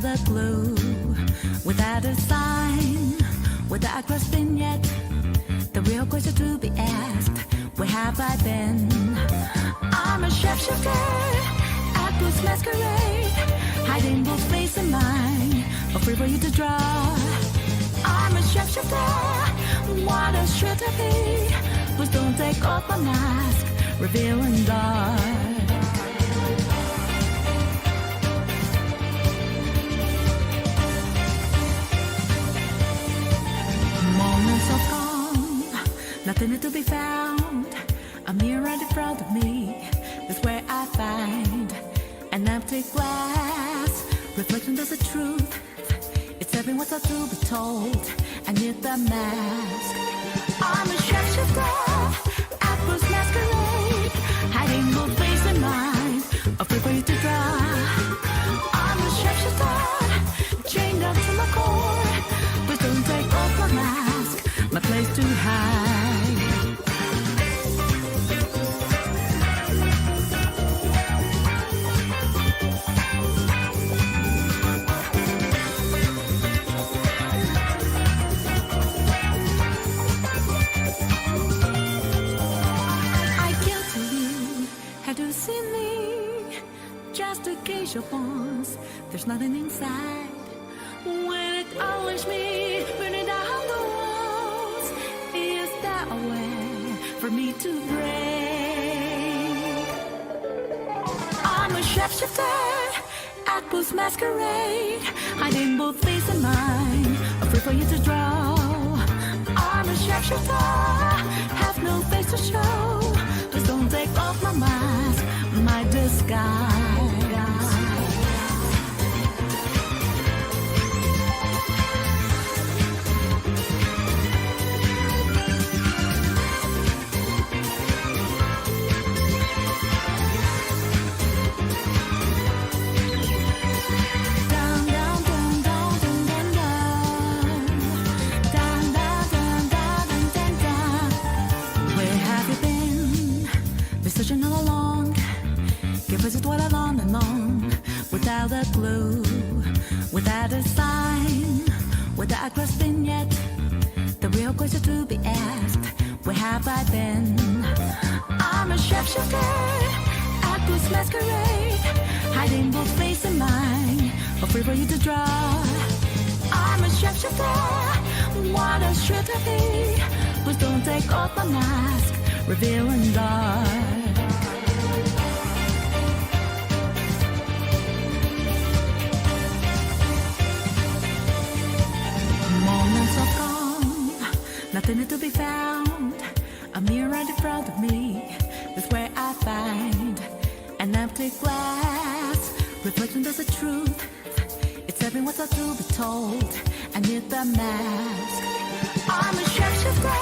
without a clue, without a sign, without grasping yet. The real question to be asked, where have I been? I'm a shapeshifter at this masquerade, hiding both face and mind, a free for you to draw. I'm a shapeshifter, what a should I be? Please don't take off my mask, revealing dark. Moments of calm, nothing to be found. A mirror in front of me, that's where I find an empty glass, reflection of the truth. It's every what's to be told, I need the mask. I'm a shapeshifter, apples masquerade, hiding both face and mind, afraid for you to draw. I'm a shapeshifter, chained up to my core, please don't take off my mask, my place to hide. Once, there's nothing inside. When it always me, burning down the walls, is that a way for me to break? I'm a shapeshifter at Booth's masquerade, hiding both face and mind, afraid for you to draw. I'm a shapeshifter, have no face to show. Please don't take off my mask, my disguise. All along, give us what along and on, without a clue, without a sign, without grasping yet. The real question to be asked, where have I been? I'm a shapeshifter at this masquerade, hiding both face and mind, afraid for you to draw. I'm a shapeshifter, what else should I be? Please don't take off my mask, revealing dark. Moments of calm, nothing to be found. A mirror in front of me, that's where I find an empty glass, reflection of the truth. It's every what's to be told, I need the mask. I'm a shapeshifter,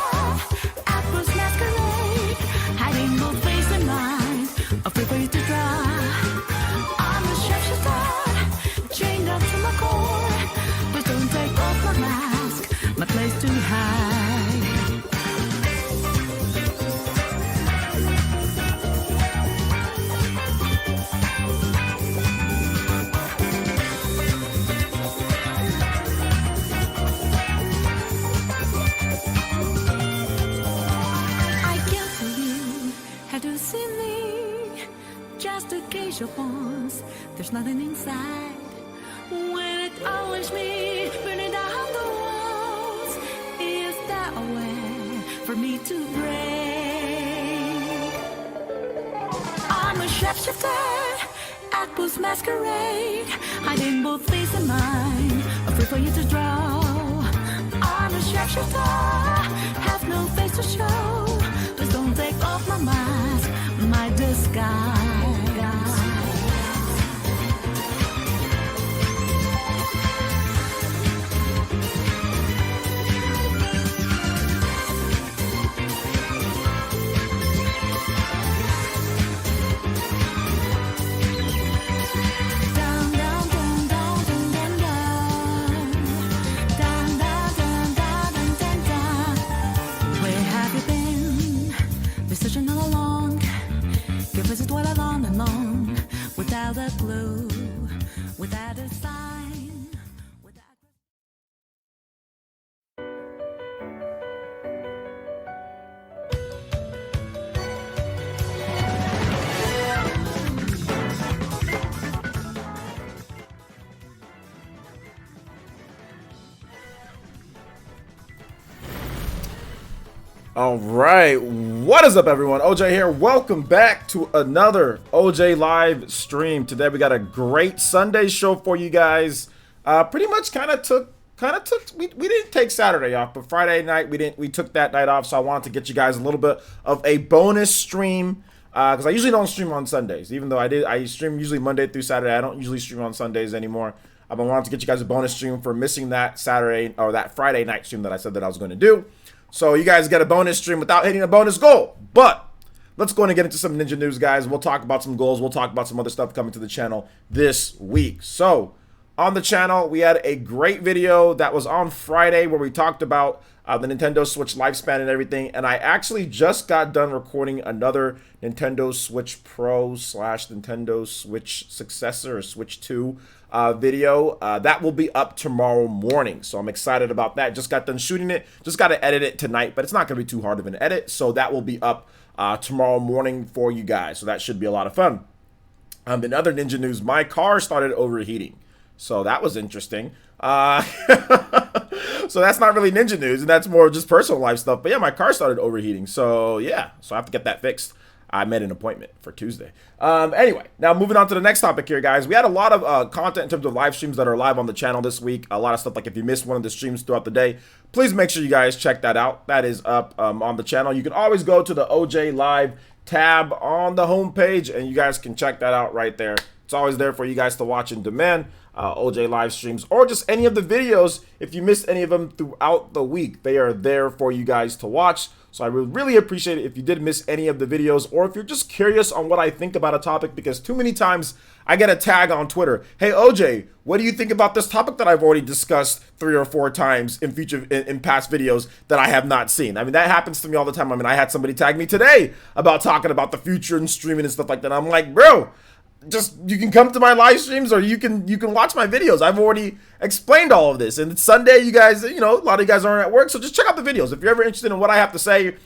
apples masquerade, hiding both face and mind, afraid for you to draw. I'm a shapeshifter, chained up to my core, please don't take off my mask, my place to hide. Once, there's nothing inside. When it always me, burning down the walls, is that a way for me to break? I'm a shapeshifter at Booth's masquerade, hiding both face and mind, afraid for you to draw. I'm a shapeshifter, have no face to show. Please don't take off my mask, my disguise. Where have you been? All right, what is up, everyone? OJ here. Welcome back to another OJ live stream. Today we got a great Sunday show for you guys. Pretty much we didn't take Saturday off, but Friday night we took that night off. So I wanted to get you guys a little bit of a bonus stream because I usually don't stream on Sundays, even though I stream usually Monday through Saturday. I don't usually stream on Sundays anymore. I wanted to get you guys a bonus stream for missing that Saturday or that Friday night stream that I said that I was going to do. So you guys get a bonus stream without hitting a bonus goal. But let's go and get into some Ninja news, guys. We'll talk about some goals. We'll talk about some other stuff coming to the channel this week. So on the channel, we had a great video that was on Friday where we talked about the Nintendo Switch lifespan and everything. And I actually just got done recording another Nintendo Switch Pro / Nintendo Switch successor or Switch 2 video that will be up tomorrow morning. So I'm excited about that. Just got done shooting it. Just got to edit it tonight, but it's not going to be too hard of an edit. So that will be up tomorrow morning for you guys. So that should be a lot of fun. In other Ninja news, my car started overheating. So that was interesting. So that's not really Ninja news, and that's more just personal life stuff. But yeah, my car started overheating. So yeah, so I have to get that fixed. I made an appointment for Tuesday. Anyway, now moving on to the next topic here, guys. We had a lot of content in terms of live streams that are live on the channel this week. A lot of stuff, like if you missed one of the streams throughout the day, please make sure you guys check that out. That is up on the channel. You can always go to the OJ Live tab on the homepage, and you guys can check that out right there. It's always there for you guys to watch and demand. OJ live streams or just any of the videos. If you missed any of them throughout the week, they are there for you guys to watch. So I would really appreciate it if you did miss any of the videos, or if you're just curious on what I think about a topic, because too many times I get a tag on Twitter. Hey OJ, what do you think about this topic that I've already discussed 3 or 4 times in past videos that I have not seen? I mean, that happens to me all the time. I mean, I had somebody tag me today about talking about the future and streaming and stuff like that. I'm like, bro, just you can come to my live streams, or you can watch my videos. I've already explained all of this, and it's Sunday. You guys, a lot of you guys aren't at work, so just check out the videos. If you're ever interested in what I have to say,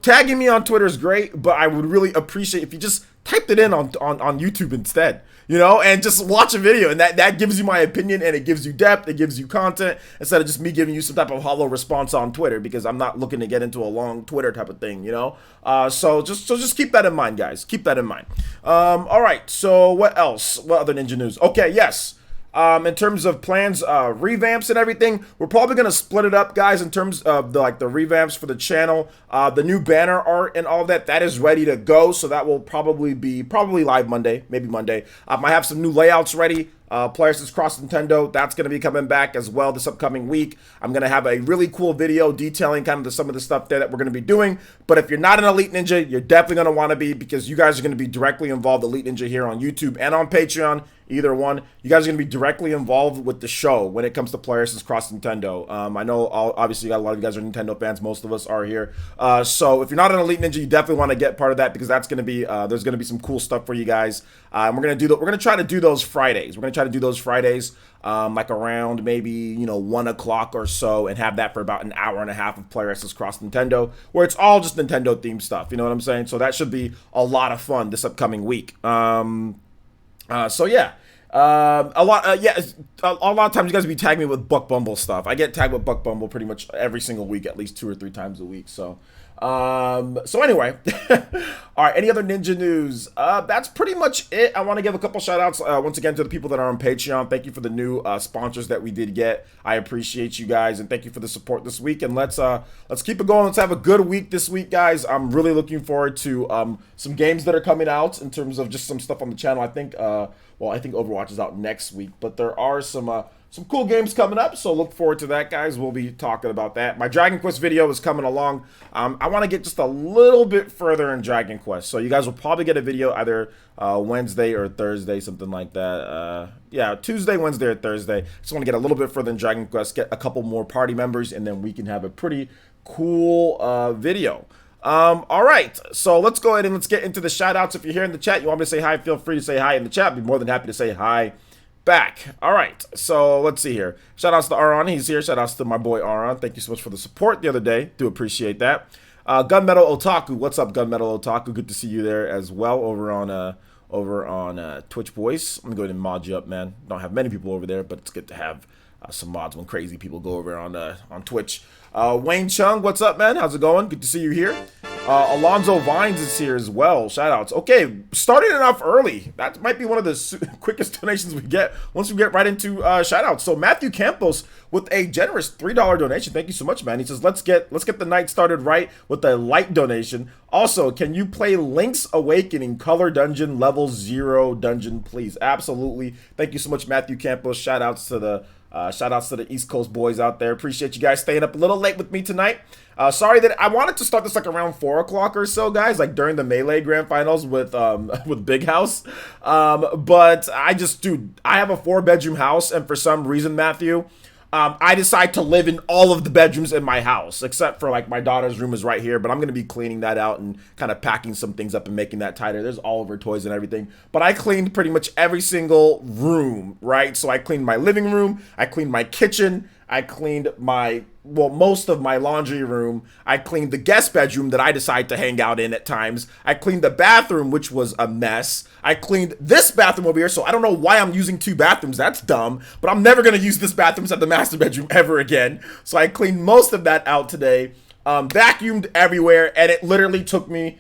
tagging me on Twitter is great, but I would really appreciate if you just typed it in on YouTube instead, and just watch a video, and that gives you my opinion, and it gives you depth, it gives you content, instead of just me giving you some type of hollow response on Twitter, because I'm not looking to get into a long Twitter type of thing, so just keep that in mind, guys. Keep that in mind. All right, so what else? What other Ninja news? Okay, yes. In terms of plans, revamps and everything, we're probably going to split it up, guys, in terms of the revamps for the channel. The new banner art and all that is ready to go, so that will probably live Monday, maybe Monday. I have some new layouts ready. Players Cross Nintendo, that's going to be coming back as well this upcoming week. I'm going to have a really cool video detailing kind of some of the stuff there that we're going to be doing. But if you're not an Elite Ninja, you're definitely going to want to be, because you guys are going to be directly involved, Elite Ninja, here on YouTube and on Patreon. Either one, you guys are going to be directly involved with the show when it comes to Players Cross Nintendo. I know obviously a lot of you guys are Nintendo fans. Most of us are here. So if you're not an Elite Ninja, you definitely want to get part of that, because that's going to be there's going to be some cool stuff for you guys. And we're going to try to do those Fridays. We're going to try to do those Fridays like around maybe 1 o'clock or so, and have that for about an hour and a half of Players Cross Nintendo, where it's all just Nintendo themed stuff. You know what I'm saying? So that should be a lot of fun this upcoming week. So yeah, a lot of times you guys will be tagging me with Buck Bumble stuff. I get tagged with Buck Bumble pretty much every single week, at least 2 or 3 times a week. So anyway, all right, any other Ninja news? That's pretty much it. I want to give a couple shout outs once again to the people that are on Patreon. Thank you for the new sponsors that we did get. I appreciate you guys, and thank you for the support this week. And let's keep it going. Let's have a good week this week, guys. I'm really looking forward to some games that are coming out in terms of just some stuff on the channel. I think Overwatch is out next week, but there are some cool games coming up, so look forward to that, guys. We'll be talking about that. My Dragon Quest video is coming along. I want to get just a little bit further in Dragon Quest, so you guys will probably get a video either Wednesday or Thursday, something like that. Yeah, Tuesday, Wednesday, or Thursday. Just want to get a little bit further in Dragon Quest, get a couple more party members, and then we can have a pretty cool video. All right, so let's go ahead and let's get into the shout outs. If you're here in the chat, you want me to say hi, feel free to say hi in the chat. I'd be more than happy to say hi back. All right, so let's see here. Shout outs to Aron, he's here. Shout outs to my boy Aron. Thank you so much for the support the other day. Do appreciate that. Gunmetal Otaku, what's up, Gunmetal Otaku? Good to see you there as well over on Twitch Voice. I'm gonna go ahead and mod you up, man. Don't have many people over there, but it's good to have some mods when crazy people go over on Twitch. Wayne Chung, what's up, man? How's it going? Good to see you here. Alonzo Vines is here as well. Shoutouts. Okay, starting it off early. That might be one of the quickest donations we get once we get right into shoutouts. So Matthew Campos with a generous $3 donation. Thank you so much, man. He says, let's get the night started right with a light donation. Also, can you play Link's Awakening Color Dungeon Level 0 dungeon, please? Absolutely. Thank you so much, Matthew Campos. Shoutouts to the East Coast boys out there. Appreciate you guys staying up a little late with me tonight. Sorry that I wanted to start this like around 4 o'clock or so, guys, like during the Melee Grand Finals with Big House. But I have a 4-bedroom house, and for some reason, Matthew, I decide to live in all of the bedrooms in my house, except for like my daughter's room is right here, but I'm going to be cleaning that out and kind of packing some things up and making that tighter. There's all of her toys and everything, but I cleaned pretty much every single room, right? So I cleaned my living room, I cleaned my kitchen, I cleaned most of my laundry room. I cleaned the guest bedroom that I decide to hang out in at times. I cleaned the bathroom, which was a mess. I cleaned this bathroom over here, so I don't know why I'm using 2 bathrooms. That's dumb, but I'm never going to use this bathroom as the master bedroom ever again. So I cleaned most of that out today. Vacuumed everywhere, and it literally took me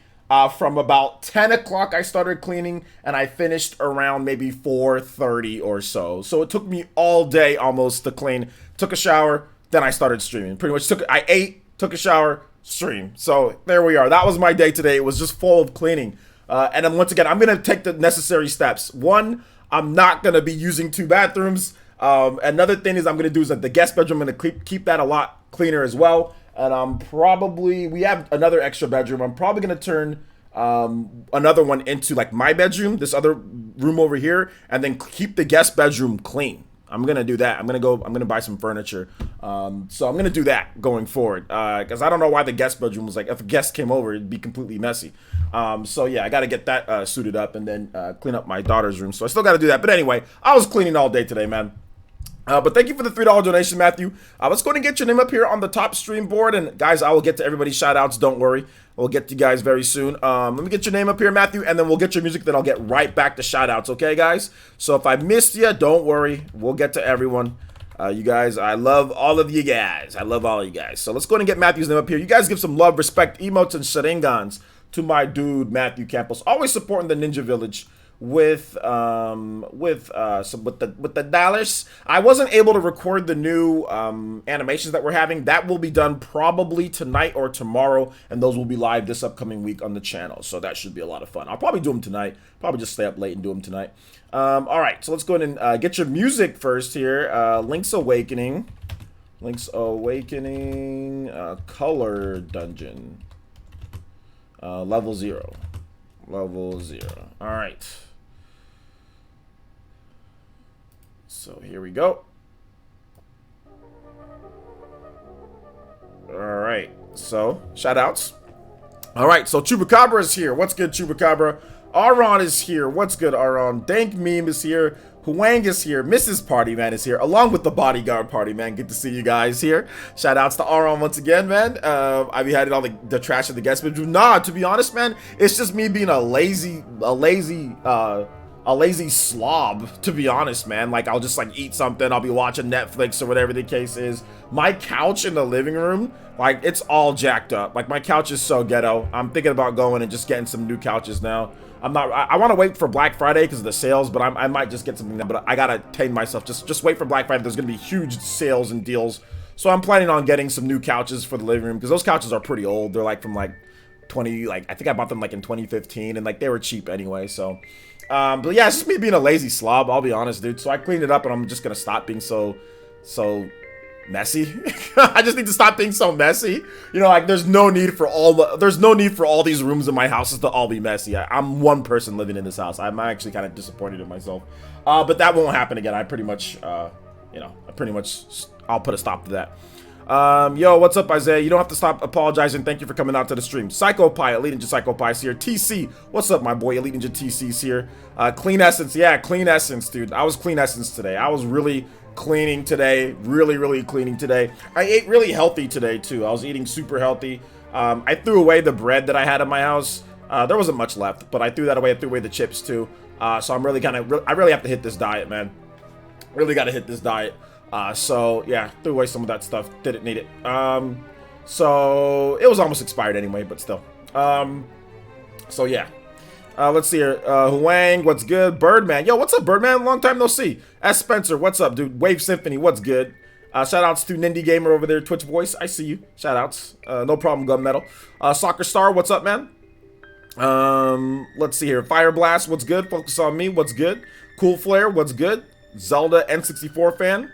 from about 10 o'clock I started cleaning, and I finished around maybe 4:30 or so. So it took me all day almost to clean. Took a shower, then I started streaming. Pretty much I ate, took a shower, stream. So there we are. That was my day today. It was just full of cleaning. And then once again, I'm going to take the necessary steps. One, I'm not going to be using 2 bathrooms. Another thing is I'm going to do is that the guest bedroom, I'm going to keep that a lot cleaner as well. And we have another extra bedroom. I'm probably going to turn another one into like my bedroom, this other room over here, and then keep the guest bedroom clean. I'm going to do that. I'm going to buy some furniture. So I'm going to do that going forward. Because I don't know why the guest bedroom was like, if a guest came over, it'd be completely messy. So yeah, I got to get that suited up and then clean up my daughter's room. So I still got to do that. But anyway, I was cleaning all day today, man. But thank you for the $3 donation, Matthew. Let's go and get your name up here on the top stream board. And guys, I will get to everybody's shout outs. Don't worry. We'll get to you guys very soon. Let me get your name up here, Matthew, and then we'll get your music. Then I'll get right back to shout outs. Okay, guys? So if I missed you, don't worry. We'll get to everyone. You guys, I love all of you guys. I love all of you guys. So let's go and get Matthew's name up here. You guys give some love, respect, emotes, and sharingans to my dude, Matthew Campos. Always supporting the Ninja Village with the dollars. I wasn't able to record the new animations that we're having. That will be done probably tonight or tomorrow, and those will be live this upcoming week on the channel. So that should be a lot of fun. I'll probably do them tonight. Probably just stay up late and do them tonight. All right, so let's go ahead and get your music first here. Link's Awakening, Color Dungeon, level 0. All right. So here we go. All right. So shout outs. All right. So Chupacabra is here. What's good, Chupacabra? Aron is here. What's good, Aron? Dank Meme is here. Huang is here. Mrs. Party Man is here, along with the Bodyguard Party Man. Good to see you guys here. Shout outs to Aron once again, man. I've had all the trash in the guest bedroom. Nah, to be honest, man, it's just me being a lazy slob, to be honest, man. Like, I'll just like eat something, I'll be watching Netflix or whatever the case is. My couch in the living room, like, it's all jacked up. Like, my couch is so ghetto. I'm thinking about going and just getting some new couches now. I want to wait for Black Friday because of the sales, but I might just get something, but I gotta tame myself. Just wait for Black Friday. There's gonna be huge sales and deals. So I'm planning on getting some new couches for the living room because those couches are pretty old. They're like from like I think I bought them like in 2015, and like they were cheap anyway. So but yeah, it's just me being a lazy slob, I'll be honest, dude. So I cleaned it up, and I'm just gonna stop being so messy. I just need to stop being so messy. You know, like there's no need for all these rooms in my houses to all be messy. I'm one person living in this house. I'm actually kind of disappointed in myself. But that won't happen again. I'll put a stop to that. Yo, what's up, Isaiah? You don't have to stop apologizing. Thank you for coming out to the stream. Psycho Pie, Elite Ninja Psycho Pie's here. TC, what's up, my boy? Elite Ninja TC's here. Clean Essence, yeah, Clean Essence, dude. I was Clean Essence today. I was really cleaning today. Really cleaning today. I ate really healthy today, too. I was eating super healthy. I threw away the bread that I had in my house. There wasn't much left, but I threw that away. I threw away the chips, too. So I'm really I really have to hit this diet, man. Really got to hit this diet. So yeah, threw away some of that stuff. Didn't need it. So it was almost expired anyway, but still. So yeah. Let's see here. Huang, what's good? Birdman. Yo, what's up, Birdman? Long time no see. S. Spencer, what's up, dude? Wave Symphony, what's good? Shout outs to Nindy Gamer over there, Twitch Voice. I see you. Shout outs. No problem, Gunmetal. Soccer Star, what's up, man? Let's see here. Fire Blast, what's good? Focus on Me, what's good? Cool Flare, what's good? Zelda N64 fan,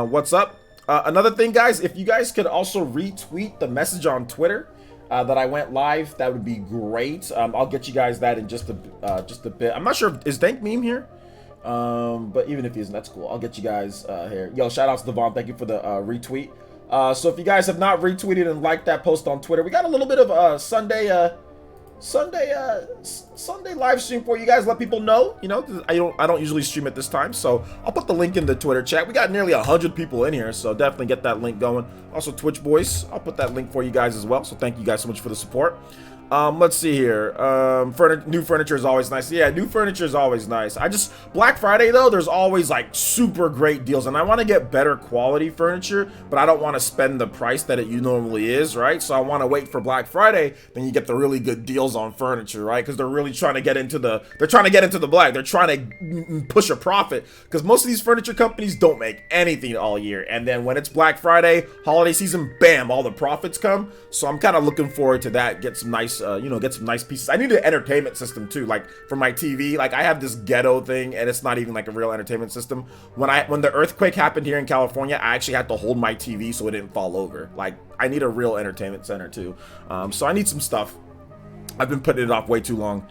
what's up? Another thing, guys, if you guys could also retweet the message on Twitter that I went live, that would be great. I'll get you guys that in just a bit. I'm not sure is Dank Meme here, but even if he isn't, that's cool. I'll get you guys here. Yo, shout outs to Devon. Thank you for the retweet. So if you guys have not retweeted and liked that post on Twitter, we got a little bit of Sunday live stream for you guys. Let people know, you know, I don't usually stream at this time, so I'll put the link in the Twitter chat. We got nearly 100 people in here, so definitely get that link going. Also Twitch Voice, I'll put that link for you guys as well, so thank you guys so much for the support. Let's see here. New furniture is always nice. Yeah, new furniture is always nice. Black Friday though, there's always like super great deals, and I want to get better quality furniture, but I don't want to spend the price that it normally is, right? So I want to wait for Black Friday, then you get the really good deals on furniture, right? Because they're really trying to get into the black. They're trying to push a profit, because most of these furniture companies don't make anything all year, and then when it's Black Friday, holiday season, bam, all the profits come. So I'm kind of looking forward to that. Get some nice get some nice pieces. I need an entertainment system too, like for my TV. Like I have this ghetto thing, and it's not even like a real entertainment system. When the earthquake happened here in California, I actually had to hold my TV so it didn't fall over. Like I need a real entertainment center too. So I need some stuff. I've been putting it off way too long.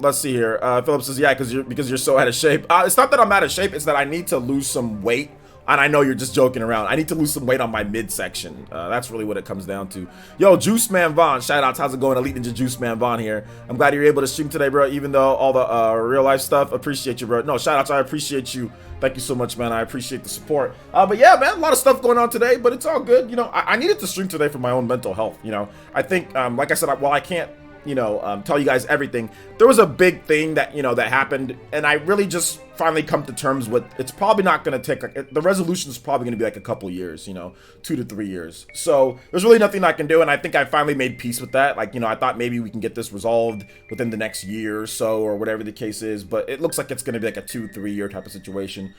Let's see here. Philip says, yeah, because you're so out of shape. It's not that I'm out of shape, it's that I need to lose some weight. And I know you're just joking around. I need to lose some weight on my midsection. That's really what it comes down to. Yo, Juice Man Vaughn, shout outs. How's it going? Elite Ninja Juice Man Vaughn here. I'm glad you're able to stream today, bro, even though all the real life stuff. Appreciate you, bro. No, shout outs. I appreciate you. Thank you so much, man. I appreciate the support. But yeah, man, a lot of stuff going on today, but it's all good. You know, I needed to stream today for my own mental health. You know, I think, like I said, while I can't, tell you guys everything, there was a big thing that, that happened, and I really just finally come to terms with it's probably not going to take, the resolution is probably going to be like a couple years, 2 to 3 years. So there's really nothing I can do, and I think I finally made peace with that. Like, I thought maybe we can get this resolved within the next year or so, or whatever the case is, but it looks like it's going to be like a 2-3 year type of situation,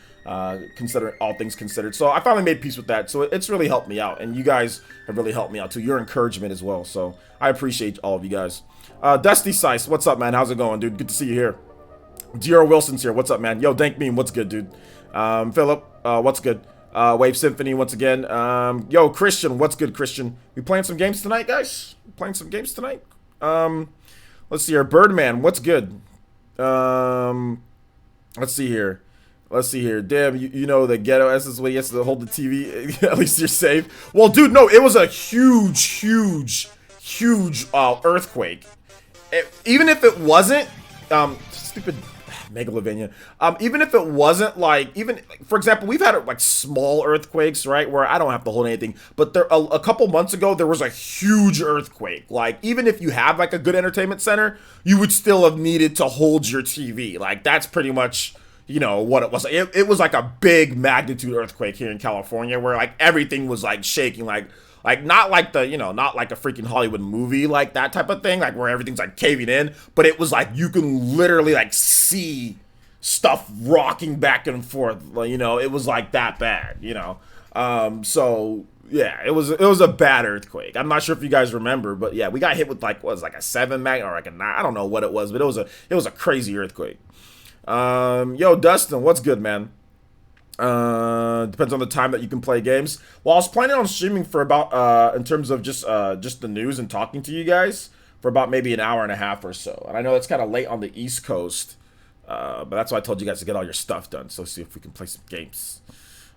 considering all things considered. So I finally made peace with that, so it's really helped me out, and you guys have really helped me out too. Your encouragement as well, so I appreciate all of you guys. Dusty Sice, what's up, man? How's it going, dude? Good to see you here. Dior Wilson's here. What's up, man? Yo, Dank Meme, what's good, dude? Philip, what's good? Wave Symphony, once again. Yo, Christian, what's good, Christian? We playing some games tonight, guys? Playing some games tonight? Let's see here. Birdman, what's good? Let's see here. Damn, you know the ghetto essence way he has to hold the TV. At least you're safe. Well, dude, no, it was a huge earthquake. Even if it wasn't, stupid Megalovania. Even if it wasn't for example, we've had like small earthquakes, right, where I don't have to hold anything. But there, a couple months ago, there was a huge earthquake. Like, even if you have like a good entertainment center, you would still have needed to hold your TV. Like, that's pretty much, what it was. It was like a big magnitude earthquake here in California, where like everything was like shaking, like not like the, not like a freaking Hollywood movie, like that type of thing, like where everything's like caving in, but it was like you can literally like see stuff rocking back and forth, it was like that bad, so yeah, it was a bad earthquake. I'm not sure if you guys remember, but yeah, we got hit with like, what was it, like a 7 mag or like a 9, I don't know what it was, but it was a crazy earthquake. Yo, Dustin, what's good, man? Depends on the time that you can play games. Well, I was planning on streaming for about, in terms of just the news and talking to you guys, for about maybe an hour and a half or so. And I know it's kind of late on the East Coast, but that's why I told you guys to get all your stuff done. So see if we can play some games.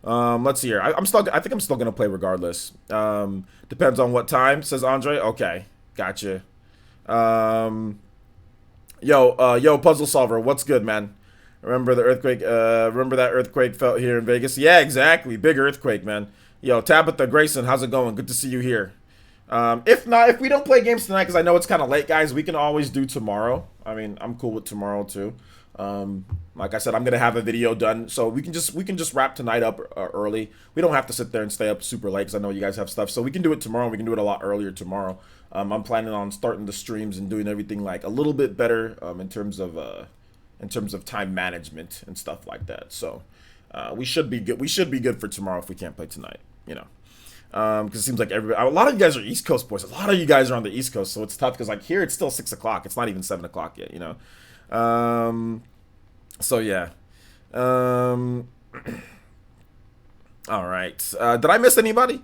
Let's see here. I think I'm still gonna play regardless. Depends on what time, says Andre. Okay, gotcha. Yo, Puzzle Solver, what's good, man? Remember the earthquake? Remember that earthquake felt here in Vegas? Yeah, exactly. Big earthquake, man. Yo, Tabitha Grayson, how's it going? Good to see you here. If we don't play games tonight, because I know it's kind of late, guys, we can always do tomorrow. I mean, I'm cool with tomorrow too. Like I said, I'm gonna have a video done, so we can just wrap tonight up early. We don't have to sit there and stay up super late because I know you guys have stuff. So we can do it tomorrow. We can do it a lot earlier tomorrow. I'm planning on starting the streams and doing everything like a little bit better in terms of time management and stuff like that. So we should be good. We should be good for tomorrow if we can't play tonight. You know. Because it seems like a lot of you guys are East Coast boys. A lot of you guys are on the East Coast, so it's tough. Because like here, it's still 6 o'clock. It's not even 7 o'clock yet. You know. So yeah. All right. Did I miss anybody?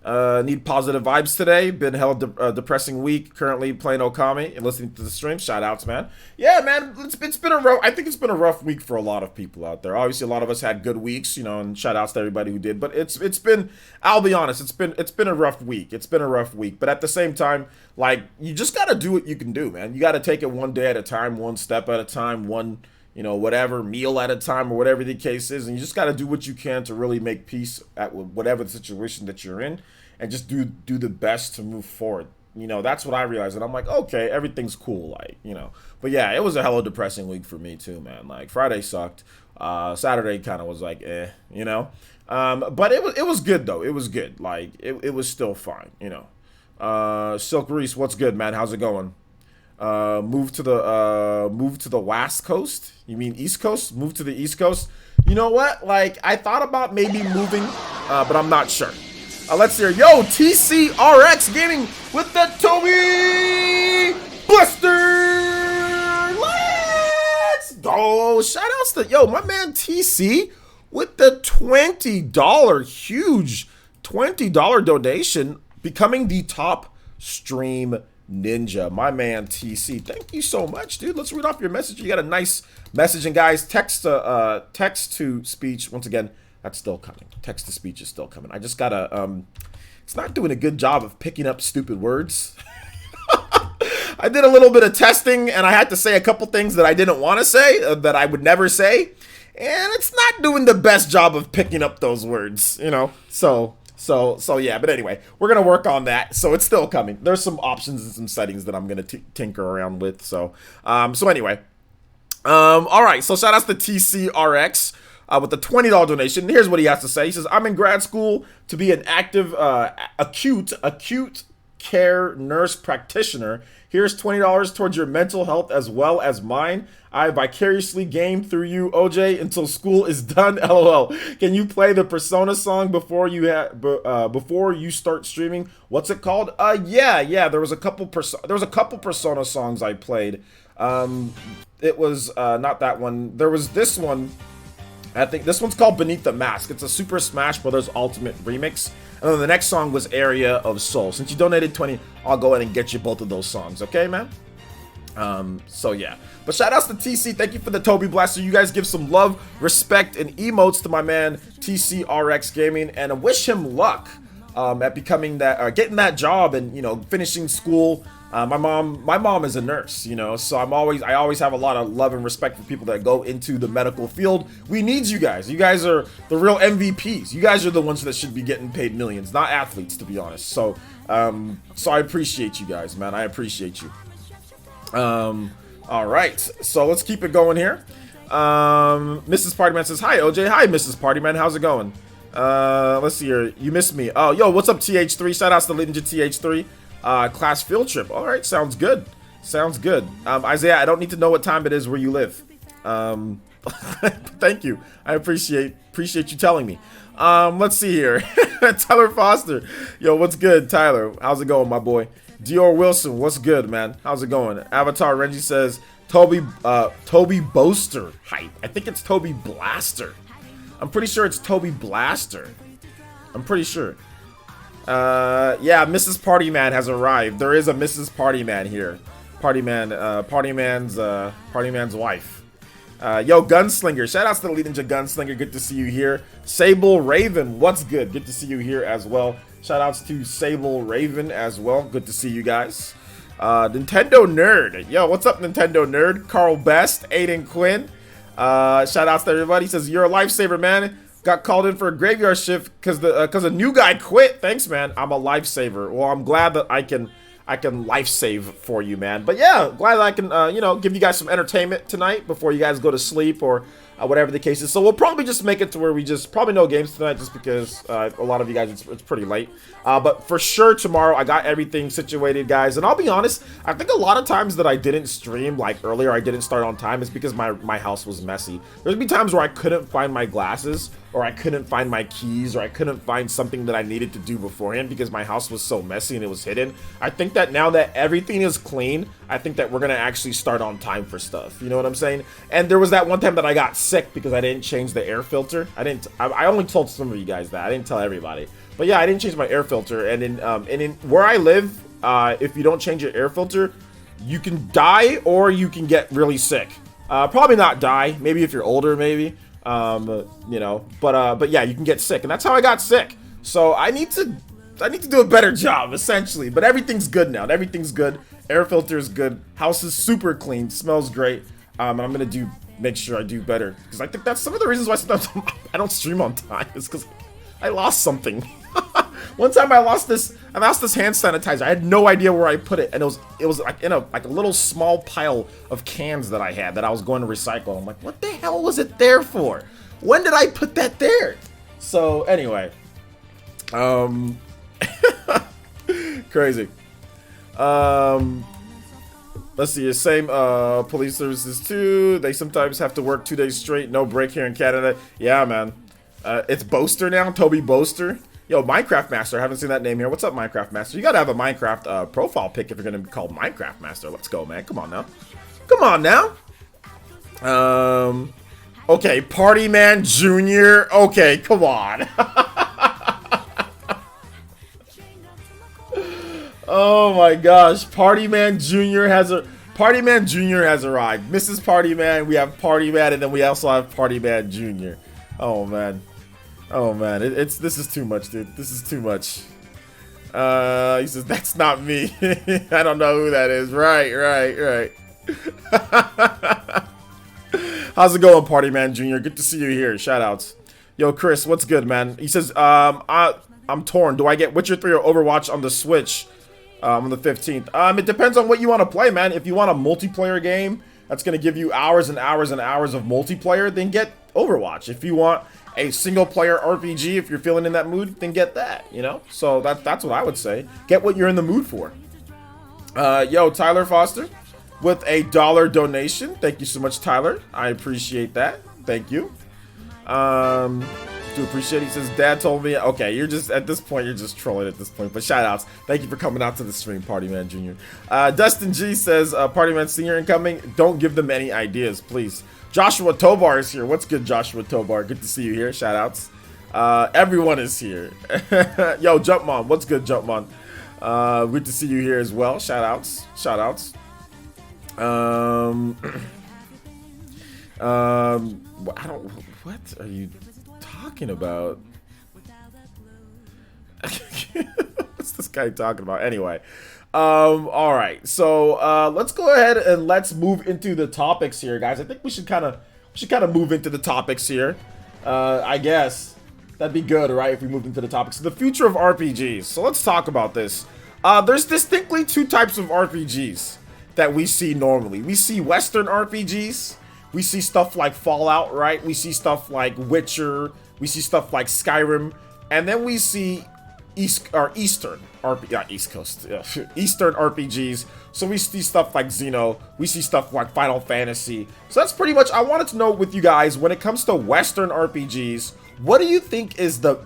Need positive vibes today. Been hell depressing week. Currently playing Okami and listening to the stream. Shout outs, man. Yeah, man. It's been a rough. I think it's been a rough week for a lot of people out there. Obviously, a lot of us had good weeks, you know, and shout outs to everybody who did. But it's been. I'll be honest. It's been a rough week. It's been a rough week. But at the same time, like you just gotta do what you can do, man. You gotta take it one day at a time, one step at a time, one. You know, whatever meal at a time or whatever the case is. And you just got to do what you can to really make peace at whatever the situation that you're in and just do the best to move forward. You know, that's what I realized. And I'm like, okay, everything's cool. Like, you know, but yeah, it was a hella depressing week for me too, man. Like Friday sucked. Saturday kind of was like, you know, but it was good though. It was good. Like it was still fine, you know. Silk Reese, what's good, man? How's it going? Move to the West Coast. You mean East Coast? Move to the East Coast. You know what? Like I thought about maybe moving, but I'm not sure. Let's hear. Yo, TCRX Gaming with the Toby Buster. Let's go. Shout outs to my man TC with the $20 huge $20 donation, becoming the top stream ninja. My man TC, thank you so much, dude. Let's read off your message. You got a nice message, and guys, text to speech. Once again, that's still coming. Text to speech is still coming. I just gotta it's not doing a good job of picking up stupid words. I did a little bit of testing, and I had to say a couple things that I didn't want to say, that I would never say, and it's not doing the best job of picking up those words, you know. So yeah, but anyway, we're gonna work on that. So it's still coming. There's some options and some settings that I'm gonna tinker around with. So anyway, all right. So shout outs to TCRX with the $20 donation. Here's what he has to say. He says, "I'm in grad school to be an active acute care nurse practitioner. Here's $20 towards your mental health as well as mine. I vicariously game through you, OJ, until school is done. LOL. Can you play the Persona song before you start streaming? What's it called? Yeah. There was a couple Persona songs I played. It was not that one. There was this one. I think this one's called Beneath the Mask. It's a Super Smash Bros. Ultimate remix. And then the next song was Area of Soul. Since you donated 20, I'll go ahead and get you both of those songs. Okay, man? So yeah. But shout outs to TC. Thank you for the Toby Blaster. You guys give some love, respect, and emotes to my man TCRX Gaming, and I wish him luck at becoming that, getting that job, and finishing school. My mom is a nurse, so I always have a lot of love and respect for people that go into the medical field. We need you guys. You guys are the real MVPs. You guys are the ones that should be getting paid millions, not athletes, to be honest. So I appreciate you guys, man. I appreciate you. All right, so let's keep it going here. Mrs. Partyman says, "Hi, OJ." Hi, Mrs. Partyman. How's it going? Let's see here. You missed me. Oh, yo, what's up, TH3? Shout outs to Ninja TH3. Class field trip. All right, sounds good. Sounds good. Isaiah, I don't need to know what time it is where you live. Thank you. I appreciate you telling me. Let's see here. Tyler Foster. Yo, what's good, Tyler? How's it going, my boy? Dior Wilson, what's good, man? How's it going? Avatar Renji says, Toby Boaster hype. I think it's Toby Blaster. I'm pretty sure it's Toby Blaster. I'm pretty sure. Yeah, Mrs. Partyman has arrived. There is a Mrs. Partyman here. Partyman's wife. Yo, Gunslinger. Shout outs to the Lead Ninja Gunslinger. Good to see you here. Sable Raven, what's good? Good to see you here as well. Shout outs to Sable Raven as well. Good to see you guys. Nintendo Nerd. Yo, what's up, Nintendo Nerd? Carl Best, Aiden Quinn. Shout outs to everybody. He says, "You're a lifesaver, man. Got called in for a graveyard shift because a new guy quit. Thanks, man. I'm a lifesaver." Well, I'm glad that I can I can life save for you, man. But yeah, glad I can, you know, give you guys some entertainment tonight before you guys go to sleep or whatever the case is. So we'll probably just make it to where we just probably no games tonight, just because a lot of you guys it's pretty late. But for sure tomorrow I got everything situated, guys. And I'll be honest, I think a lot of times that I didn't stream like earlier, I didn't start on time, is because my house was messy. There'd be times where I couldn't find my glasses, or I couldn't find my keys, or I couldn't find something that I needed to do beforehand because my house was so messy and it was hidden. I think that now that everything is clean, I think that we're gonna actually start on time for stuff. You know what I'm saying? And there was that one time that I got sick because I didn't change the air filter. I only told some of you guys that. I didn't tell everybody. But yeah, I didn't change my air filter. And in where I live, if you don't change your air filter, you can die or you can get really sick. Probably not die. Maybe if you're older, maybe. You know, but yeah, you can get sick, and that's how I got sick. So I need to do a better job, essentially. But everything's good now. Everything's good. Air filter is good. House is super clean. Smells great. And I'm gonna make sure I do better, because I think that's some of the reasons why sometimes I don't stream on time, is because I lost something. One time I lost this hand sanitizer. I had no idea where I put it, and it was like in a little small pile of cans that I had that I was going to recycle. I'm like, what the hell was it there for? When did I put that there? So anyway, crazy. Let's see. Same police services too. They sometimes have to work 2 days straight, no break here in Canada. Yeah, man. It's Boaster now, Toby Boaster. Yo, Minecraft Master, I haven't seen that name here. What's up, Minecraft Master? You gotta have a Minecraft profile pic if you're gonna be called Minecraft Master. Let's go, man. Come on now. Come on now. Okay, Party Man Jr. Okay, come on. Oh my gosh, Party Man Jr. has arrived. Mrs. Party Man, we have Party Man, and then we also have Party Man Jr. Oh man. Oh man, this is too much, dude. This is too much. He says, that's not me. I don't know who that is. Right. How's it going, Party Man Jr.? Good to see you here. Shoutouts. Yo, Chris, what's good, man? He says, I'm torn. Do I get Witcher 3 or Overwatch on the Switch on the 15th? It depends on what you want to play, man. If you want a multiplayer game that's going to give you hours and hours and hours of multiplayer, then get Overwatch. If you want a single player RPG, if you're feeling in that mood, then get that, you know? So that's what I would say. Get what you're in the mood for. Yo, Tyler Foster with $1 donation. Thank you so much, Tyler. I appreciate that. Thank you. Do appreciate it. He says, Dad told me. Okay, you're just, at this point, you're just trolling at this point. But shout outs. Thank you for coming out to the stream, Party Man Jr. Dustin G says, Party Man Senior incoming. Don't give them any ideas, please. Joshua Tobar is here. What's good, Joshua Tobar? Good to see you here. Shout outs. Everyone is here. Yo, Jumpmon. What's good, Jumpmon? Good to see you here as well. Shout outs. Shout outs. What are you talking about? What's this guy talking about? Anyway. All right, so let's go ahead and let's move into the topics here, guys. I think we should kind of move into the topics here. I guess that'd be good, right, if we moved into the topics. So the future of RPGs. So let's talk about this. There's distinctly two types of RPGs that we see normally. We see Western RPGs. We see stuff like Fallout, right? We see stuff like Witcher. We see stuff like Skyrim, and then we see Eastern RPGs. So we see stuff like Xeno, we see stuff like Final Fantasy. So that's pretty much, I wanted to know with you guys, when it comes to Western RPGs, what do you think is the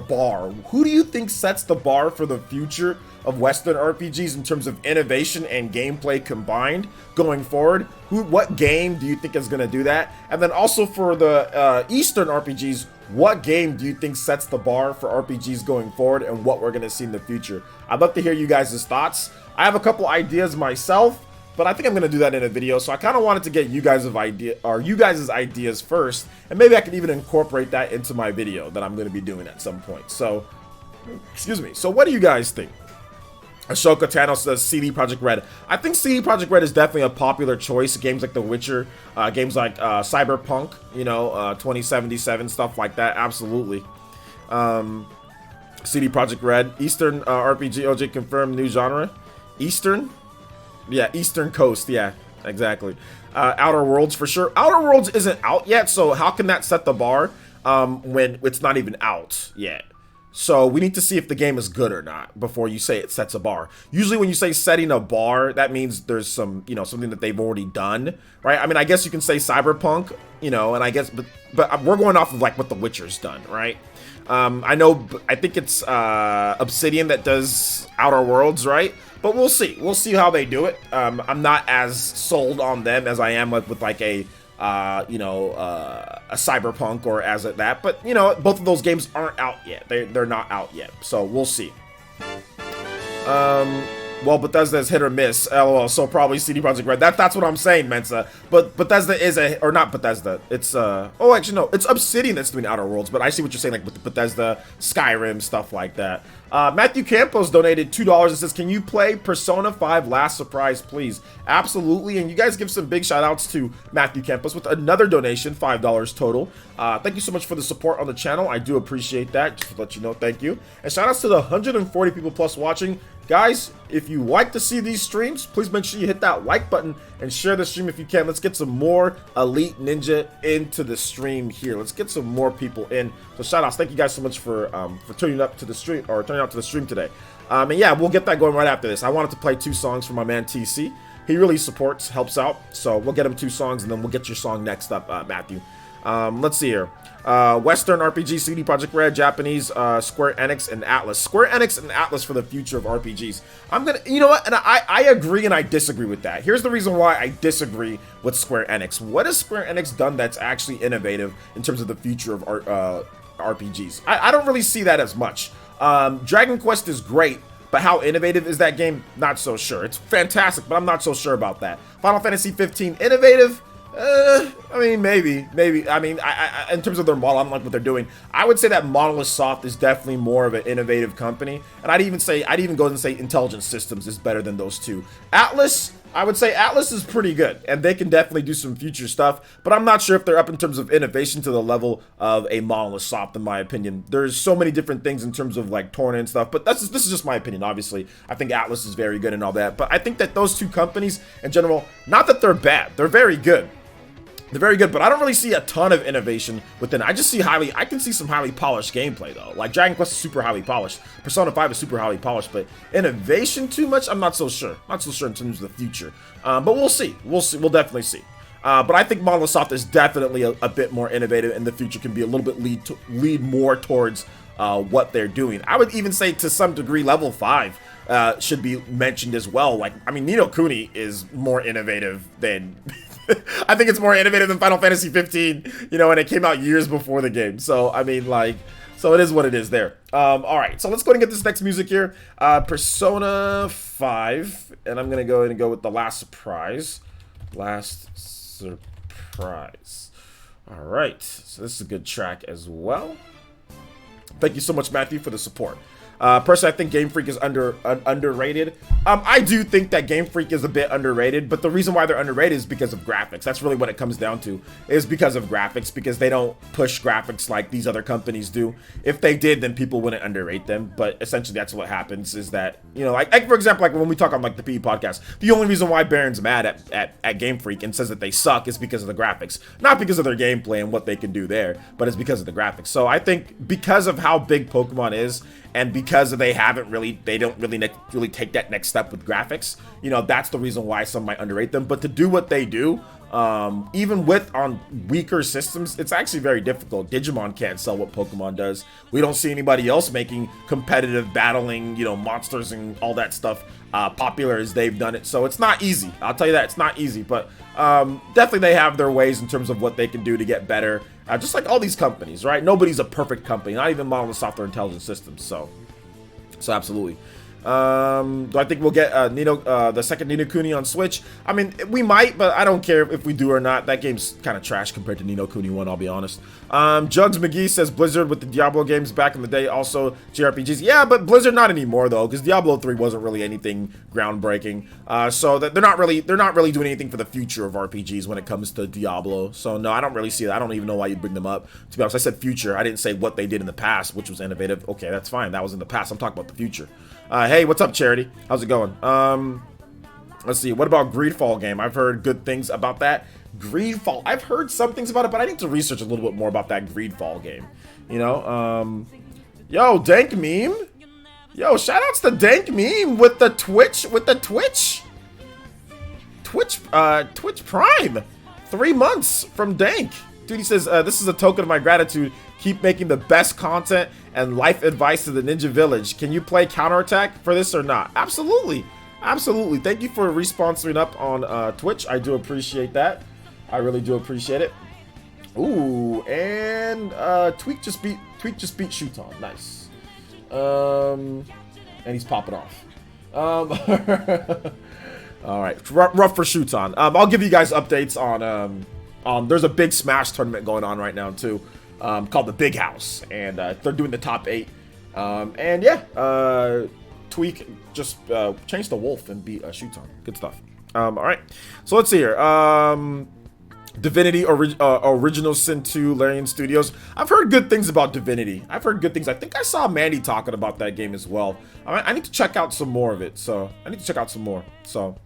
bar? Who do you think sets the bar for the future of Western RPGs in terms of innovation and gameplay combined going forward? What game do you think is going to do that? And then also for the Eastern RPGs, what game do you think sets the bar for RPGs going forward and what we're going to see in the future? I'd love to hear you guys' thoughts. I have a couple ideas myself, but I think I'm going to do that in a video. So I kind of wanted to get you guys' ideas first, and maybe I can even incorporate that into my video that I'm going to be doing at some point. So, excuse me. So what do you guys think? Ashoka Tano says CD Projekt Red. I think CD Projekt Red is definitely a popular choice. Games like The Witcher, games like Cyberpunk, 2077, stuff like that. Absolutely. CD Projekt Red. Eastern RPG OJ confirmed new genre. Eastern? Yeah, Eastern Coast. Yeah, exactly. Outer Worlds for sure. Outer Worlds isn't out yet, so how can that set the bar when it's not even out yet? So we need to see if the game is good or not before you say it sets a bar. Usually when you say setting a bar, that means there's some, something that they've already done, right? I mean, I guess you can say Cyberpunk, and I guess, but we're going off of like what The Witcher's done, right? I think it's Obsidian that does Outer Worlds, right? But we'll see. We'll see how they do it. I'm not as sold on them as I am with like a Cyberpunk or as that. But both of those games aren't out yet. They're not out yet. So we'll see. Well, Bethesda's hit or miss. LOL. So probably CD Projekt Red. That's what I'm saying, Mensa. But Bethesda is or not Bethesda. It's actually no, it's Obsidian that's doing Outer Worlds. But I see what you're saying, like with Bethesda, Skyrim, stuff like that. Matthew Campos donated $2 and says, "Can you play Persona 5 Last Surprise, please?" Absolutely. And you guys give some big shout outs to Matthew Campos with another donation, $5 total. Thank you so much for the support on the channel. I do appreciate that. Just to let you know, thank you. And shout outs to the 140 people plus watching. Guys, if you like to see these streams, please make sure you hit that like button and share the stream if you can. Let's get some more Elite Ninja into the stream here. Let's get some more people in. So shout outs. Thank you guys so much for turning up to the stream, or turning out to the stream today. And yeah, we'll get that going right after this. I wanted to play 2 songs for my man TC. He really supports, helps out. So we'll get him 2 songs and then we'll get your song next up, Matthew. Let's see here. Western RPG, CD Projekt Red, Japanese, Square Enix, and Atlas. Square Enix and Atlas for the future of RPGs. I'm gonna, you know what? And I agree and I disagree with that. Here's the reason why I disagree with Square Enix. What has Square Enix done that's actually innovative in terms of the future of RPGs? I don't really see that as much. Dragon Quest is great, but how innovative is that game? Not so sure. It's fantastic, but I'm not so sure about that. Final Fantasy 15, innovative? I mean, maybe. I mean, I in terms of their model, I don't like what they're doing. I would say that Monolith Soft is definitely more of an innovative company, and I'd even go and say Intelligent Systems is better than those two. Atlas, I would say Atlas is pretty good, and they can definitely do some future stuff, but I'm not sure if they're up in terms of innovation to the level of a Monolith Soft, in my opinion. There's so many different things in terms of like Torna and stuff, but this is just my opinion, obviously. I think Atlas is very good and all that, but I think that those two companies in general, not that they're bad, they're very good. They're very good, but I don't really see a ton of innovation within. I just see I can see some highly polished gameplay though. Like Dragon Quest is super highly polished, Persona 5 is super highly polished, but innovation too much, I'm not so sure. Not so sure in terms of the future. But we'll see. We'll see. We'll definitely see. But I think Monolith Soft is definitely a bit more innovative, and the future can be a little bit lead more towards what they're doing. I would even say to some degree, Level 5 should be mentioned as well. Like, I mean, Ni no Kuni is more innovative than. I think it's more innovative than Final Fantasy 15, and it came out years before the game. So, I mean, so it is what it is there. All right, so let's go ahead and get this next music here. Persona 5, and I'm going to go ahead and go with the Last Surprise. Last Surprise. All right, so this is a good track as well. Thank you so much, Matthew, for the support. Personally, I think Game Freak is underrated. I do think that Game Freak is a bit underrated, but the reason why they're underrated is because of graphics. That's really what it comes down to, is because of graphics, because they don't push graphics like these other companies do. If they did, then people wouldn't underrate them, but essentially that's what happens, is that, like for example, like when we talk on like the PE podcast, the only reason why Baron's mad at Game Freak and says that they suck is because of the graphics. Not because of their gameplay and what they can do there, but it's because of the graphics. So I think because of how big Pokemon is, and because they don't really take that next step with graphics, that's the reason why some might underrate them. But to do what they do, even on weaker systems, it's actually very difficult. Digimon can't sell what Pokemon does. We don't see anybody else making competitive battling, monsters and all that stuff popular as they've done it. So it's not easy. I'll tell you that, it's not easy. But definitely they have their ways in terms of what they can do to get better. Just like all these companies, right? Nobody's a perfect company, not even Monolith Software Intelligent Systems. So absolutely. Do I think we'll get the second Ni no Kuni on Switch? I mean, we might, but I don't care if we do or not. That game's kind of trash compared to Ni no Kuni 1, I'll be honest. Jugs McGee says Blizzard with the Diablo games back in the day, also JRPGs. Yeah, but Blizzard not anymore though, because Diablo 3 wasn't really anything groundbreaking. So that they're not really doing anything for the future of RPGs when it comes to Diablo. So no, I don't really see that. I don't even know why you'd bring them up. To be honest, I said future. I didn't say what they did in the past, which was innovative. Okay, that's fine. That was in the past. I'm talking about the future. Hey, what's up, Charity? How's it going? Let's see. What about Greedfall game? I've heard good things about that. Greedfall. I've heard some things about it, but I need to research a little bit more about that Greedfall game. You know, yo, Dank Meme. Yo, shoutouts to Dank Meme with the Twitch, Twitch Prime. 3 months from Dank. Dude, he says, this is a token of my gratitude. Keep making the best content and life advice to the Ninja Village. Can you play counterattack for this or not? Absolutely. Absolutely. Thank you for responsoring up on Twitch. I do appreciate that. I really do appreciate it. Ooh, and Tweak just beat Shooton. Nice. And he's popping off. All right, rough for Shooton. I'll give you guys updates on there's a big Smash tournament going on right now too, called the Big House, and they're doing the top 8. And yeah, Tweak just changed the Wolf and beat Shooton. Good stuff. All right, so let's see here. Divinity Original Sin 2 Larian Studios. I've heard good things about Divinity. I've heard good things. I think I saw Mandy talking about that game as well. I need to check out some more of it. So I need to check out some more. So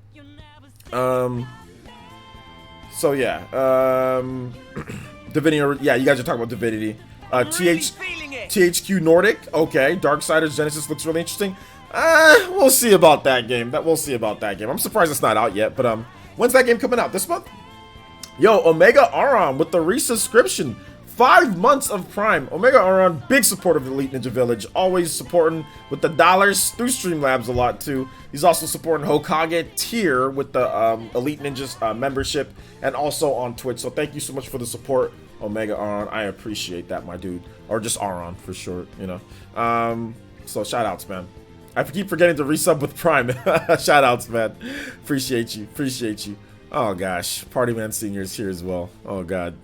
yeah. Divinity. Yeah, you guys are talking about Divinity. THQ Nordic. Okay. Darksiders Genesis looks really interesting. We'll see about that game. We'll see about that game. I'm surprised it's not out yet. But when's that game coming out? This month? Yo, Omega Aron with the resubscription. 5 months of Prime. Omega Aron, big supporter of Elite Ninja Village. Always supporting with the dollars through Streamlabs a lot too. He's also supporting Hokage Tier with the Elite Ninjas membership and also on Twitch. So thank you so much for the support, Omega Aron. I appreciate that, my dude. Or just Aron for short, you know. So shout outs, man. I keep forgetting to resub with Prime. Shout outs, man. Appreciate you. Appreciate you. Oh gosh, Party Man Senior is here as well. Oh god.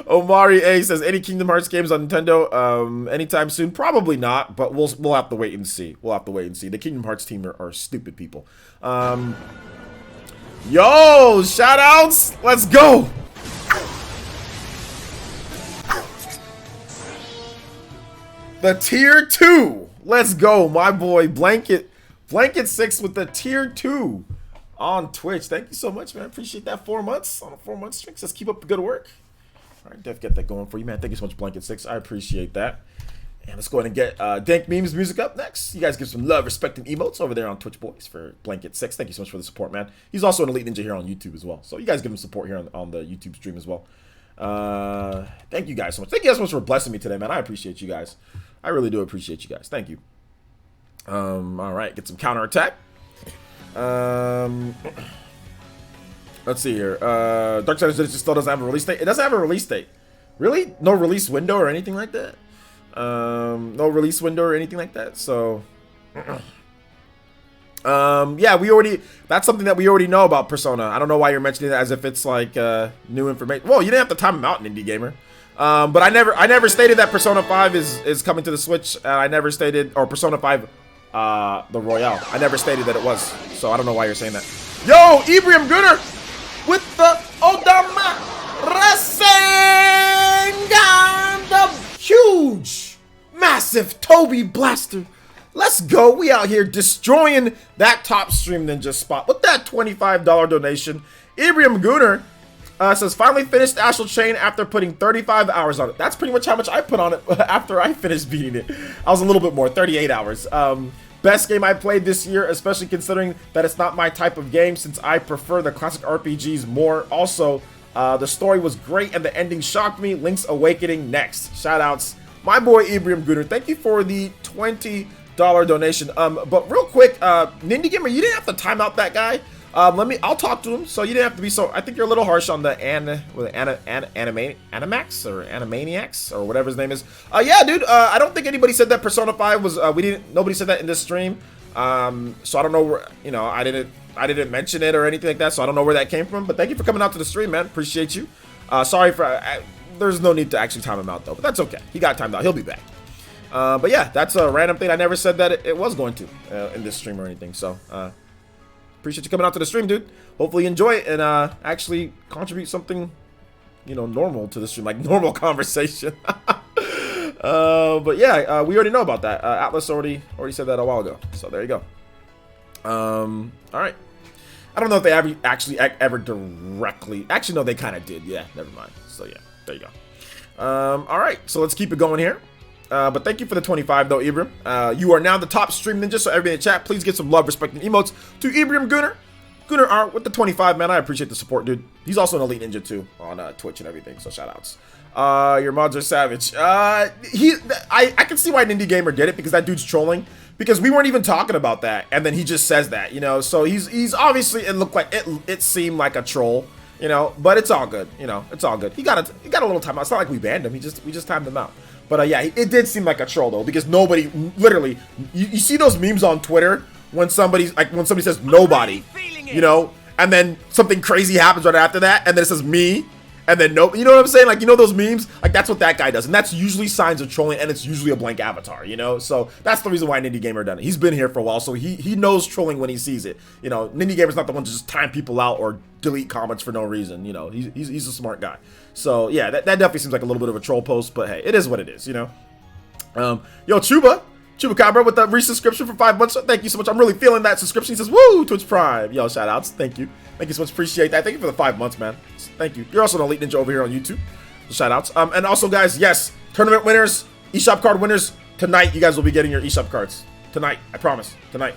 Omari A says, any Kingdom Hearts games on Nintendo anytime soon? Probably not, but we'll have to wait and see. We'll have to wait and see. The Kingdom Hearts team are stupid people. Yo, shout outs. Let's go. The tier 2. Let's go, my boy Blanket 6 with the tier 2. On Twitch. Thank you so much, man. Appreciate that. 4 months on a 4-month streak. Let's keep up the good work. All right, Def, get that going for you, man. Thank you so much, Blanket 6. I appreciate that. And let's go ahead and get Dank Memes music up next. You guys give some love, respect, and emotes over there on Twitch Boys for Blanket 6. Thank you so much for the support, man. He's also an Elite Ninja here on YouTube as well. So you guys give him support here on the YouTube stream as well. Thank you guys so much. Thank you guys so much for blessing me today, man. I appreciate you guys. I really do appreciate you guys. Thank you. All right, get some counterattack. Let's see here. Darksiders still doesn't have a release date. It doesn't have a release date. Really? No release window or anything like that? No release window or anything like that. So yeah, that's something that we already know about Persona. I don't know why you're mentioning that as if it's like new information. Well, you didn't have to time them out in Indie Gamer. But I never stated that Persona 5 is coming to the Switch. I never stated, or Persona 5 the Royale. I never stated that it was, so I don't know why you're saying that. Yo, Ibrahim Gunner with the Odama Rasengan, the huge, massive Toby Blaster. Let's go. We out here destroying that top stream ninja spot with that $25 donation. Ibrahim Gunner says, finally finished Astral Chain after putting 35 hours on it. That's pretty much how much I put on it after I finished beating it. I was a little bit more, 38 hours. Best game I played this year, especially considering that it's not my type of game since I prefer the classic RPGs more. Also, the story was great and the ending shocked me. Link's Awakening next. Shoutouts. My boy Ibrahim Gunner, thank you for the $20 donation. But real quick, Nindy Gamer, you didn't have to time out that guy. I'll talk to him, so you didn't have to be so. I think you're a little harsh on the Animax or Animaniacs or whatever his name is. Yeah, dude. I don't think anybody said that Persona 5 was. Nobody said that in this stream. So I don't know where. You know, I didn't mention it or anything like that. So I don't know where that came from. But thank you for coming out to the stream, man. Appreciate you. Sorry for there's no need to actually time him out though, but that's okay. He got timed out. He'll be back. But yeah, that's a random thing. I never said that it was going to in this stream or anything. So appreciate you coming out to the stream, dude. Hopefully you enjoy it and actually contribute something, you know, normal to the stream, like normal conversation. But yeah, we already know about that. Atlas already said that a while ago. So there you go. All right. I don't know if they ever directly. Actually, no, they kind of did. Yeah, never mind. So yeah, there you go. All right, so let's keep it going here. But thank you for the 25 though, Ibrahim. You are now the top stream ninja, so everybody in the chat, please get some love, respect, and emotes to Ibrahim Gunnar. Gunnar Art with the 25, man. I appreciate the support, dude. He's also an elite ninja too on Twitch and everything, so shout outs. Your mods are savage. I can see why Indie Gamer did it, because that dude's trolling. Because we weren't even talking about that, and then he just says that, you know. So he's obviously, it looked like it seemed like a troll, you know. But it's all good, you know. It's all good. He got a little time out. It's not like we banned him. We just timed him out. But yeah, it did seem like a troll though, because nobody, literally, you see those memes on Twitter when somebody says nobody, you know, and then something crazy happens right after that, and then it says me. And then no, you know what I'm saying? Like, you know those memes? Like, that's what that guy does. And that's usually signs of trolling, and it's usually a blank avatar, you know? So that's the reason why Nindy Gamer done it. He's been here for a while, so he knows trolling when he sees it. You know, Nindy Gamer's not the one to just time people out or delete comments for no reason, you know? He's a smart guy. So yeah, that definitely seems like a little bit of a troll post, but hey, it is what it is, you know? Yo, Chupacabra with the resubscription for 5 months. Thank you so much. I'm really feeling that subscription. He says, woo, Twitch Prime. Yo, shout outs. Thank you. Thank you so much. Appreciate that. Thank you for the 5 months, man. Thank you. You're also an elite ninja over here on YouTube. So shout outs. And also, guys, yes, tournament winners, eShop card winners, tonight you guys will be getting your eShop cards. Tonight. I promise. Tonight.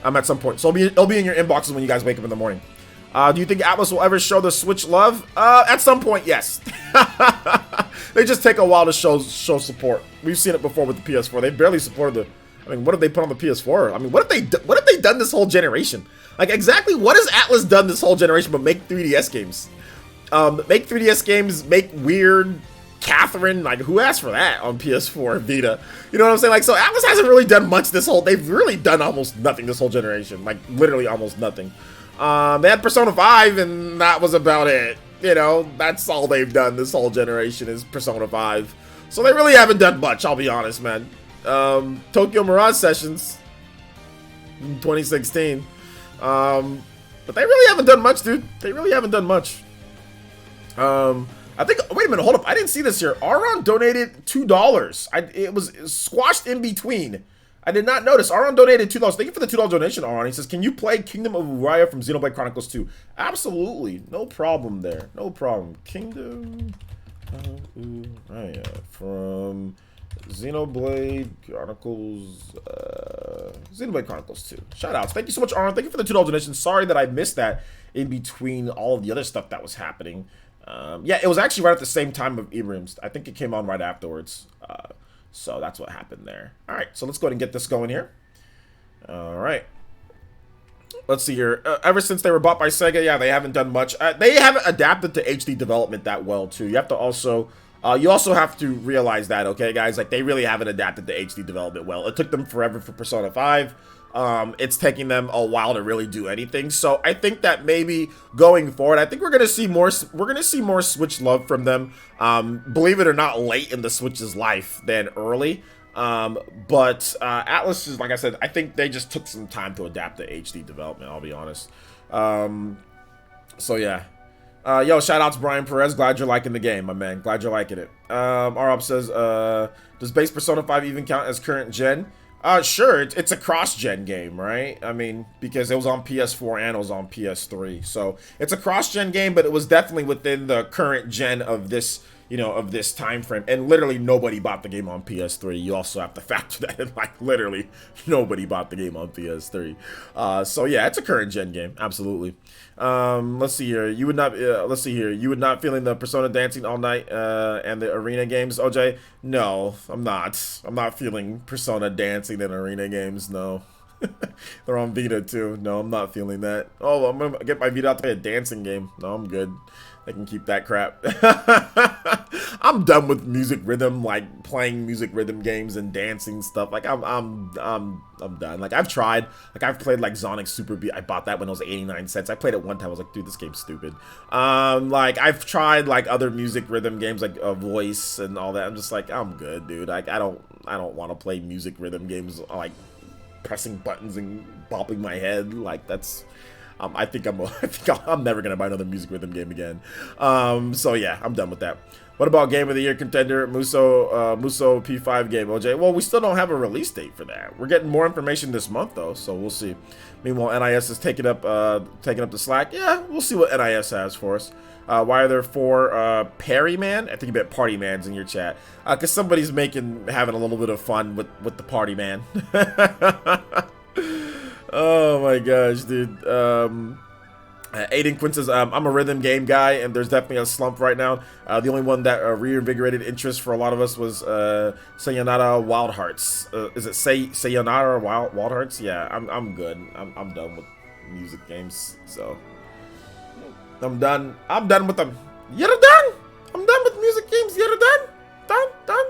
At some point. So it'll be in your inboxes when you guys wake up in the morning. Do you think Atlas will ever show the Switch love? At some point, yes. They just take a while to show support. We've seen it before with the PS4. They barely supported the. I mean, what have they put on the PS4? I mean, what have they done this whole generation? Like, exactly what has Atlas done this whole generation but make 3DS games? Make 3DS games, make weird Catherine. Like, who asked for that on PS4 Vita? You know what I'm saying? Like, so Atlas hasn't really done much this whole. They've really done almost nothing this whole generation. Like, literally almost nothing. They had Persona 5, and that was about it. You know, that's all they've done this whole generation is Persona 5. So they really haven't done much, I'll be honest, man. Tokyo Mirage Sessions in 2016. But they really haven't done much, dude. They really haven't done much. I think, wait a minute, hold up. I didn't see this here. Aron donated $2. It was squashed in between. I did not notice. Aron donated $2. Thank you for the $2 donation, Aron. He says, can you play Kingdom of Uriah from Xenoblade Chronicles 2? Absolutely. No problem there. No problem. Kingdom of Uriah from Xenoblade Chronicles 2. Shoutouts. Thank you so much, Aron. Thank you for the $2 donation. Sorry that I missed that in between all of the other stuff that was happening. Yeah, it was actually right at the same time of Ibrahim's. I think it came on right afterwards. So that's what happened there. All right, so let's go ahead and get this going here. All right. Let's see here. Ever since they were bought by Sega, yeah, they haven't done much. They haven't adapted to HD development that well, too. You have to also... you also have to realize that, okay, guys? Like, they really haven't adapted to HD development well. It took them forever for Persona 5. It's taking them a while to really do anything. So I think that maybe going forward, I think we're gonna see more. We're gonna see more Switch love from them. Believe it or not, late in the Switch's life than early. But Atlas is, like I said, I think they just took some time to adapt to HD development. I'll be honest. So yeah. Yo, shout out to Brian Perez. Glad you're liking the game, my man. Glad you're liking it. R-Up says, does base Persona 5 even count as current gen? Sure, it's a cross-gen game, right? I mean, because it was on PS4 and it was on PS3. So it's a cross-gen game, but it was definitely within the current gen of this, you know, of this time frame. And literally nobody bought the game on PS3. You also have to factor that in, like, literally nobody bought the game on PS3. So yeah, it's a current gen game, absolutely. Let's see here. You would not. Let's see here. You would not feeling the Persona dancing all night and the arena games, OJ? No, I'm not. I'm not feeling Persona dancing and arena games. No, they're on Vita too. No, I'm not feeling that. Oh, I'm gonna get my Vita out to play a dancing game. No, I'm good. They can keep that crap. I'm done with music rhythm, like playing music rhythm games and dancing stuff. Like I'm done. Like I've tried. Like I've played like Sonic Super Beat. I bought that when it was 89 cents. I played it one time. I was like, dude, this game's stupid. Like I've tried like other music rhythm games like Voice and all that. I'm just like, I'm good, dude. Like I don't want to play music rhythm games like pressing buttons and bopping my head. Like that's. I think I'm never gonna buy another music rhythm game again. So yeah, I'm done with that. What about Game of the Year contender Muso P5 game, OJ? Well, we still don't have a release date for that. We're getting more information this month though, so we'll see. Meanwhile, NIS is taking up the slack. Yeah, we'll see what NIS has for us. Why are there 4 Perry Man? I think you bet Party Man's in your chat. Cause somebody's having a little bit of fun with the Party Man. Oh my gosh, dude. Aiden Quinn says, I'm a rhythm game guy, and there's definitely a slump right now. The only one that reinvigorated interest for a lot of us was Sayonara Wild Hearts. Is it Sayonara Wild Hearts? Yeah, I'm good. I'm done with music games, so I'm done. I'm done with them. You're done? I'm done with music games. You're done? Done?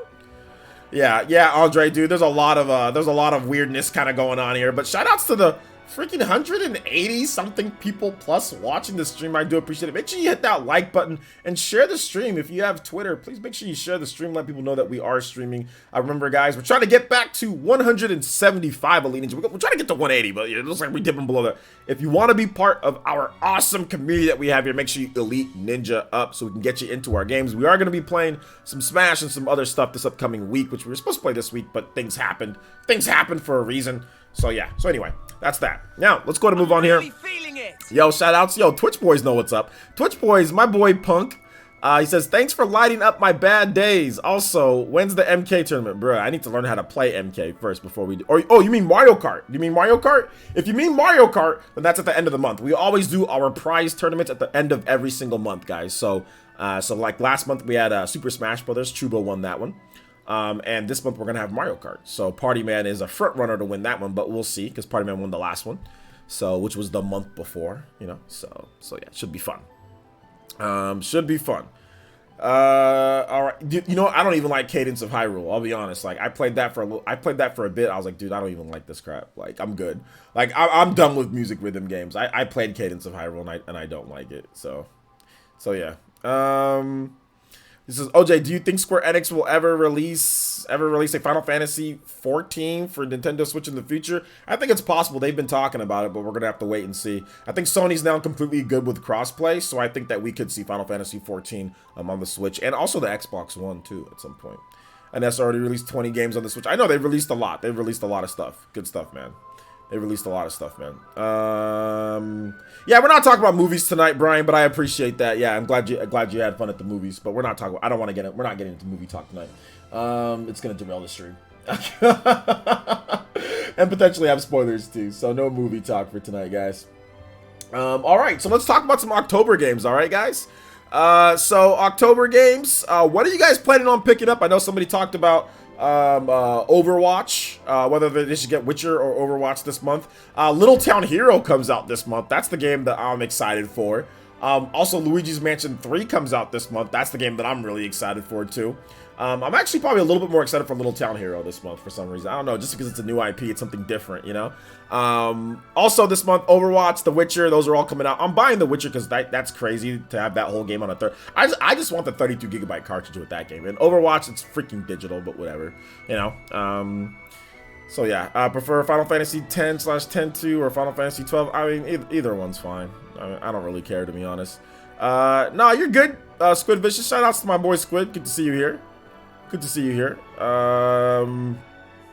Yeah, Andre, dude. There's a lot of weirdness kind of going on here. But shout outs to the freaking 180 something people plus watching the stream. I do appreciate it. Make sure you hit that like button and share the stream. If you have Twitter, please make sure you share the stream. Let people know that we are streaming. Remember, guys, we're trying to get back to 175 Elite Ninja. We're trying to get to 180, but it looks like we're dipping below that. If you want to be part of our awesome community that we have here, make sure you Elite Ninja up so we can get you into our games. We are going to be playing some Smash and some other stuff this upcoming week, which we were supposed to play this week, but things happened. Things happened for a reason. So yeah, so anyway, that's that. Now, let's go ahead and move on here. Yo, shout outs. Yo, Twitch boys know what's up. Twitch boys, my boy Punk, he says, thanks for lighting up my bad days. Also, when's the MK tournament? Bruh, I need to learn how to play MK first before we do. Oh, you mean Mario Kart? You mean Mario Kart? If you mean Mario Kart, then that's at the end of the month. We always do our prize tournaments at the end of every single month, guys. So like last month we had Super Smash Brothers. Chubo won that one. And this month we're gonna have Mario Kart. So Party Man is a front runner to win that one, but we'll see because Party Man won the last one, so which was the month before, you know. So yeah, it should be fun. Should be fun. All right, you know, I don't even like Cadence of Hyrule. I'll be honest. Like I played that for a bit. I was like, dude, I don't even like this crap. Like I'm good. Like I'm done with music rhythm games. I played Cadence of Hyrule and I don't like it. So yeah. This is OJ. Do you think Square Enix will ever release a Final Fantasy 14 for Nintendo Switch in the future? I think it's possible. They've been talking about it, but we're gonna have to wait and see. I think Sony's now completely good with crossplay, so I think that we could see Final Fantasy 14 on the Switch and also the Xbox One too at some point. And that's already released 20 games on the Switch. I know they've released a lot. They've released a lot of stuff. Good stuff, man. They released a lot of stuff, man. Yeah, we're not talking about movies tonight, Brian, but I appreciate that. Yeah, I'm glad you had fun at the movies, but we're not talking. I don't want to get it. We're not getting into movie talk tonight. It's gonna derail the stream, and potentially have spoilers too. So no movie talk for tonight, guys. All right, so let's talk about some October games. All right, guys. So October games. What are you guys planning on picking up? I know somebody talked about Overwatch, whether they should get Witcher or Overwatch this month. Little Town Hero comes out this month. That's the game that I'm excited for. Also, Luigi's Mansion 3 comes out this month. That's the game that I'm really excited for too. I'm actually probably a little bit more excited for Little Town Hero this month for some reason. I don't know, just because it's a new IP, it's something different, you know? Also this month, Overwatch, The Witcher, those are all coming out. I'm buying The Witcher because that's crazy to have that whole game on a third. I just want the 32 gigabyte cartridge with that game. And Overwatch, it's freaking digital, but whatever, you know? So yeah, I prefer Final Fantasy 10/10-2 or Final Fantasy 12. I mean, either one's fine. I don't really care, to be honest. No, you're good, Squid Vicious. Shout outs to my boy Squid. Good to see you here. Good to see you here.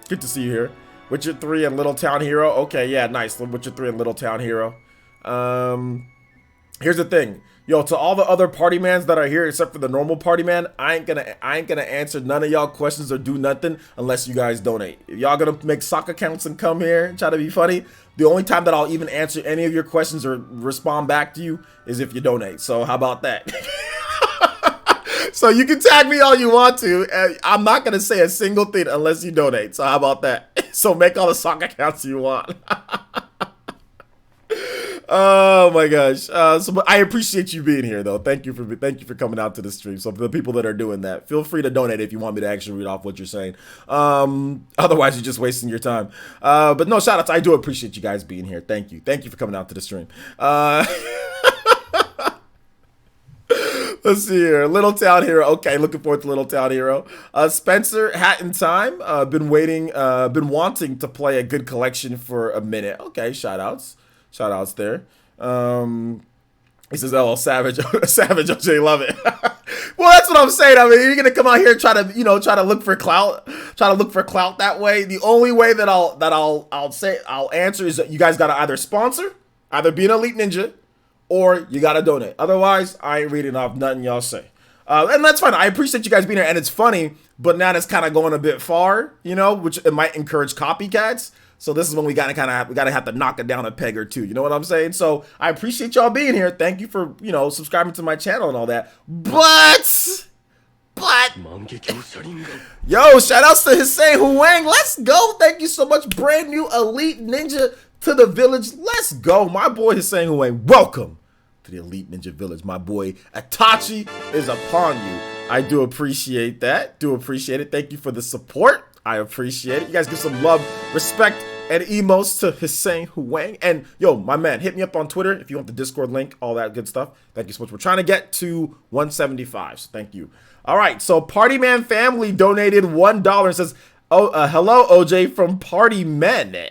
Good to see you here. Witcher 3 and Little Town Hero. Okay, yeah, nice. Witcher 3 and Little Town Hero. Here's the thing. Yo, to all the other party mans that are here, except for the normal party man, I ain't gonna answer none of y'all questions or do nothing unless you guys donate. If y'all gonna make sock accounts and come here and try to be funny, the only time that I'll even answer any of your questions or respond back to you is if you donate. So how about that? So you can tag me all you want to, and I'm not gonna say a single thing unless you donate. So how about that? So make all the sock accounts you want. Oh my gosh. But I appreciate you being here though. Thank you for coming out to the stream. So for the people that are doing that, feel free to donate if you want me to actually read off what you're saying. Otherwise you're just wasting your time. But no, shout outs. I do appreciate you guys being here. Thank you. Thank you for coming out to the stream. Let's see here. Little Town Hero. Okay, looking forward to Little Town Hero. Spencer, Hat in Time. Been wanting to play a good collection for a minute. Okay, shout outs. Shout outs there. He says, "Oh, Savage, Savage, OJ, love it." Well, that's what I'm saying. I mean, you're gonna come out here and try to look for clout, that way. The only way that I'll answer is that you guys gotta either sponsor, either be an Elite Ninja, or you gotta donate. Otherwise, I ain't reading off nothing y'all say. And that's fine. I appreciate you guys being here, and it's funny, but now it's kind of going a bit far, which it might encourage copycats. So this is when we gotta have to knock it down a peg or two. You know what I'm saying? So I appreciate y'all being here. Thank you for subscribing to my channel and all that. But yo, shout outs to Hussein Huang. Let's go. Thank you so much. Brand new Elite Ninja to the village. Let's go. My boy Hussein Huang. Welcome to the Elite Ninja Village. My boy Itachi is upon you. I do appreciate that. Do appreciate it. Thank you for the support. I appreciate it. You guys give some love, respect, and emotes to Hussein Huang. And yo, my man, hit me up on Twitter if you want the Discord link, all that good stuff. Thank you so much. We're trying to get to 175, so thank you. All right, so Party Man Family donated $1 and says, hello, OJ from Party Men.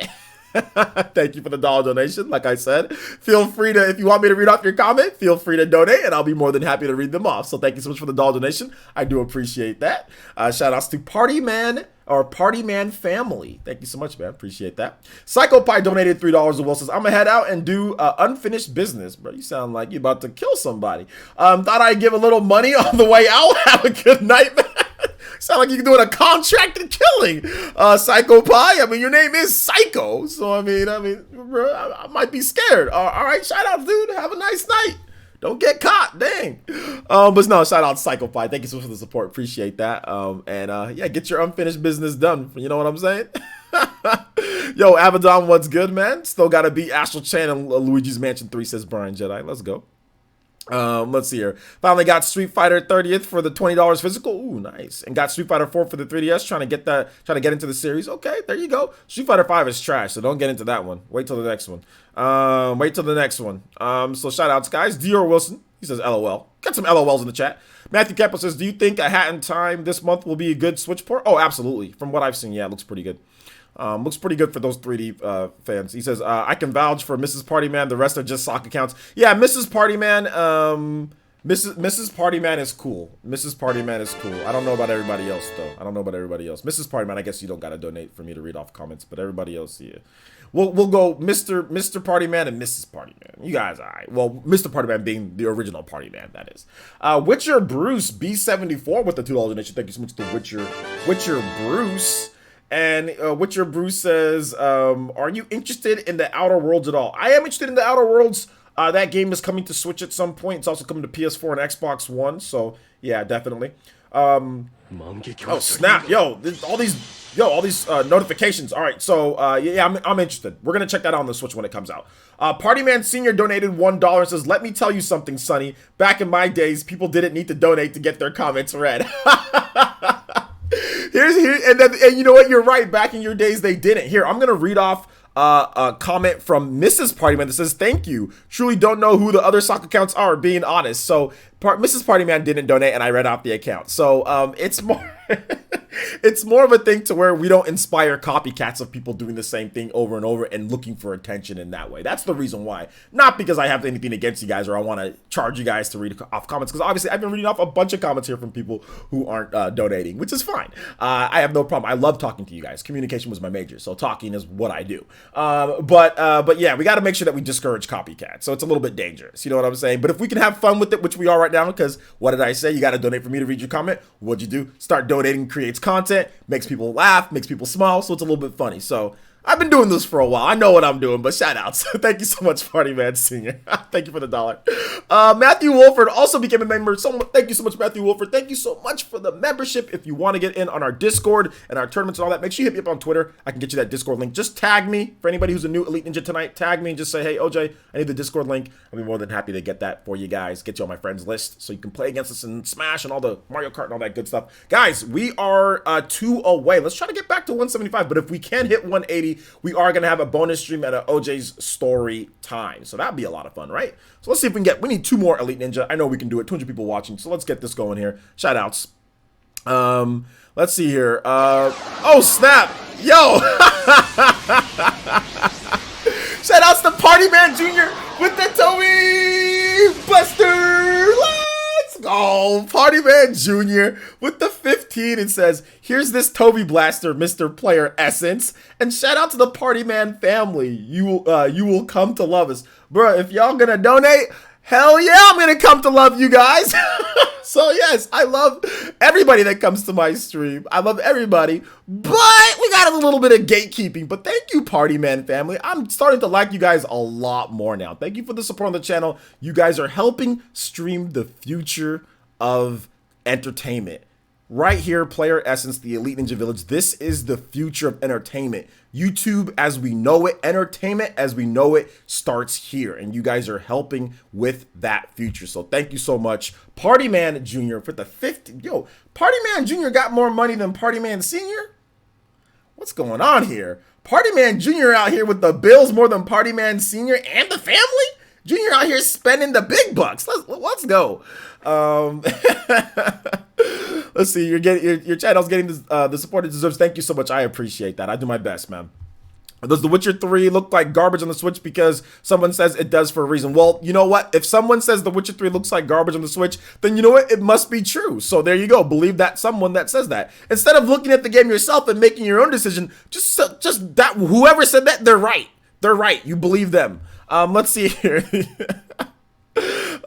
Thank you for the $1 donation. Like I said, feel free to, if you want me to read off your comment, feel free to donate and I'll be more than happy to read them off. So thank you so much for the $1 donation. I do appreciate that. Shout outs to Party Man Family. Thank you so much, man. Appreciate that. Psycho Pie donated $3 as well. Says, I'm gonna head out and do unfinished business. Bro, you sound like you're about to kill somebody. Thought I'd give a little money on the way out. Have a good night, man. Sound like you're doing a contracted killing, Psycho Pie. I mean, your name is Psycho, so I mean, bro, I might be scared. All right, shout out, dude. Have a nice night. Don't get caught, dang. But no, shout out to Psycho Pie. Thank you so much for the support. Appreciate that. Yeah, get your unfinished business done. You know what I'm saying? Yo, Abaddon, what's good, man? Still gotta beat Astral Chain and Luigi's Mansion 3, says Brian Jedi. Let's go. Let's see here. Finally got Street Fighter 30th for the $20 physical. Ooh, nice. And got Street Fighter 4 for the 3DS. Trying to get into the series. Okay, there you go. Street Fighter 5 is trash, so don't get into that one. Wait till the next one. So shout outs, guys. Dior Wilson, he says LOL. Got some LOLs in the chat. Matthew Kepler says, do you think A Hat in Time this month will be a good Switch port? Oh, absolutely. From what I've seen, yeah, it looks pretty good. Looks pretty good for those 3D fans. He says, I can vouch for Mrs. Partyman. The rest are just sock accounts. Yeah, Mrs. Partyman. Mrs. Partyman is cool. Mrs. Partyman is cool. I don't know about everybody else, though. Mrs. Partyman, I guess you don't got to donate for me to read off comments, but everybody else, yeah. We'll go Mr. Partyman and Mrs. Partyman. You guys, all right. Well, Mr. Partyman being the original Partyman, that is. Witcher Bruce B74 with the $2 donation. Thank you so much to Witcher Bruce. And Witcher Bruce says, are you interested in the Outer Worlds at all? I am interested in the Outer Worlds. That game is coming to Switch at some point. It's also coming to PS4 and Xbox One. So, yeah, definitely. Oh, snap. Yo, all these notifications. All right, so, I'm interested. We're going to check that out on the Switch when it comes out. Partyman Senior donated $1 and says, let me tell you something, Sonny. Back in my days, people didn't need to donate to get their comments read. And you know what? You're right. Back in your days, they didn't. Here, I'm gonna read off a comment from Mrs. Partyman that says, "Thank you. Truly don't know who the other sock accounts are. Being honest." So, Mrs. Partyman didn't donate, and I read off the account. So, it's more. It's more of a thing to where we don't inspire copycats of people doing the same thing over and over and looking for attention in that way. That's the reason why. Not because I have anything against you guys or I want to charge you guys to read off comments, because obviously I've been reading off a bunch of comments here from people who aren't donating, which is fine. I have no problem. I love talking to you guys. Communication was my major, so talking is what I do. But yeah, we got to make sure that we discourage copycats. So it's a little bit dangerous. You know what I'm saying? But if we can have fun with it, which we are right now, because what did I say? You got to donate for me to read your comment. What'd you do? Start donating, creates content, makes people laugh, makes people smile, so it's a little bit funny. So I've been doing this for a while. I know what I'm doing, but shout outs. Thank you so much, Party Man Senior. Thank you for the $1. Matthew Wolford also became a member. Thank you so much, Matthew Wolford. Thank you so much for the membership. If you want to get in on our Discord and our tournaments and all that, make sure you hit me up on Twitter. I can get you that Discord link. Just tag me. For anybody who's a new Elite Ninja tonight, tag me and just say, hey, OJ, I need the Discord link. I'll be more than happy to get that for you guys. Get you on my friends list so you can play against us in Smash and all the Mario Kart and all that good stuff. Guys, we are 2 away. Let's try to get back to 175, but if we can hit 180, we are going to have a bonus stream at OJ's story time. So that'd be a lot of fun, right? So let's see if we can we need 2 more Elite Ninja. I know we can do it. 200 people watching. So let's get this going here. Shout outs. Let's see here. Oh, snap. Yo. Shout outs to Party Man Jr. with the Toby Buster. Let's go. Party Man Jr. with the 15. It says, here's this Toby Blaster, Mr. Player Essence. And shout out to the Party Man family. You will come to love us. Bruh, if y'all gonna donate, hell yeah, I'm gonna come to love you guys. So yes, I love everybody that comes to my stream. I love everybody, but we got a little bit of gatekeeping. But thank you, Party Man family. I'm starting to like you guys a lot more now. Thank you for the support on the channel. You guys are helping stream the future of entertainment. Right here, Player Essence, the Elite Ninja Village. This is the future of entertainment. YouTube as we know it, entertainment as we know it starts here. And you guys are helping with that future. So thank you so much. Party Man Jr. for the 50. Yo, Party Man Jr. got more money than Party Man Senior? What's going on here? Party Man Jr. out here with the bills more than Party Man Senior and the family? Junior out here spending the big bucks. Let's go. Let's see. Your channel's getting the support it deserves. Thank you so much. I appreciate that. I do my best, man. Does The Witcher 3 look like garbage on the Switch because someone says it does for a reason? Well, you know what? If someone says The Witcher 3 looks like garbage on the Switch, then you know what? It must be true. So there you go. Believe that someone that says that. Instead of looking at the game yourself and making your own decision, just that whoever said that, they're right. They're right. You believe them. Let's see here.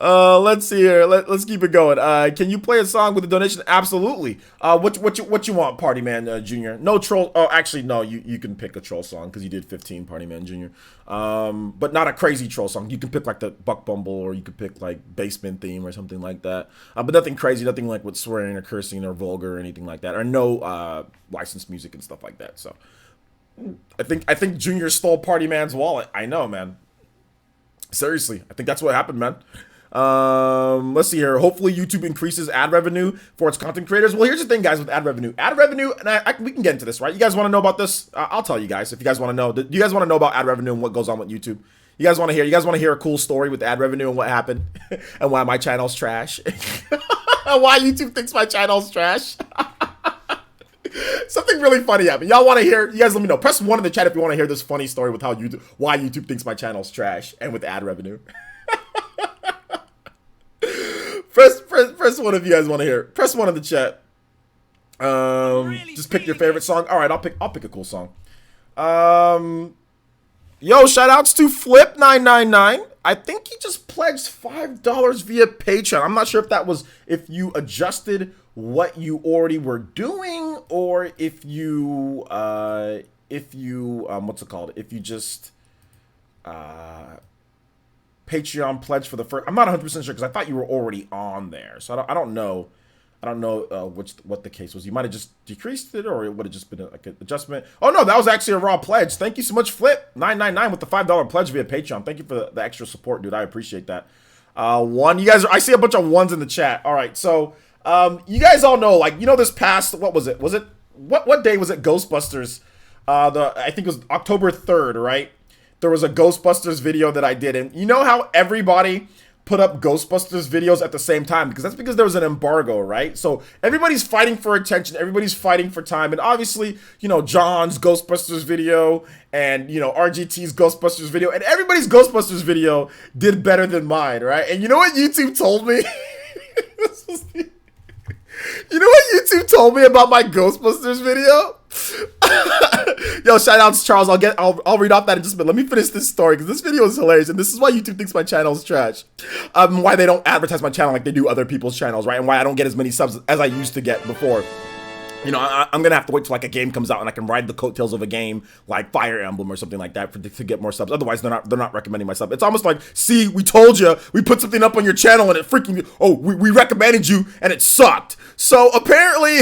Let's see here. Let's keep it going. Can you play a song with a donation? Absolutely. What you want, Party Man Jr.? No troll. Oh, actually, no. You can pick a troll song because you did 15, Party Man Jr. But not a crazy troll song. You can pick like the Buck Bumble, or you could pick like Basement Theme or something like that. But nothing crazy. Nothing like with swearing or cursing or vulgar or anything like that. Or no licensed music and stuff like that. So I think Junior stole Party Man's wallet. I know, man. Seriously, I think that's what happened, man. Let's see here. Hopefully YouTube increases ad revenue for its content creators. Well, here's the thing, guys, with ad revenue, and we can get into this, right? You guys want to know about this? I'll tell you guys if you guys want to know. Do you guys want to know about ad revenue and what goes on with YouTube? You guys want to hear a cool story with ad revenue and what happened and why my channel's trash? Why YouTube thinks my channel's trash? Something really funny happened. Y'all want to hear? You guys let me know. Press 1 in the chat if you want to hear this funny story with why YouTube thinks my channel's trash and with ad revenue. Press 1 if you guys want to hear. Press 1 in the chat. Just pick your favorite song. All right, I'll pick a cool song. Yo, shout outs to Flip999. I think he just pledged $5 via Patreon. I'm not sure if you adjusted what you already were doing, or if you what's it called? If you just Patreon pledge for the first. I'm not 100% sure because I thought you were already on there, so I don't know. I don't know what the case was. You might have just decreased it, or it would have just been like an adjustment. Oh no, that was actually a raw pledge. Thank you so much, Flip999 with the $5 pledge via Patreon. Thank you for the extra support, dude. I appreciate that. You guys, I see a bunch of ones in the chat. All right, so you guys all know, like, this past, what was it? What day was it? Ghostbusters. I think it was October 3rd, right? There was a Ghostbusters video that I did, and you know how everybody put up Ghostbusters videos at the same time? Because there was an embargo, right? So everybody's fighting for attention, everybody's fighting for time, and obviously, John's Ghostbusters video and, RGT's Ghostbusters video, and everybody's Ghostbusters video did better than mine, right? And you know what YouTube told me? You know what YouTube told me about my Ghostbusters video? Yo, shout outs, Charles. I'll read off that in just a minute. Let me finish this story because this video is hilarious, and this is why YouTube thinks my channel is trash. Why they don't advertise my channel like they do other people's channels, right? And why I don't get as many subs as I used to get before. You know, I'm gonna have to wait till like a game comes out and I can ride the coattails of a game like Fire Emblem or something like that to get more subs. Otherwise, they're not recommending my sub. It's almost like, see, we told you, we put something up on your channel and it freaking, oh, we recommended you and it sucked. So apparently,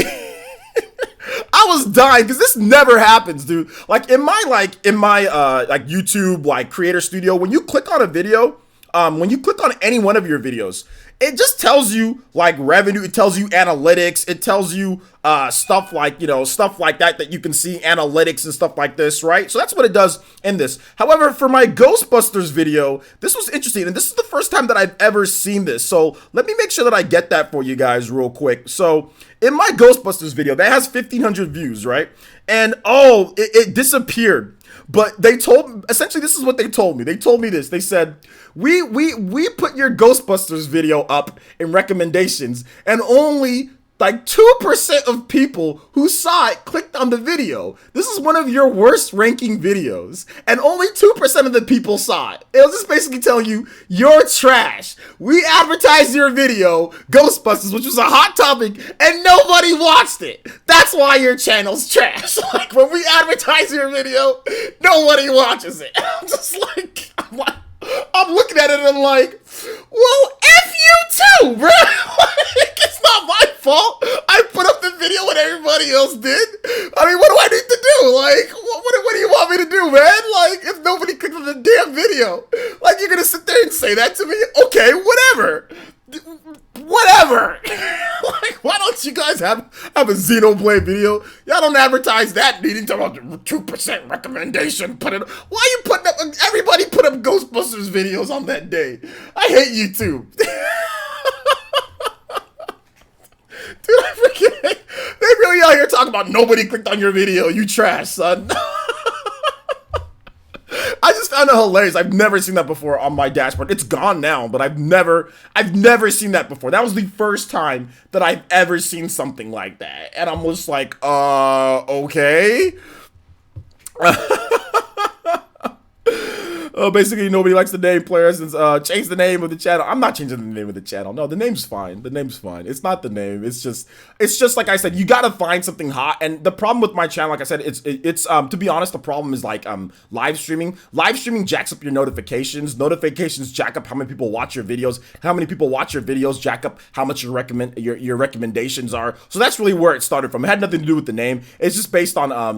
I was dying because this never happens, dude. Like in my YouTube like creator studio, when you click on a video, when you click on any one of your videos, it just tells you like revenue, it tells you analytics, it tells you stuff like, you know, stuff like that you can see, analytics and stuff like this, right? So that's what it does in this. However, for my Ghostbusters video, this was interesting, and this is the first time that I've ever seen this. So let me make sure that I get that for you guys real quick. So in my Ghostbusters video, that has 1,500 views, right? And oh, it disappeared. But they told, essentially this is what they told me. They told me this. They said, we put your Ghostbusters video up in recommendations and only like 2% of people who saw it clicked on the video. This is one of your worst ranking videos and only 2% of the people saw it. It was just basically telling you, you're trash. We advertised your video, Ghostbusters, which was a hot topic, and nobody watched it. That's why your channel's trash. Like when we advertise your video, nobody watches it. I'm looking at it and I'm like, well, F you too, bro. Like, it's not my fault. I put up the video when everybody else did. I mean, what do I need to do? Like, what do you want me to do, man? Like, if nobody clicked on the damn video, like, you're gonna sit there and say that to me? Okay, whatever. Whatever. Like, why don't you guys have a Xenoblade video? Y'all don't advertise that needing to about 2% recommendation. Put it. Why are you putting up? Everybody put up Ghostbusters videos on that day. I hate YouTube. Dude, I freaking hate. They really out here talking about nobody clicked on your video. You trash, son. I just found it hilarious. I've never seen that before on my dashboard. It's gone now, but I've never seen that before. That was the first time that I've ever seen something like that. And I'm just like, okay. Basically, nobody likes the name player since change the name of the channel. I'm not changing the name of the channel. No, the name's fine. The name's fine. It's not the name. It's just like I said, you gotta find something hot. And the problem with my channel, like I said, it's to be honest, the problem is like live streaming. Live streaming jacks up your notifications. Notifications jack up how many people watch your videos. How many people watch your videos jack up how much your recommendations are. So that's really where it started from. It had nothing to do with the name. It's just based on how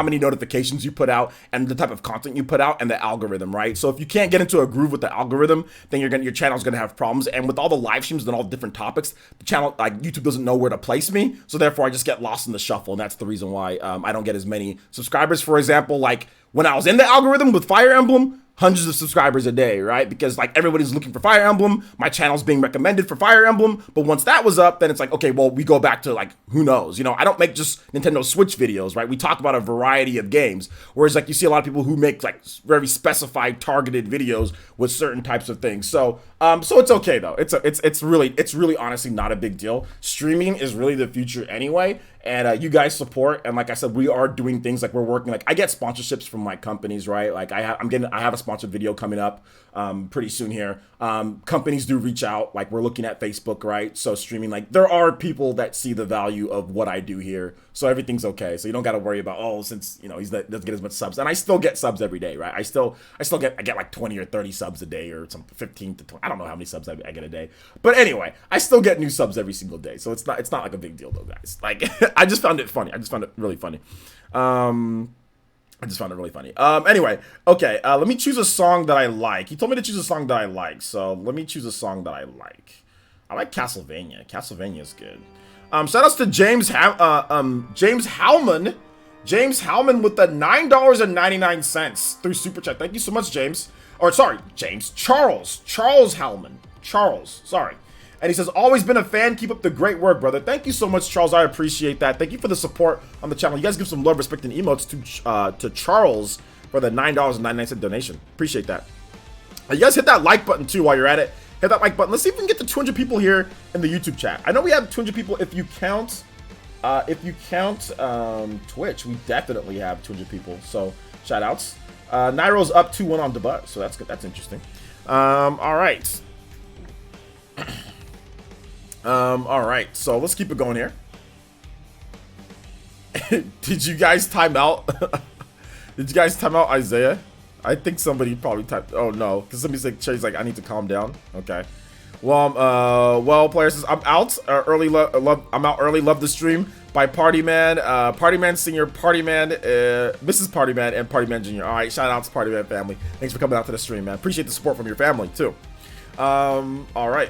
many notifications you put out and the type of content you put out and the algorithm, right? So if you can't get into a groove with the algorithm, then your channel's gonna have problems. And with all the live streams and all the different topics, the channel, like YouTube doesn't know where to place me, so therefore I just get lost in the shuffle, and that's the reason why I don't get as many subscribers. For example, like when I was in the algorithm with Fire Emblem, hundreds of subscribers a day, right? Because like everybody's looking for Fire Emblem, my channel's being recommended for Fire Emblem, but once that was up, then it's like, okay, well, we go back to like, who knows? You know, I don't make just Nintendo Switch videos, right? We talk about a variety of games, whereas like you see a lot of people who make like very specified targeted videos with certain types of things. So it's okay though. It's really honestly not a big deal. Streaming is really the future anyway. And you guys support, and like I said, we are doing things like we're working. Like I get sponsorships from my companies, right? Like I have a sponsored video coming up pretty soon here. Companies do reach out, like we're looking at Facebook, right? So streaming, like there are people that see the value of what I do here, so everything's okay. So you don't got to worry about, oh, since you know he doesn't get as much subs, and I still get subs every day, right? I get like 20 or 30 subs a day, or some 15 to 20. I don't know how many subs I get a day, but anyway, I still get new subs every single day, so it's not like a big deal though, guys. Like I just found it funny. I just found it really funny. Anyway, okay, let me choose a song that I like. He told me to choose a song that I like, so let me choose a song that I like. I like Castlevania. Castlevania is good. Shout outs to James Howman. James Howman with the $9.99 through Super Chat. Thank you so much, James. Or sorry, James. Charles Howman. Sorry. And he says, always been a fan. Keep up the great work, brother. Thank you so much, Charles. I appreciate that. Thank you for the support on the channel. You guys give some love, respect, and emotes to Charles for the $9.99 donation. Appreciate that. You guys hit that like button, too, while you're at it. Hit that like button. Let's see if we can get to 200 people here in the YouTube chat. I know we have 200 people if you count Twitch. We definitely have 200 people. So, shout outs. Nairo's up 2-1 on debut. So, that's good. That's interesting. All right. All right, so let's keep it going here. Did you guys time out? Did you guys time out Isaiah? I think somebody probably typed. Oh no, because somebody's like, Cherry's like, I need to calm down. Okay. Well, player says I'm out early. I'm out early. Love the stream by Party Man, Party Man Senior, Party Man, Mrs. Party Man, and Party Man Junior. All right, shout out to Party Man family. Thanks for coming out to the stream, man. Appreciate the support from your family too. All right.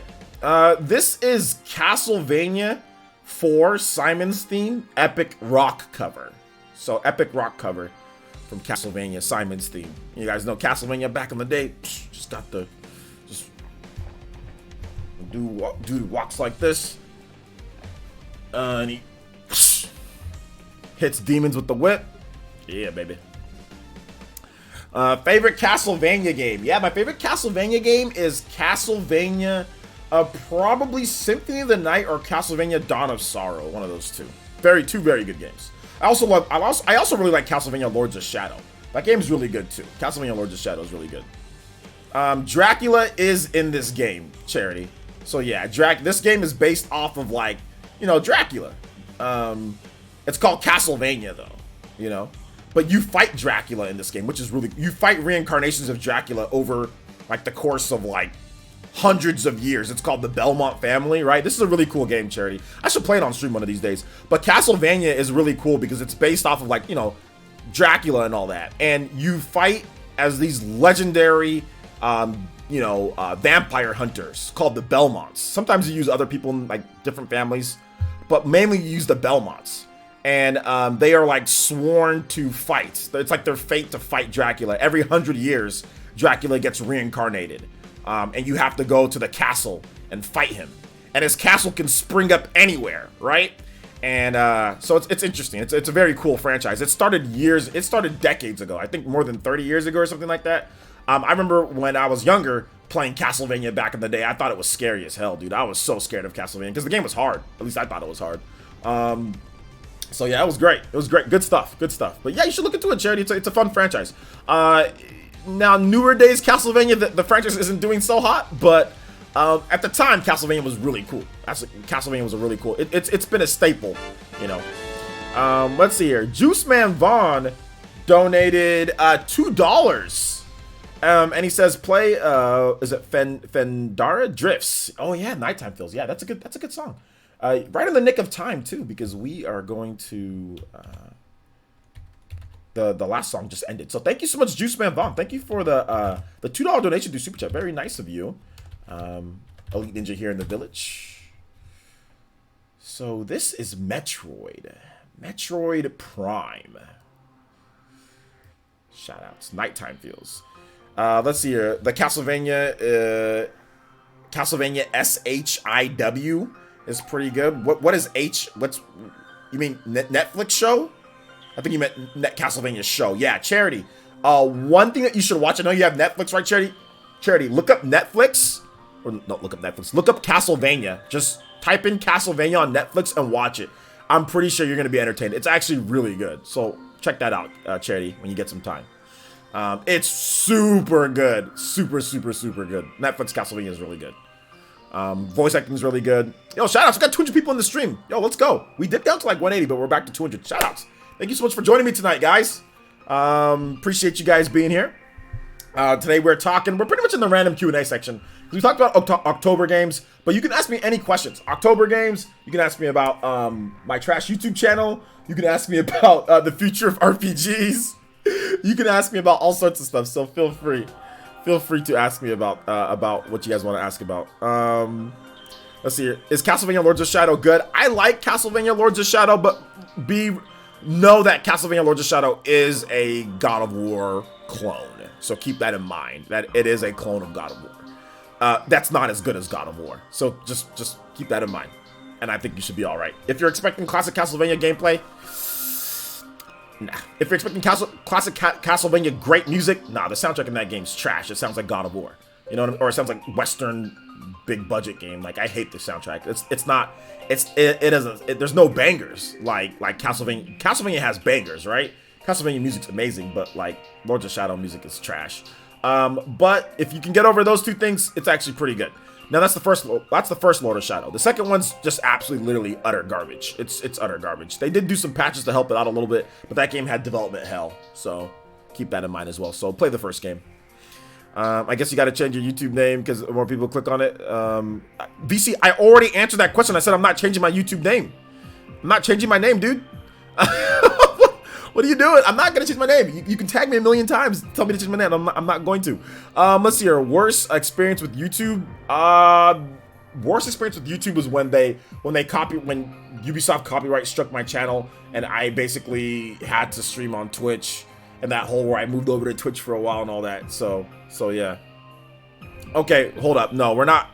This is Castlevania 4 Simon's theme epic rock cover. So epic rock cover from Castlevania Simon's theme. You guys know Castlevania back in the day. Just got the dude walks like this, and he hits demons with the whip. Yeah, baby. Favorite Castlevania game? Yeah, my favorite Castlevania game is Castlevania, probably Symphony of the Night or Castlevania Dawn of Sorrow. One of those two. Two very good games. I also really like Castlevania Lords of Shadow. That game's really good too. Castlevania Lords of Shadow is really good. Dracula is in this game, Charity. So yeah, this game is based off of, like, you know, Dracula. It's called Castlevania though, you know. But you fight Dracula in this game, which is really, you fight reincarnations of Dracula over like the course of like hundreds of years. It's called the Belmont family, right? This is a really cool game, Charity. I should play it on stream one of these days. But Castlevania is really cool because it's based off of, like, you know, Dracula and all that. And you fight as these legendary vampire hunters called the Belmonts. Sometimes you use other people in like different families, but mainly you use the Belmonts. And they are like sworn to fight. It's like their fate to fight Dracula. Every 100 years, Dracula gets reincarnated. And you have to go to the castle and fight him. And his castle can spring up anywhere, right? And so it's interesting. It's a very cool franchise. It started decades ago. I think more than 30 years ago or something like that. I remember when I was younger playing Castlevania back in the day. I thought it was scary as hell, dude. I was so scared of Castlevania because the game was hard. At least I thought it was hard. So yeah, it was great. It was great. Good stuff. But yeah, you should look into it, Charity. It's a fun franchise. Now, newer days, Castlevania, the franchise isn't doing so hot, but at the time, Castlevania was really cool. Castlevania was a really cool. It's been a staple, you know. Let's see here. Juice Man Vaughn donated $2. And he says, play, is it Fendara Drifts? Oh yeah, Nighttime Feels. Yeah, that's a good song. Right in the nick of time too, because we are going to, the last song just ended. So thank you so much, Juice Man Vaughn. Thank you for the $2 donation through Super Chat. Very nice of you. Elite Ninja here in the village. So this is Metroid Prime. Shoutouts. Nighttime Feels. Let's see here. The Castlevania SHIW is pretty good. What is H? You mean Netflix show? I think you meant Castlevania show. Yeah, Charity. One thing that you should watch. I know you have Netflix, right, Charity? Charity, look up Netflix. Or don't look up Netflix. Look up Castlevania. Just type in Castlevania on Netflix and watch it. I'm pretty sure you're gonna be entertained. It's actually really good. So check that out, Charity, when you get some time. It's super good. Super good. Netflix Castlevania is really good. Voice acting is really good. Yo, shoutouts. We got 200 people in the stream. Yo, let's go. We dipped down to like 180, but we're back to 200. Shoutouts. Thank you so much for joining me tonight, guys. Appreciate you guys being here. Today we're pretty much in the random Q&A section. We talked about October games, but you can ask me any questions. October games, you can ask me about my trash YouTube channel. You can ask me about the future of RPGs. You can ask me about all sorts of stuff, so feel free to ask me about what you guys want to ask about. Let's see here. Is Castlevania Lords of Shadow good? I like Castlevania Lords of Shadow, but know that Castlevania Lords of Shadow is a God of War clone. So keep that in mind, that it is a clone of God of War. That's not as good as God of War. So just keep that in mind. And I think you should be all right. If you're expecting classic Castlevania gameplay, nah. If you're expecting classic Castlevania great music, nah, the soundtrack in that game's trash. It sounds like God of War. You know what I mean? Or it sounds like Western big budget game. Like, I hate the soundtrack. There's no bangers like Castlevania. Castlevania has bangers, right? Castlevania music's amazing, but like Lords of Shadow music is trash. But if you can get over those two things, it's actually pretty good. Now that's the first Lord of Shadow. The second one's just absolutely literally utter garbage. It's utter garbage. They did do some patches to help it out a little bit, but that game had development hell. So keep that in mind as well. So play the first game. I guess you got to change your YouTube name because more people click on it. VC, I already answered that question. I said I'm not changing my YouTube name. I'm not changing my name, dude. What are you doing? I'm not gonna change my name. You can tag me a million times, tell me to change my name. I'm not going to. Let's see here. Worst experience with YouTube. Worst experience with YouTube was when Ubisoft copyright struck my channel, and I basically had to stream on Twitch, and that whole where I moved over to Twitch for a while and all that. So yeah. Okay, hold up. No, we're not.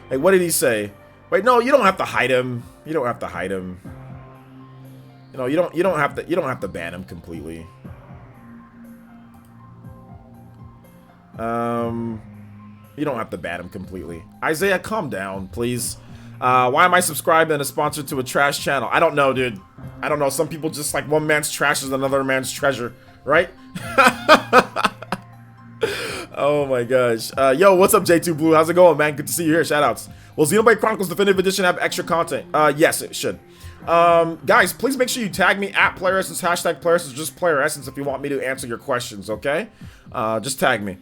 Hey, what did he say? Wait, no, you don't have to hide him. You don't have to hide him. No, you don't have to ban him completely. You don't have to ban him completely. Isaiah, calm down, please. Why am I subscribed and a sponsor to a trash channel? I don't know, dude. I don't know. Some people just like one man's trash is another man's treasure, right? Oh my gosh. Yo, what's up, J2 Blue? How's it going, man? Good to see you here. Shoutouts. Will Xenoblade Chronicles Definitive Edition have extra content? Yes, it should. Guys, please make sure you tag me at Player Essence, hashtag Player Essence, just Player Essence if you want me to answer your questions, okay? Just tag me.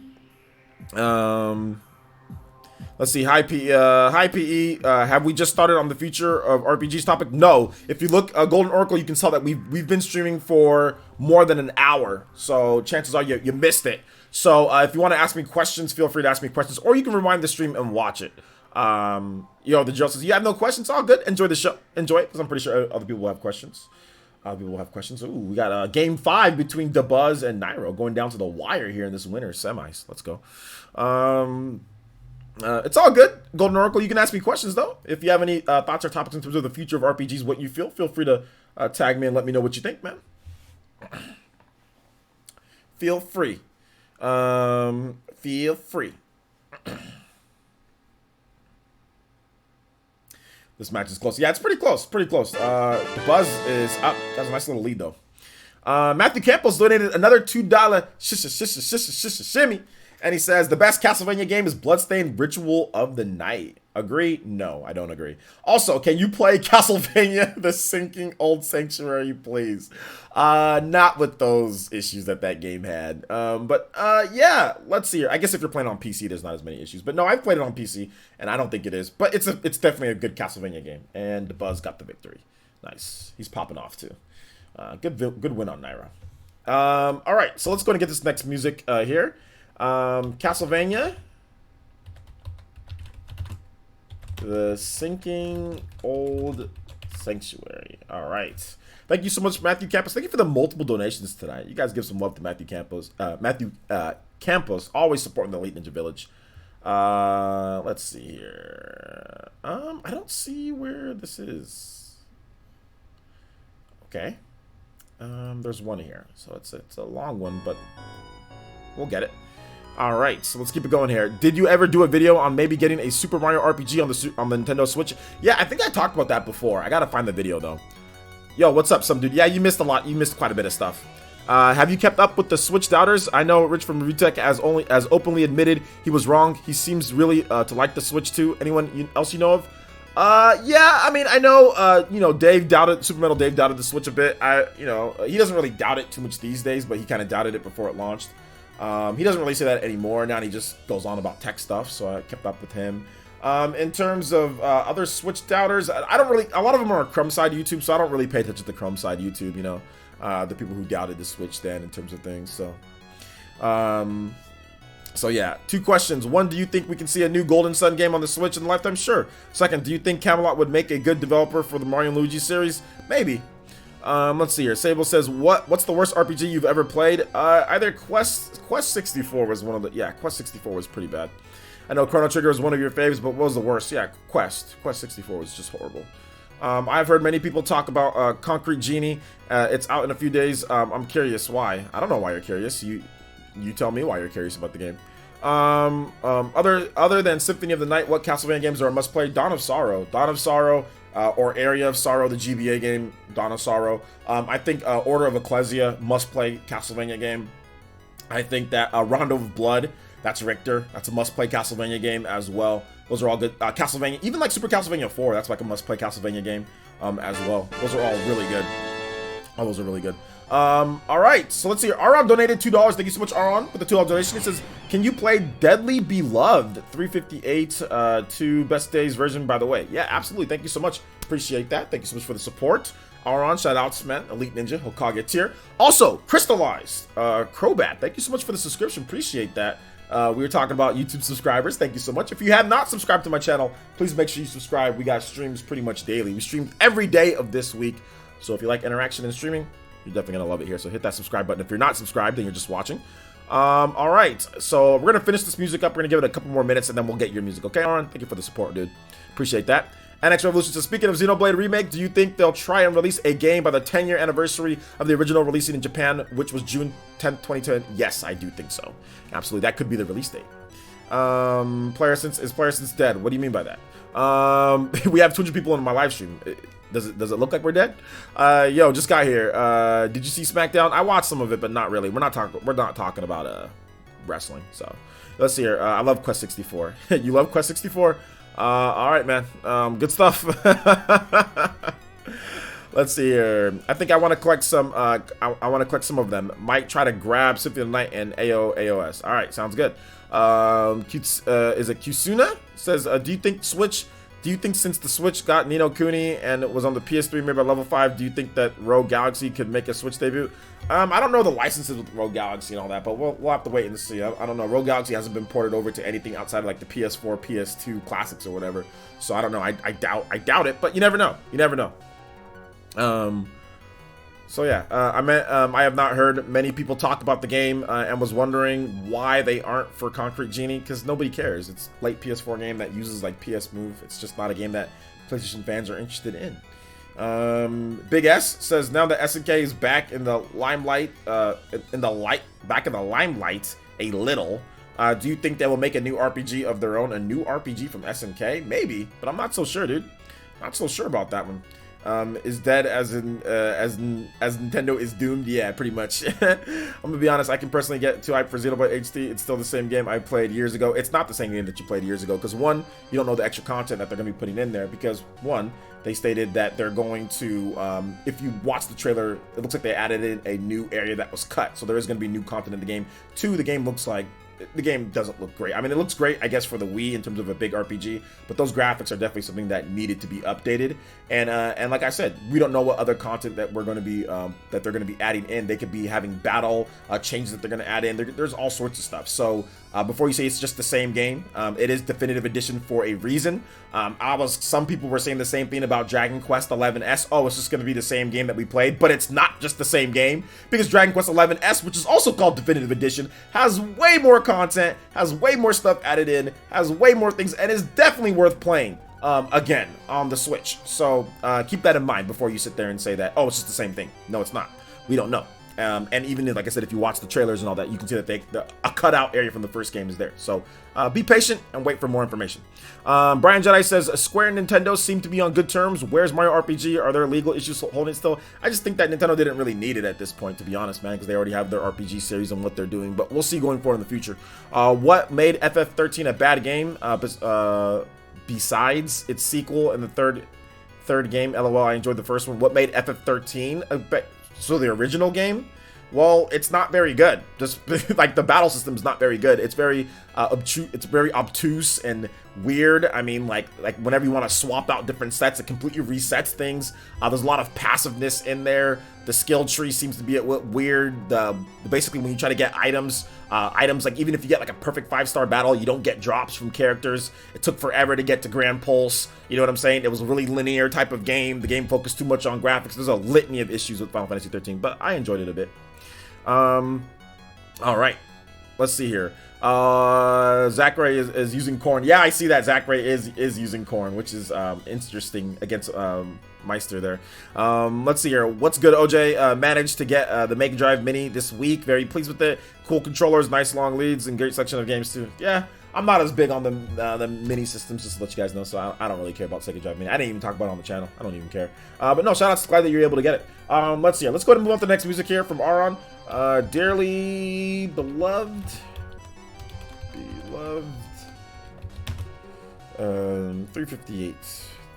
Let's see, hi PE, have we just started on the future of RPGs topic? No. If you look, Golden Oracle, you can tell that we've been streaming for more than an hour, so chances are you missed it. So if you want to ask me questions, feel free to ask me questions, or you can rewind the stream and watch it. Yo, the Joe says, you have no questions? All good. Enjoy the show. Enjoy it, because I'm pretty sure other people will have questions. Ooh, we got game 5 between DeBuzz and Nairo going down to the wire here in this winter semis. Let's go. It's all good. Golden Oracle, you can ask me questions, though. If you have any thoughts or topics in terms of the future of RPGs, what you feel free to tag me and let me know what you think, man. Feel free. Feel free. This match is close. Yeah, it's pretty close. Pretty close. The buzz is up. That's a nice little lead, though. Matthew Campos donated another $2 shimmy. And he says, the best Castlevania game is Bloodstained Ritual of the Night. Agree? No, I don't agree. Also, can you play Castlevania, The Sinking Old Sanctuary, please? Not with those issues that game had. Yeah, let's see here. I guess if you're playing on PC, there's not as many issues. But no, I've played it on PC, and I don't think it is. But it's definitely a good Castlevania game. And the Buzz got the victory. Nice. He's popping off, too. Good win on Naira. All right, so let's go and get this next music here. Castlevania, The Sinking Old Sanctuary. All right. Thank you so much, Matthew Campos. Thank you for the multiple donations tonight. You guys give some love to Matthew Campos. Campos, always supporting the Elite Ninja Village. Let's see here. I don't see where this is. Okay. There's one here. So it's a long one, but we'll get it. All right, so let's keep it going here. Did you ever do a video on maybe getting a Super Mario RPG on the Nintendo Switch? Yeah, I think I talked about that before. I gotta find the video though. Yo, what's up, some dude? Yeah, you missed a lot. You missed quite a bit of stuff. Have you kept up with the Switch doubters? I know Rich from Retech has openly admitted he was wrong. He seems really to like the Switch too. Anyone else you know of? Yeah, I mean, I know, Dave doubted, Super Metal Dave doubted the Switch a bit. He doesn't really doubt it too much these days, but he kind of doubted it before it launched. He doesn't really say that anymore. Now he just goes on about tech stuff, so I kept up with him. In terms of other Switch doubters, I don't really, a lot of them are on Crumb side YouTube, so I don't really pay attention to Crumb side YouTube, the people who doubted the Switch then in terms of things, so yeah, 2 questions. 1, do you think we can see a new Golden Sun game on the Switch in the lifetime? Sure. 2nd, do you think Camelot would make a good developer for the Mario and Luigi series? Maybe. Let's see here. Sable says, what's the worst RPG you've ever played? Either Quest 64 was one of the, yeah, Quest 64 was pretty bad. I know Chrono Trigger was one of your faves, but what was the worst? Yeah, Quest 64 was just horrible. I've heard many people talk about Concrete Genie. It's out in a few days. I'm curious why. I don't know why you're curious. You tell me why you're curious about the game. Other than Symphony of the Night, what Castlevania games are a must play? Dawn of Sorrow, or Area of Sorrow, the GBA game, Dawn of Sorrow. I think Order of Ecclesia, must play Castlevania game. I think that Rondo of Blood, that's Richter, that's a must play Castlevania game as well. Those are all good. Castlevania, even like Super Castlevania 4, that's like a must-play Castlevania game as well. Those are all really good. All those are really good. All right, so let's see. Aron donated $2. Thank you so much, Aron, for the $2 donation. It says, "Can you play Deadly Beloved 358 to Best Days version, by the way?" Yeah, absolutely. Thank you so much. Appreciate that. Thank you so much for the support. Aron, shout outs, man. Elite Ninja, Hokage tier. Also, Crystallized, Crobat. Thank you so much for the subscription. Appreciate that. We were talking about YouTube subscribers. Thank you so much. If you have not subscribed to my channel, please make sure you subscribe. We got streams pretty much daily. We stream every day of this week. So if you like interaction and streaming, you're definitely going to love it here. So hit that subscribe button. If you're not subscribed, then you're just watching. All right. So we're going to finish this music up. We're going to give it a couple more minutes, and then we'll get your music. Okay, Aaron? Thank you for the support, dude. Appreciate that. NX Revolution says, "Speaking of Xenoblade Remake, do you think they'll try and release a game by the 10-year anniversary of the original releasing in Japan, which was June 10th, 2010? Yes, I do think so. Absolutely. That could be the release date. Player Since dead? What do you mean by that? We have 200 people in my live stream. Does it look like we're dead? Yo, just got here. Did you see SmackDown? I watched some of it, but not really. We're not talking about wrestling. So let's see here. I love Quest 64. You love Quest 64? All right, man. Good stuff. Let's see here. I think I want to collect some. I want to collect some of them. Might try to grab Symphony of the Night and AOS. All right, sounds good. Is it Kusuna? Says, do you think since the Switch got Ni no Kuni and it was on the PS3 made by Level 5, do you think that Rogue Galaxy could make a Switch debut? I don't know the licenses with Rogue Galaxy and all that, but we'll have to wait and see. I don't know. Rogue Galaxy hasn't been ported over to anything outside of like the PS4, PS2 classics or whatever. So I don't know. I doubt it, but you never know. You never know. So yeah, I have not heard many people talk about the game and was wondering why they aren't for Concrete Genie, because nobody cares. It's a late PS4 game that uses like PS Move. It's just not a game that PlayStation fans are interested in. Big S says, now that SNK is back in the limelight, back in the limelight a little. Do you think they will make a new RPG of their own? A new RPG from SNK? Maybe, but I'm not so sure, dude. Not so sure about that one. Is dead as Nintendo is doomed? Yeah, pretty much. I'm gonna be honest, I can personally get too hyped for Xenoblade HD. It's still the same game I played years ago. It's not the same game that you played years ago, because one, you don't know the extra content that they're gonna be putting in there, because one, they stated that they're going to, if you watch the trailer, it looks like they added in a new area that was cut, so there is gonna be new content in the game. Two, the game looks like, the game doesn't look great. I mean, it looks great, I guess, for the Wii in terms of a big RPG, but those graphics are definitely something that needed to be updated. And like I said, we don't know what other content that we're going to be that they're going to be adding in. They could be having battle changes that they're going to add in. There's all sorts of stuff. So before you say it's just the same game, it is definitive edition for a reason. Some people were saying the same thing about Dragon Quest 11S. Oh, it's just going to be the same game that we played, but it's not just the same game, because Dragon Quest 11S, which is also called definitive edition, has way more content, has way more stuff added in, has way more things, and is definitely worth playing again on the Switch. So keep that in mind before you sit there and say that, oh, it's just the same thing. No, it's not. We don't know. And even like I said, if you watch the trailers and all that, you can see that a cutout area from the first game is there. So be patient and wait for more information. Brian Jedi says, Square and Nintendo seem to be on good terms. Where's Mario RPG? Are there legal issues holding it still? I just think that Nintendo didn't really need it at this point, to be honest, man, because they already have their RPG series and what they're doing. But we'll see going forward in the future. What made FF13 a bad game? Besides its sequel and the third game, LOL, I enjoyed the first one. What made FF13 so the original game? Well, it's not very good. Just like the battle system is not very good. It's very obtuse and weird. I mean, like whenever you want to swap out different sets, it completely resets things. There's a lot of passiveness in there. The skill tree seems to be weird. Basically, when you try to get items like even if you get like a perfect 5-star battle, you don't get drops from characters. It took forever to get to Grand Pulse. You know what I'm saying? It was a really linear type of game. The game focused too much on graphics. There's a litany of issues with Final Fantasy 13, but I enjoyed it a bit. All right, let's see here. Zachary is using corn. Yeah, I see that Zachary is using corn, which is interesting against Meister there. Let's see here. What's good, OJ? Managed to get the Mega Drive Mini this week. Very pleased with it. Cool controllers, nice long leads, and great selection of games too. Yeah, I'm not as big on the mini systems, just to let you guys know, so I don't really care about Sega Drive Mini. I didn't even talk about it on the channel. I don't even care. But no, shout out to glad that you're able to get it. Let's see here. Let's go ahead and move on to the next music here from Aron. Dearly beloved. 358.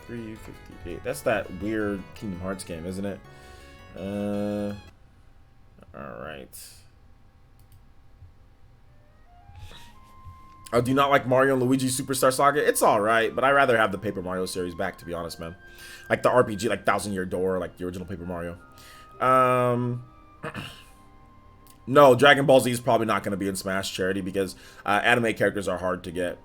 358. That's that weird Kingdom Hearts game, isn't it? Alright. Oh, do you not like Mario and Luigi Superstar Saga? It's alright, but I'd rather have the Paper Mario series back, to be honest, man. Like the RPG, like Thousand Year Door, like the original Paper Mario. No, Dragon Ball Z is probably not going to be in Smash Charity because anime characters are hard to get.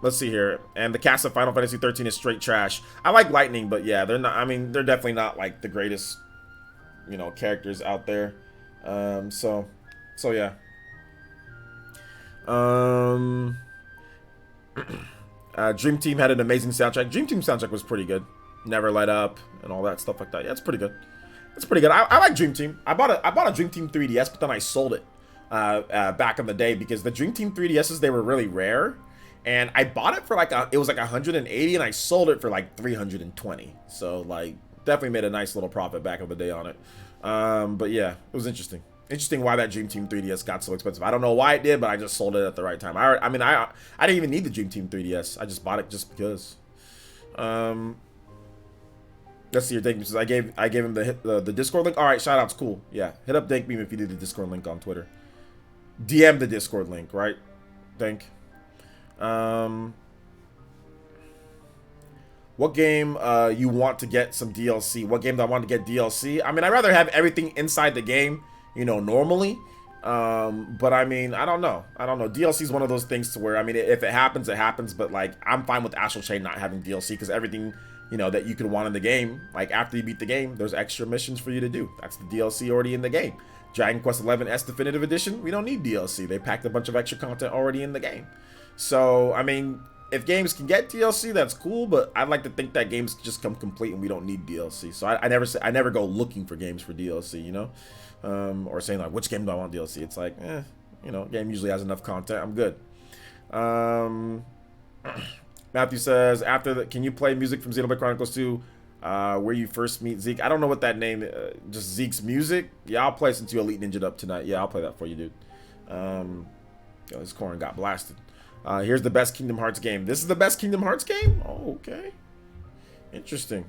Let's see here. And the cast of Final Fantasy 13 is straight trash. I like Lightning, but yeah, they're not. I mean, they're definitely not like the greatest, you know, characters out there. So yeah. Dream Team had an amazing soundtrack. Dream Team soundtrack was pretty good. Never Let Up and all that stuff like that. Yeah, it's pretty good. It's pretty good. I like Dream Team. I bought a Dream Team 3DS, but then I sold it back in the day because the Dream Team 3DSs, they were really rare, and I bought it for like it was like 180, and I sold it for like 320. So like definitely made a nice little profit back in the day on it. But yeah, it was interesting. Interesting why that Dream Team 3DS got so expensive. I don't know why it did, but I just sold it at the right time. I mean, I didn't even need the Dream Team 3DS. I just bought it just because. Let's see your Dank Beam. I gave him the Discord link. All right, shoutouts, cool. Yeah, hit up Dank Beam if you need the Discord link on Twitter. DM the Discord link, right? Dank. What game you want to get some DLC? What game do I want to get DLC? I mean, I'd rather have everything inside the game, you know, normally. But I mean, I don't know. DLC is one of those things to where, I mean, if it happens, it happens. But like, I'm fine with Astral Chain not having DLC because everything, you know, that you could want in the game, like after you beat the game, there's extra missions for you to do. That's the DLC already in the game. Dragon Quest XI S Definitive Edition, we don't need DLC. They packed a bunch of extra content already in the game. So, I mean, if games can get DLC, that's cool, but I'd like to think that games just come complete and we don't need DLC. So I never go looking for games for DLC, you know? Or saying like, which game do I want DLC? It's like, you know, game usually has enough content. I'm good. Matthew says, can you play music from Xenoblade Chronicles 2, where you first meet Zeke? I don't know what that name, just Zeke's music? Yeah, I'll play since you Elite Ninja'd up tonight. Yeah, I'll play that for you, dude. Yo, this corn got blasted. Here's the best Kingdom Hearts game. This is the best Kingdom Hearts game? Oh, okay. Interesting.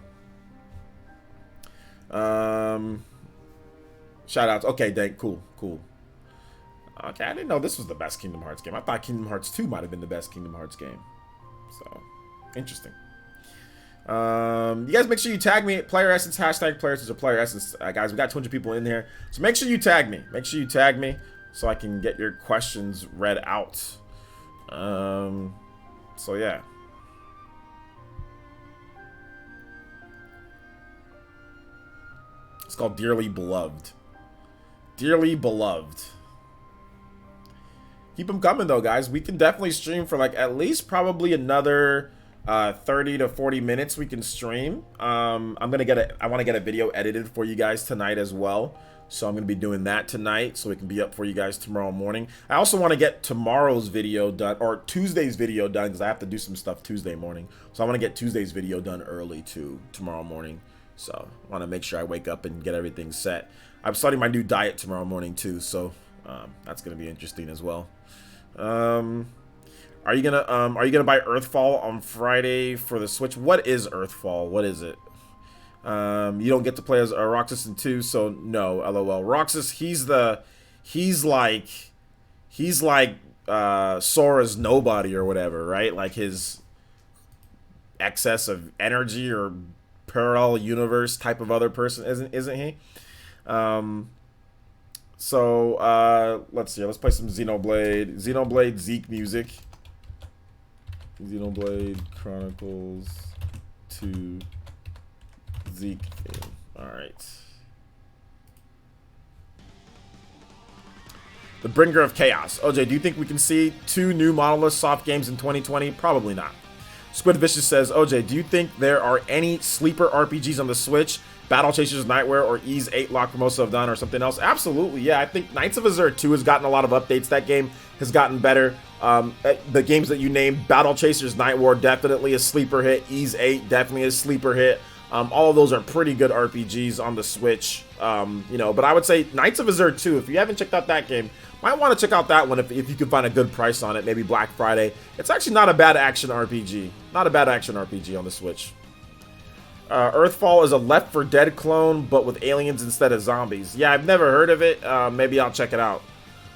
Shoutouts. Okay, Dank. Cool. Okay, I didn't know this was the best Kingdom Hearts game. I thought Kingdom Hearts 2 might have been the best Kingdom Hearts game. So, interesting. You guys make sure you tag me at Player Essence, hashtag Player Essence or Player Essence. Guys, we got 200 people in here. So make sure you tag me. Make sure you tag me so I can get your questions read out. So yeah. It's called Dearly Beloved. Dearly Beloved. Keep them coming though, guys. We can definitely stream for like at least probably another 30 to 40 minutes we can stream. I want to get a video edited for you guys tonight as well. So I'm going to be doing that tonight so it can be up for you guys tomorrow morning. I also want to get tomorrow's video done, or Tuesday's video done, because I have to do some stuff Tuesday morning. So I want to get Tuesday's video done early too, tomorrow morning. So I want to make sure I wake up and get everything set. I'm starting my new diet tomorrow morning too, so that's going to be interesting as well. Are you gonna buy Earthfall on Friday for the Switch? What is Earthfall? What is it? You don't get to play as Roxas in 2, so no, LOL. Roxas, he's like Sora's nobody or whatever, right? Like his excess of energy or parallel universe type of other person, isn't he? So let's see. Let's play some Xenoblade Zeke music. Xenoblade Chronicles 2 Zeke theme. Alright. The Bringer of Chaos. OJ, do you think we can see 2 new Monolith soft games in 2020? Probably not. Squid Vicious says, OJ, do you think there are any sleeper RPGs on the Switch? Battle Chasers Nightmare or Ys 8 Lock Formosa have done or something else? Absolutely, yeah. I think Knights of Azure 2 has gotten a lot of updates. That game has gotten better. The games that you named, Battle Chasers Night War, definitely a sleeper hit. Ys 8, definitely a sleeper hit. All of those are pretty good RPGs on the Switch. You know, but I would say Knights of Azure 2, if you haven't checked out that game, might want to check out that one if you can find a good price on it, maybe Black Friday. It's actually not a bad action RPG. Not a bad action RPG on the Switch. Earthfall is a Left 4 Dead clone, but with aliens instead of zombies. Yeah, I've never heard of it. Maybe I'll check it out.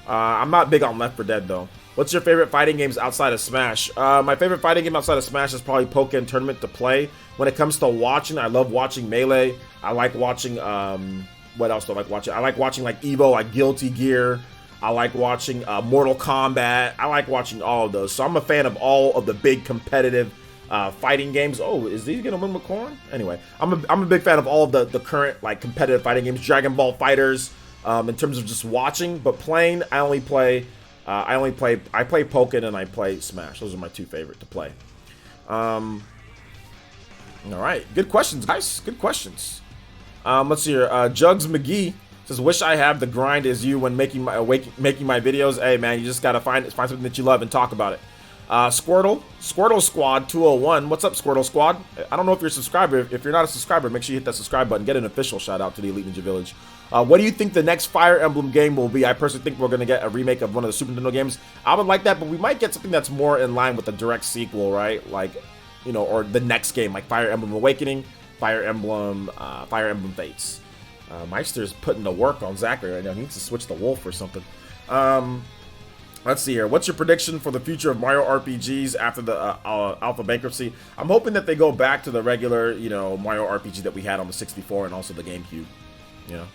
I'm not big on Left 4 Dead, though. What's your favorite fighting games outside of Smash? My favorite fighting game outside of Smash is probably Pokken Tournament to play. When it comes to watching, I love watching Melee. I like watching, what else do I like watching? I like watching like Evo, like Guilty Gear. I like watching Mortal Kombat. I like watching all of those. So I'm a fan of all of the big competitive fighting games. Oh, is he gonna win with corn? Anyway, I'm a big fan of all of the current like competitive fighting games. Dragon Ball Fighters. In terms of just watching, but playing, I play Pokken and I play Smash. Those are my two favorite to play. All right, good questions, guys. Good questions. Let's see here. Jugs McGee says, "Wish I have the grind as you when making my videos." Hey man, you just gotta find something that you love and talk about it. Squirtle Squad 201. What's up, Squirtle Squad? I don't know if you're a subscriber. If you're not a subscriber, make sure you hit that subscribe button. Get an official shout out to the Elite Ninja Village. What do you think the next Fire Emblem game will be? I personally think we're going to get a remake of one of the Super Nintendo games. I would like that, but we might get something that's more in line with the direct sequel, right? Like, you know, or the next game, like Fire Emblem Awakening, Fire Emblem Fates. Meister's putting the work on Zachary right now. He needs to switch to Wolf or something. Let's see here. What's your prediction for the future of Mario RPGs after the alpha bankruptcy? I'm hoping that they go back to the regular, you know, Mario RPG that we had on the 64 and also the GameCube. You know.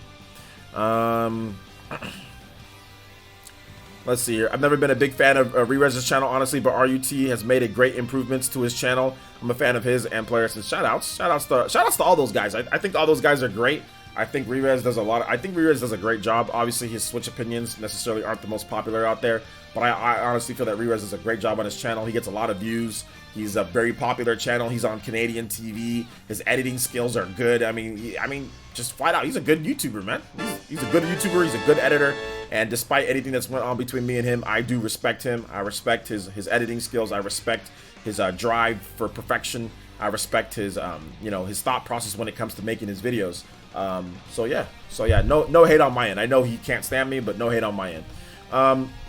Let's see here. I've never been a big fan of Rerez's channel, honestly, but RUT has made a great improvements to his channel. I'm a fan of his and players. And shoutouts to all those guys. I think all those guys are great. I think Rerez does Rerez does a great job. Obviously, his Switch opinions necessarily aren't the most popular out there, but I honestly feel that Rerez does a great job on his channel. He gets a lot of views. He's a very popular channel. He's on Canadian TV. His editing skills are good. I mean, just flat out, he's a good YouTuber, man. He's a good YouTuber. He's a good editor. And despite anything that's went on between me and him, I do respect him. I respect his editing skills. I respect his drive for perfection. I respect his you know, his thought process when it comes to making his videos. So yeah, no hate on my end. I know he can't stand me, but no hate on my end.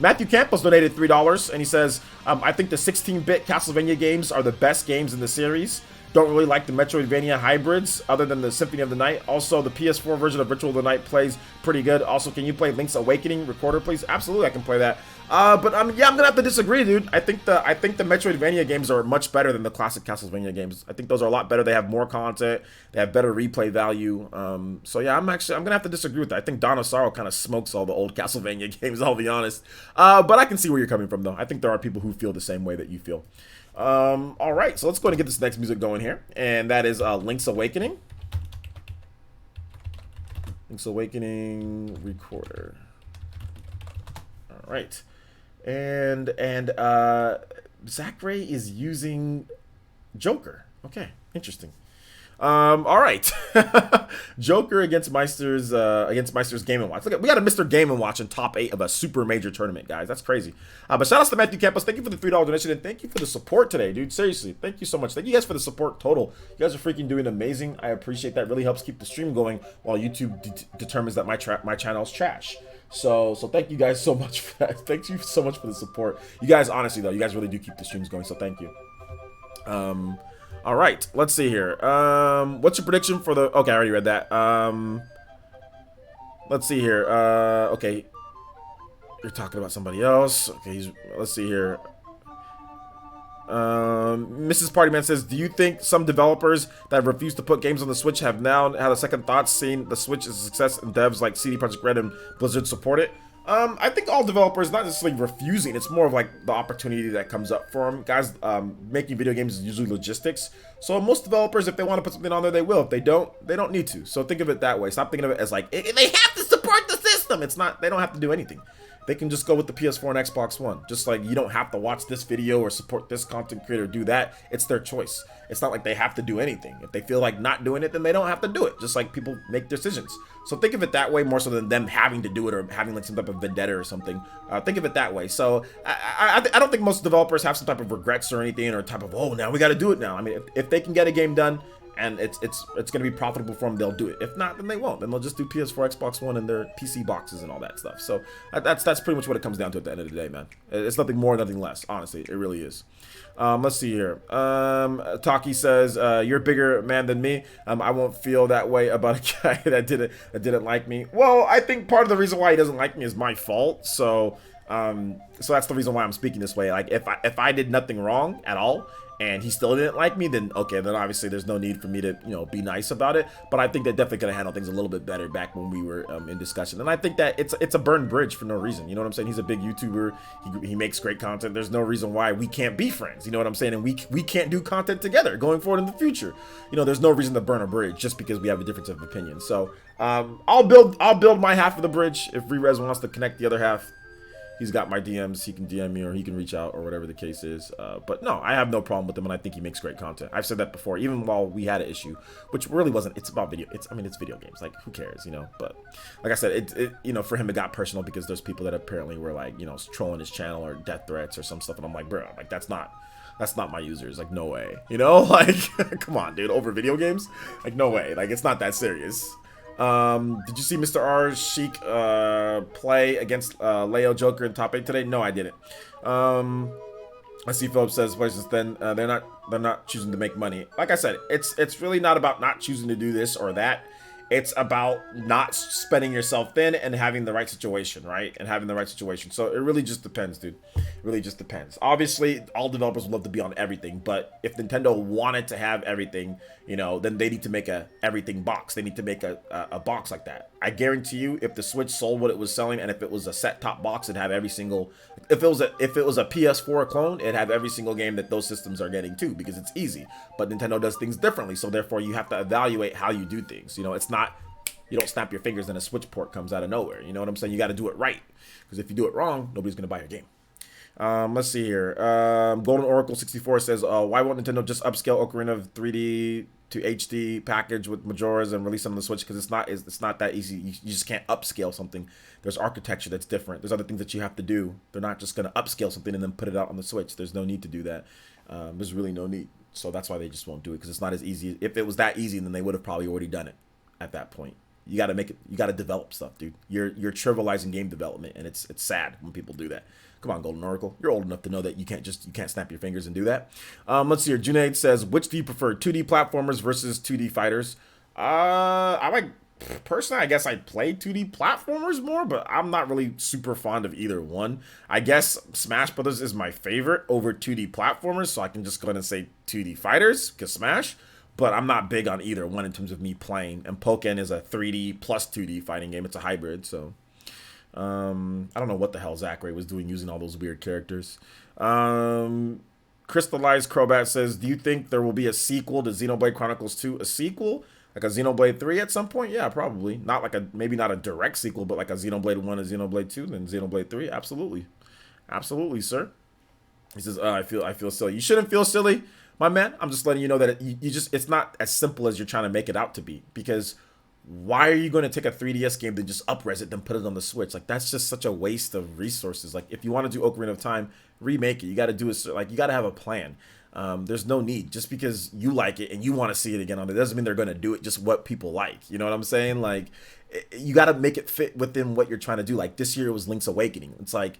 Matthew Campos donated $3 and he says, I think the 16-bit Castlevania games are the best games in the series. Don't really like the Metroidvania hybrids other than the Symphony of the Night. Also, the PS4 version of Ritual of the Night plays pretty good. Also, can you play Link's Awakening Recorder, please? Absolutely, I can play that. But yeah, I'm gonna have to disagree, dude. I think the Metroidvania games are much better than the classic Castlevania games. I think those are a lot better. They have more content. They have better replay value. So yeah, I'm gonna have to disagree with that. I think Dawn of Sorrow kind of smokes all the old Castlevania games. I'll be honest. But I can see where you're coming from, though. I think there are people who feel the same way that you feel. All right, so let's go ahead and get this next music going here, and that is Link's Awakening. Link's Awakening Recorder. All right. And Zachary is using Joker. Okay, interesting. All right. Joker against Meister's Game & Watch. Look at, we got a Mr. Game & Watch in top 8 of a super major tournament, guys. That's crazy. But shout out to Matthew Campos. Thank you for the $3 donation, and thank you for the support today, dude. Seriously, thank you so much. Thank you guys for the support total. You guys are freaking doing amazing. I appreciate that. Really helps keep the stream going while YouTube determines that my channel's trash. So thank you guys so much for that. Thank you so much for the support. You guys, honestly though, you guys really do keep the streams going, so thank you. All right, let's see here. What's your prediction for the... Okay, I already read that. Let's see here. Okay. You're talking about somebody else. Okay, let's see here. Mrs. Partyman says, do you think some developers that refuse to put games on the Switch have now had a second thought, seeing the Switch is a success and devs like CD Projekt Red and Blizzard support it? I think all developers, not necessarily refusing, it's more of like the opportunity that comes up for them. Guys, making video games is usually logistics. So most developers, if they want to put something on there, they will. If they don't need to. So think of it that way. Stop thinking of it as like, they have to support the system. It's not, they don't have to do anything. They can just go with the PS4 and Xbox One. Just like you don't have to watch this video or support this content creator, do that. It's their choice. It's not like they have to do anything. If they feel like not doing it, then they don't have to do it. Just like people make decisions. So think of it that way more so than them having to do it or having like some type of vendetta or something. Think of it that way. So I don't think most developers have some type of regrets or anything or type of, oh, now we got to do it now. I mean, if they can get a game done and it's gonna be profitable for them, they'll do it. If not, then they won't. Then they'll just do PS4, Xbox One, and their PC boxes and all that stuff. So that's pretty much what it comes down to at the end of the day, man. It's nothing more, nothing less. Honestly, it really is. Let's see here. Taki says, "You're a bigger man than me. I won't feel that way about a guy that didn't like me." Well, I think part of the reason why he doesn't like me is my fault. So that's the reason why I'm speaking this way. Like, if I did nothing wrong at all, and he still didn't like me, then okay, then obviously there's no need for me to, be nice about it. But I think they definitely could have handled things a little bit better back when we were in discussion. And I think that it's a burned bridge for no reason. You know what I'm saying? He's a big YouTuber. He makes great content. There's no reason why we can't be friends. You know what I'm saying? And we can't do content together going forward in the future. There's no reason to burn a bridge just because we have a difference of opinion. So I'll build my half of the bridge. If Rerez wants to connect the other half, he's got my DMs. He can DM me or he can reach out or whatever the case is. But no, I have no problem with him, and I think he makes great content. I've said that before, even while we had an issue, which really wasn't. It's about video. It's video games. Like, who cares, But like I said, for him it got personal because there's people that apparently were like, trolling his channel or death threats or some stuff, and I'm like, bro, like that's not my users. Like, no way. Like, come on, dude, over video games? Like, no way. Like, it's not that serious. Did you see Mr. R Sheik play against Leo Joker in top 8 today? No, I didn't. I see Philip says voices. Then they're not choosing to make money. Like I said, it's really not about not choosing to do this or that. It's about not spending yourself thin and having the right situation, right? And having the right situation. So it really just depends, dude. It really just depends. Obviously, all developers would love to be on everything, but if Nintendo wanted to have everything, then they need to make a everything box. They need to make a box like that. I guarantee you, if the Switch sold what it was selling, and if it was a set-top box, it'd have every single. If it was a PS4 clone, it'd have every single game that those systems are getting too, because it's easy. But Nintendo does things differently, so therefore you have to evaluate how you do things. It's not. You don't snap your fingers and a Switch port comes out of nowhere. You know what I'm saying? You got to do it right, because if you do it wrong, nobody's gonna buy your game. Let's see here. Golden Oracle 64 says, why won't Nintendo just upscale Ocarina of 3D to HD package with Majoras and release them on the Switch? Because it's not that easy. You just can't upscale something. There's architecture that's different. There's other things that you have to do. They're not just gonna upscale something and then put it out on the Switch. There's no need to do that. There's really no need. So that's why they just won't do it, because it's not as easy. If it was that easy, then they would have probably already done it at that point. You got to make it. You got to develop stuff, dude. You're trivializing game development, and it's sad when people do that. Come on, Golden Oracle. You're old enough to know that you can't snap your fingers and do that. Let's see here. Junaid says, which do you prefer, 2D platformers versus 2D fighters? Personally, I guess I play 2D platformers more, but I'm not really super fond of either one. I guess Smash Brothers is my favorite over 2D platformers, so I can just go ahead and say 2D fighters, because Smash. But I'm not big on either one in terms of me playing. And Pokken is a 3D plus 2D fighting game. It's a hybrid, so I don't know what the hell Zachary was doing using all those weird characters. Crystallized Crobat says, do you think there will be a sequel to Xenoblade Chronicles 2? A sequel? Like a Xenoblade 3 at some point? Yeah, probably. Maybe not a direct sequel, but like a Xenoblade 1 and Xenoblade 2, then Xenoblade 3. Absolutely. Absolutely, sir. He says, I feel silly. You shouldn't feel silly, my man. I'm just letting you know that it's not as simple as you're trying to make it out to be, because why are you going to take a 3DS game to just up-res it, then put it on the Switch? Like, that's just such a waste of resources. Like, if you want to do Ocarina of Time, remake it. You got to do it. Like, you got to have a plan. There's no need. Just because you like it and you want to see it again on it doesn't mean they're going to do it just what people like. You know what I'm saying? Like, you got to make it fit within what you're trying to do. Like, this year it was Link's Awakening. It's like,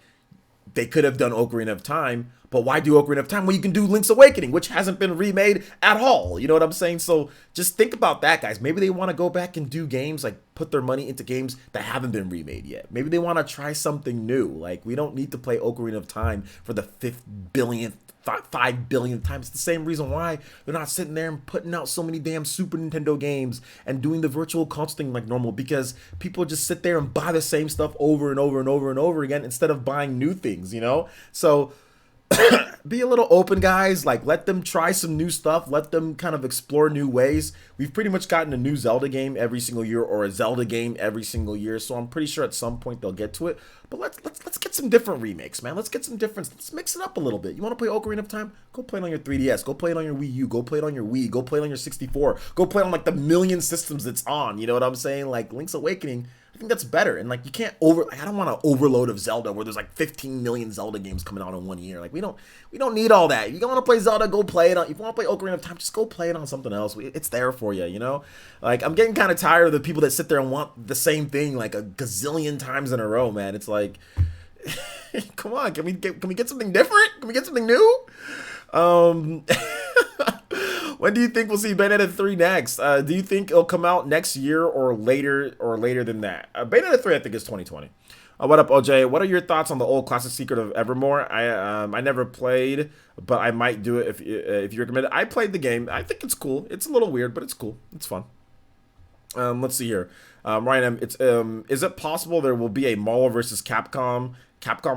they could have done Ocarina of Time, but why do Ocarina of Time when you can do Link's Awakening, which hasn't been remade at all? You know what I'm saying? So just think about that, guys. Maybe they want to go back and do games, like put their money into games that haven't been remade yet. Maybe they want to try something new. Like, we don't need to play Ocarina of Time for the 5 billion times. It's the same reason why they're not sitting there and putting out so many damn Super Nintendo games and doing the virtual console thing like normal, because people just sit there and buy the same stuff over and over and over and over again instead of buying new things, you know? So be a little open, guys. Like, let them try some new stuff. Let them kind of explore new ways. We've pretty much gotten a new Zelda game every single year, or a Zelda game every single year. So I'm pretty sure at some point they'll get to it. But let's get some different remakes, man. Let's get some different. Let's mix it up a little bit. You want to play Ocarina of Time? Go play it on your 3DS. Go play it on your Wii U. Go play it on your Wii. Go play it on your 64. Go play it on like the million systems it's on. You know what I'm saying? Like, Link's Awakening, I think that's better. And like, you can't I don't want an overload of Zelda where there's like 15 million Zelda games coming out in 1 year. Like, we don't need all that. If you don't want to play Zelda, go play it on. If you want to play Ocarina of Time, just go play it on something else. It's there for you, you know. Like, I'm getting kind of tired of the people that sit there and want the same thing like a gazillion times in a row, man. It's like, come on, can we get something different? Can we get something new? When do you think we'll see Bayonetta 3 next? Do you think it'll come out next year or later than that? Bayonetta 3, I think, is 2020. What up, OJ? What are your thoughts on the old classic Secret of Evermore? I never played, but I might do it if you recommend it. I played the game. I think it's cool. It's a little weird, but it's cool. It's fun. Let's see here. Ryan, is it possible there will be a Marvel versus Capcom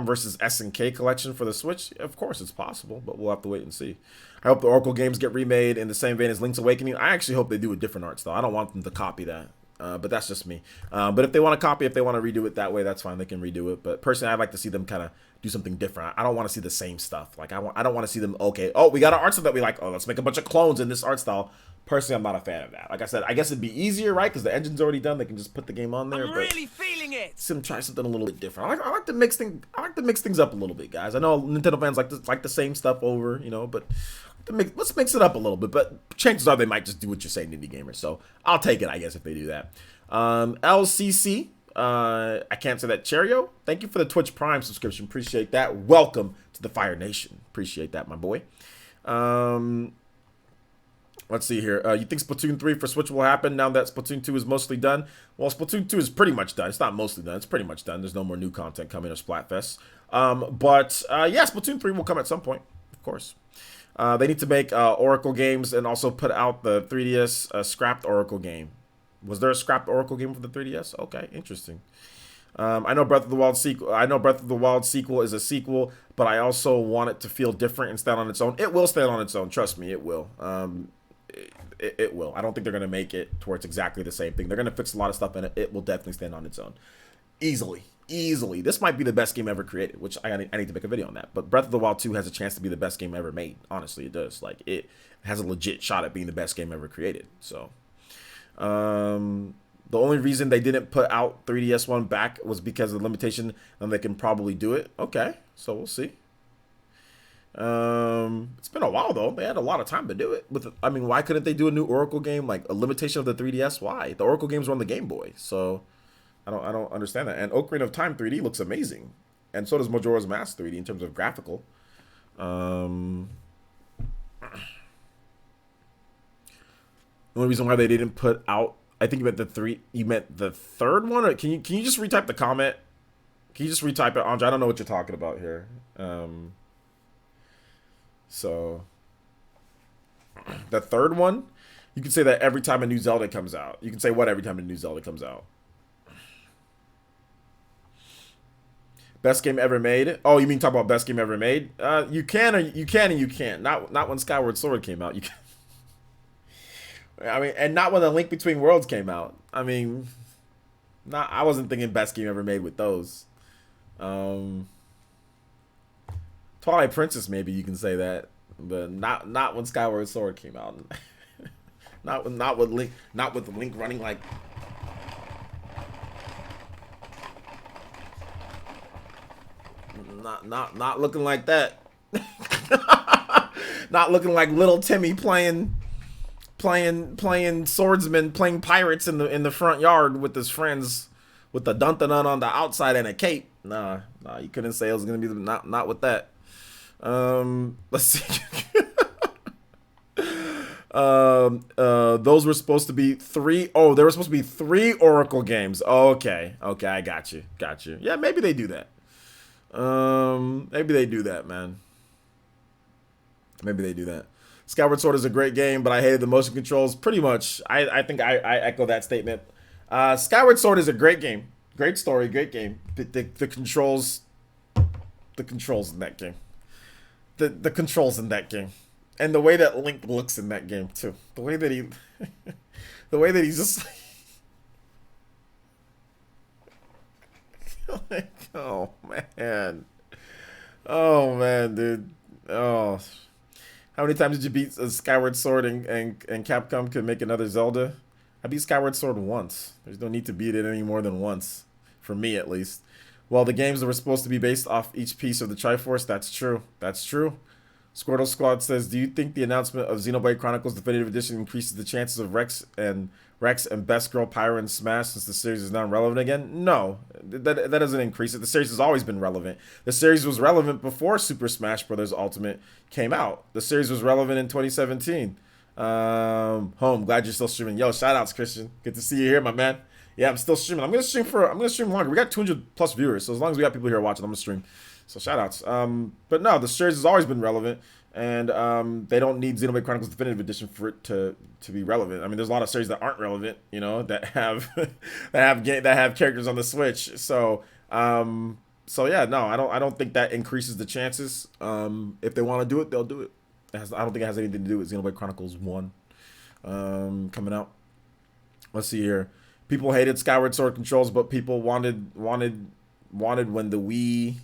versus SNK collection for the Switch? Of course, it's possible, but we'll have to wait and see. I hope the Oracle games get remade in the same vein as Link's Awakening. I actually hope they do a different art style. I don't want them to copy that, but that's just me. But if they want to copy, if they want to redo it that way, that's fine. They can redo it. But personally, I'd like to see them kind of do something different. I don't want to see the same stuff. Like, I don't want to see them, okay, oh, we got an art style that we like. Oh, let's make a bunch of clones in this art style. Personally, I'm not a fan of that. Like I said, I guess it'd be easier, right? Because the engine's already done. They can just put the game on there. I'm really feeling it. Try something a little bit different. I like to mix things up a little bit, guys. I know Nintendo fans like the same stuff over, you know, but let's mix it up a little bit. But chances are they might just do what you're saying, indie gamers. So I'll take it, I guess, if they do that. LCC, I can't say that. Cheerio, thank you for the Twitch Prime subscription. Appreciate that. Welcome to the Fire Nation. Appreciate that, my boy. Let's see here. You think Splatoon 3 for Switch will happen now that Splatoon 2 is mostly done? Well, Splatoon 2 is pretty much done. It's not mostly done. It's pretty much done. There's no more new content coming or Splatfest. Yeah, Splatoon 3 will come at some point, of course. They need to make Oracle games and also put out the 3DS scrapped Oracle game. Was there a scrapped Oracle game for the 3DS? Okay, interesting. I know Breath of the Wild sequel is a sequel, but I also want it to feel different and stand on its own. It will stand on its own. Trust me, it will. It will. I don't think they're going to make it to where it's exactly the same thing. They're going to fix a lot of stuff in it. It will definitely stand on its own. Easily. This might be the best game ever created, which I need to make a video on that. But Breath of the Wild 2 has a chance to be the best game ever made. Honestly, it does. Like, it has a legit shot at being the best game ever created. So, the only reason they didn't put out 3DS one back was because of the limitation, and they can probably do it. Okay, so we'll see. It's been a while though. They had a lot of time to do it. Why couldn't they do a new Oracle game? Like a limitation of the 3DS? Why? The Oracle games were on the Game Boy, so I don't understand that. And Ocarina of Time 3D looks amazing, and so does Majora's Mask 3D in terms of graphical. The only reason why they didn't put out, I think you meant the third one, or can you just retype the comment? Can you just retype it, Andre? I don't know what you're talking about here. So the third one, you can say that every time a new Zelda comes out. You can say what every time a new Zelda comes out. Best game ever made. Oh, you mean talk about best game ever made? You can and you can't. Not when Skyward Sword came out. You can. And not when The Link Between Worlds came out. I wasn't thinking best game ever made with those. Twilight Princess, maybe you can say that, but not when Skyward Sword came out. not with Link running like. Not looking like that. Not looking like little Timmy playing swordsman, playing pirates in the front yard with his friends, with the dun-dun-dun on the outside and a cape. Nah, you couldn't say it was gonna be not with that. Let's see. Those were supposed to be three. Oh, there were supposed to be 3 Oracle games. Okay, I got you. Yeah, maybe they do that. Maybe they do that, man. Maybe they do that. Skyward Sword is a great game, but I hated the motion controls. Pretty much, I think I echo that statement. Skyward Sword is a great game, great story, great game. The controls in that game, the controls in that game, and the way that Link looks in that game too. The way that he's just like, oh man, dude, oh. How many times did you beat Skyward Sword and Capcom could make another Zelda? I beat Skyward Sword once. There's no need to beat it any more than once, for me at least. Well, the games that were supposed to be based off each piece of the Triforce, that's true. That's true. Squirtle Squad says, do you think the announcement of Xenoblade Chronicles Definitive Edition increases the chances of Rex and Best Girl Pyra in Smash since the series is now relevant again? No, that doesn't increase it. The series has always been relevant. The series was relevant before Super Smash Bros. Ultimate came out. The series was relevant in 2017. Home, glad you're still streaming. Yo, shout outs, Christian. Good to see you here, my man. Yeah, I'm still streaming. I'm gonna stream longer. We got 200 plus viewers, so as long as we got people here watching, I'm gonna stream. So shout outs. But no, the series has always been relevant, and they don't need Xenoblade Chronicles Definitive Edition for it to be relevant. I mean, there's a lot of series that aren't relevant, you know, that have that have characters on the Switch. So yeah, no, I don't think that increases the chances. If they want to do it, they'll do it. I don't think it has anything to do with Xenoblade Chronicles 1 coming out. Let's see here. People hated Skyward Sword controls, but people wanted when the Wii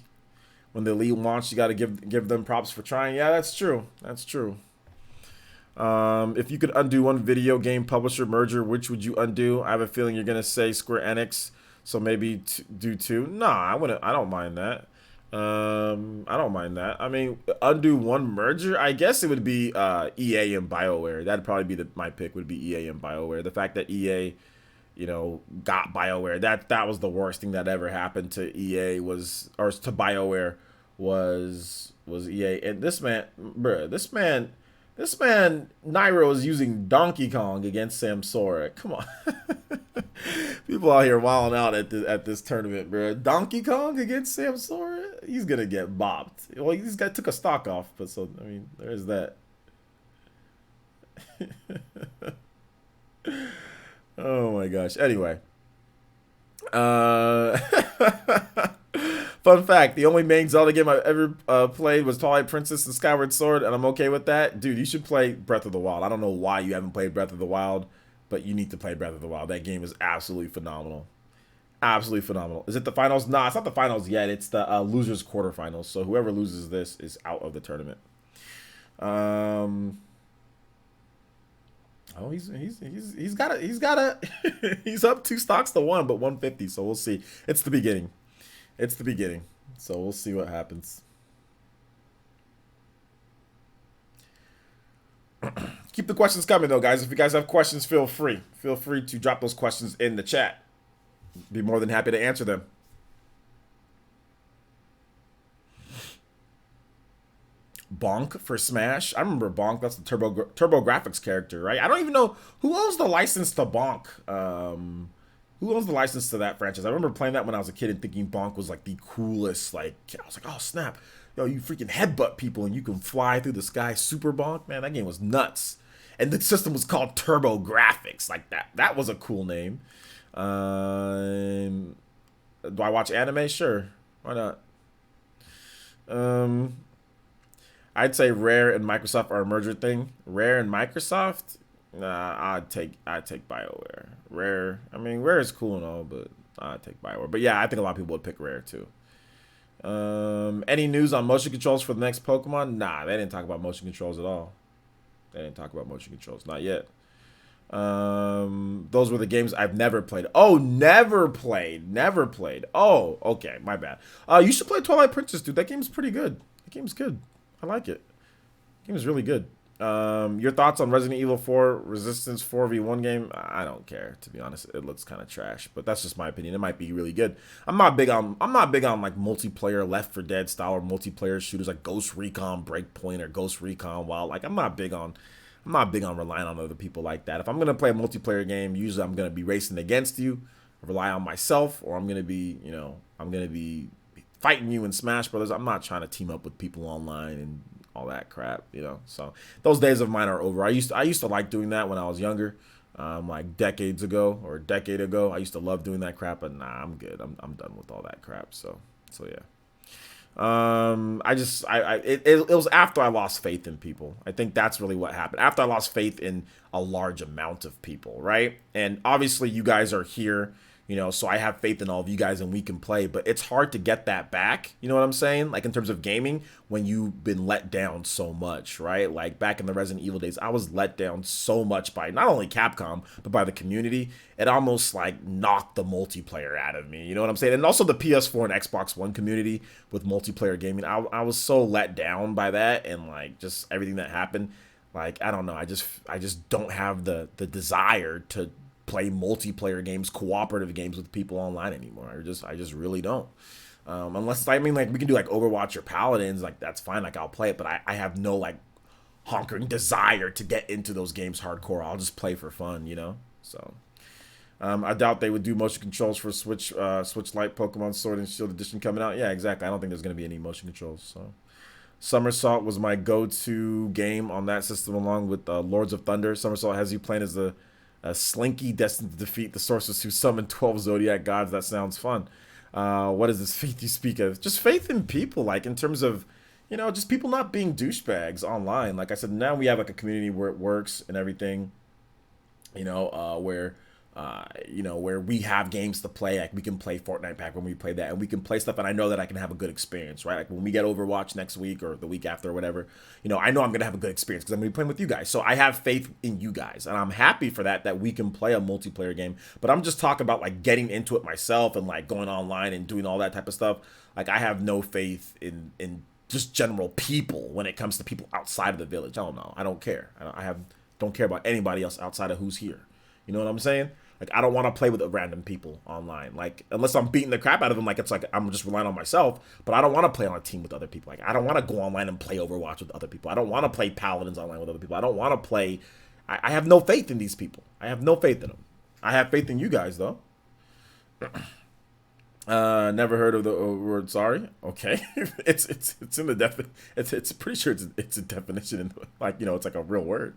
launched. You got to give them props for trying. Yeah, that's true. That's true. If you could undo one video game publisher merger, which would you undo? I have a feeling you're gonna say Square Enix, so maybe do two. Nah, I wouldn't. I don't mind that. I don't mind that. I mean, undo one merger. I guess it would be EA and BioWare. That'd probably be my pick. Would be EA and BioWare. The fact that EA, you know, got BioWare, that was the worst thing that ever happened to EA to BioWare was EA. And this man, Nairo is using Donkey Kong against Samsora. Come on. People out here wilding out at this tournament, bro. Donkey Kong against Samsora? He's gonna get bopped. Well, this guy took a stock off, but so I mean, there's that. Oh my gosh. Anyway. Fun fact, the only main Zelda game I've ever played was Twilight Princess and Skyward Sword, and I'm okay with that. Dude, you should play Breath of the Wild. I don't know why you haven't played Breath of the Wild, but you need to play Breath of the Wild. That game is absolutely phenomenal. Absolutely phenomenal. Is it the finals? Nah, it's not the finals yet. It's the losers quarterfinals. So whoever loses this is out of the tournament. Oh, he's up 2 stocks to 1, but 150. So we'll see. It's the beginning. It's the beginning. So we'll see what happens. Keep the questions coming though, guys. If you guys have questions, feel free to drop those questions in the chat. Be more than happy to answer them. Bonk for Smash. I remember Bonk. That's the Turbo Graphics character, right? I don't even know who owns the license to Bonk. Who owns the license to that franchise? I remember playing that when I was a kid and thinking Bonk was like the coolest. Like, I was like, oh snap, yo, you freaking headbutt people and you can fly through the sky. Super Bonk, man, that game was nuts. And the system was called Turbo Graphics. Like that was a cool name. Do I watch anime? Sure, why not? I'd say Rare and Microsoft are a merger thing. Rare and Microsoft? Nah, I'd take BioWare. Rare is cool and all, but I'd take BioWare. But yeah, I think a lot of people would pick Rare too. Any news on motion controls for the next Pokemon? Nah, they didn't talk about motion controls at all. They didn't talk about motion controls, not yet. Those were the games I've never played. Oh, never played. Oh, okay, my bad. You should play Twilight Princess, dude. That game's pretty good. That game's good. I like it. The game is really good. Your thoughts on Resident Evil 4 Resistance 4v1 game? I don't care, to be honest. It looks kind of trash, but that's just my opinion. It might be really good. I'm not big on like multiplayer Left 4 Dead style or multiplayer shooters like Ghost Recon Breakpoint or Ghost Recon Wild. Like I'm not big on relying on other people like that. If I'm gonna play a multiplayer game, usually I'm gonna be racing against you, rely on myself, or I'm gonna be fighting you in Smash Brothers. I'm not trying to team up with people online and all that crap, So those days of mine are over. I used to like doing that when I was younger, like decades ago or a decade ago. I used to love doing that crap, but nah, I'm good. I'm done with all that crap. So yeah. It was after I lost faith in people. I think that's really what happened. After I lost faith in a large amount of people, right? And obviously you guys are here. you know, so I have faith in all of you guys and we can play, but it's hard to get that back. You know what I'm saying? Like in terms of gaming, when you've been let down so much, right? Like back in the Resident Evil days, I was let down so much by not only Capcom, but by the community. It almost like knocked the multiplayer out of me. You know what I'm saying? And also the PS4 and Xbox One community with multiplayer gaming. I was so let down by that and like just everything that happened. Like, I don't know. I just don't have the desire to play multiplayer games, cooperative games with people online anymore. I just really don't. Unless, I mean, like we can do like Overwatch or Paladins, like that's fine. Like I'll play it, but I have no like honkering desire to get into those games hardcore. I'll just play for fun, you know? So I doubt they would do motion controls for Switch Lite Pokemon Sword and Shield Edition coming out. Yeah, exactly. I don't think there's going to be any motion controls. So Somersault was my go-to game on that system, along with Lords of Thunder. Somersault has you playing as a Slinky destined to defeat the sorceress who summoned 12 Zodiac gods. That sounds fun. What is this faith you speak of? Just faith in people, like in terms of, you know, just people not being douchebags online. Like I said, now we have like a community where it works and everything, you know, where we have games to play. Like we can play Fortnite Pack when we play that, and we can play stuff, and I know that I can have a good experience, right? Like when we get Overwatch next week or the week after or whatever, you know, I know I'm gonna have a good experience because I'm gonna be playing with you guys. So I have faith in you guys, and I'm happy for that we can play a multiplayer game. But I'm just talking about like getting into it myself and like going online and doing all that type of stuff. Like I have no faith in just general people when it comes to people outside of the village. I don't know. I don't care. Don't care about anybody else outside of who's here. You know what I'm saying? Like, I don't want to play with random people online. Like, unless I'm beating the crap out of them, like, it's like I'm just relying on myself. But I don't want to play on a team with other people. Like, I don't want to go online and play Overwatch with other people. I don't want to play Paladins online with other people. I don't want to play... I have no faith in these people. I have no faith in them. I have faith in you guys, though. Never heard of the word sorry. Okay. it's in the it's pretty sure it's a definition in, like, you know, it's like a real word.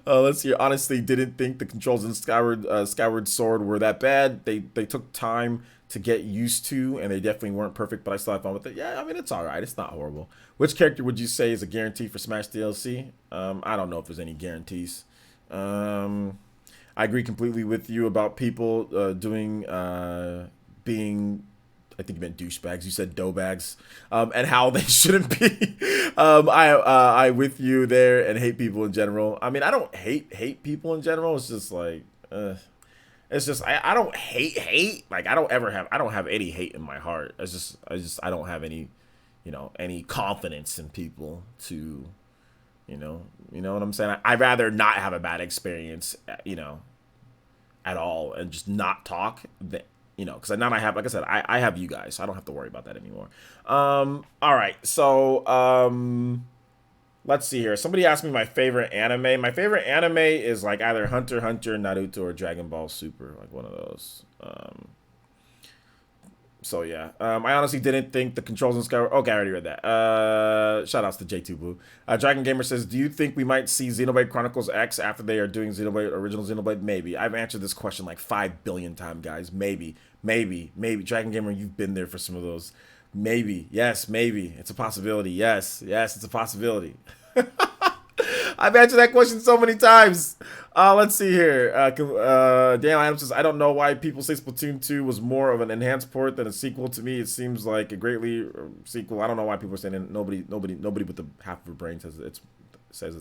Let's see. Honestly, didn't think the controls in Skyward Sword were that bad. They took time to get used to, and they definitely weren't perfect. But I still have fun with it. Yeah, I mean it's all right. It's not horrible. Which character would you say is a guarantee for Smash DLC? I don't know if there's any guarantees. I agree completely with you about people being. I think you meant douchebags. You said doughbags, and how they shouldn't be. I with you there, and hate people in general. I mean, I don't hate people in general. It's just like, it's just I don't hate. Like I don't have any hate in my heart. I don't have any, you know, any confidence in people to, you know what I'm saying. I'd rather not have a bad experience, you know, at all, and just not talk. You know, because now I have, like I said, I have you guys, so I don't have to worry about that anymore. All right, so let's see here. Somebody asked me my favorite anime. My favorite anime is like either Hunter x Hunter, Naruto, or Dragon Ball Super, like one of those. So yeah, I honestly didn't think the controls in Skyward. Okay, I already read that. Shoutouts to J2 Blue. Dragon Gamer says, "Do you think we might see Xenoblade Chronicles X after they are doing Xenoblade original Xenoblade?" Maybe. I've answered this question like 5 billion times, guys. Maybe. Dragon Gamer, you've been there for some of those. Maybe. Yes, maybe. It's a possibility. Yes, it's a possibility. I've answered that question so many times. Let's see here. Daniel Adams says, I don't know why people say Splatoon 2 was more of an enhanced port than a sequel. To me, it seems like a greatly sequel. I don't know why people are saying it. Nobody with the half of a brain says it's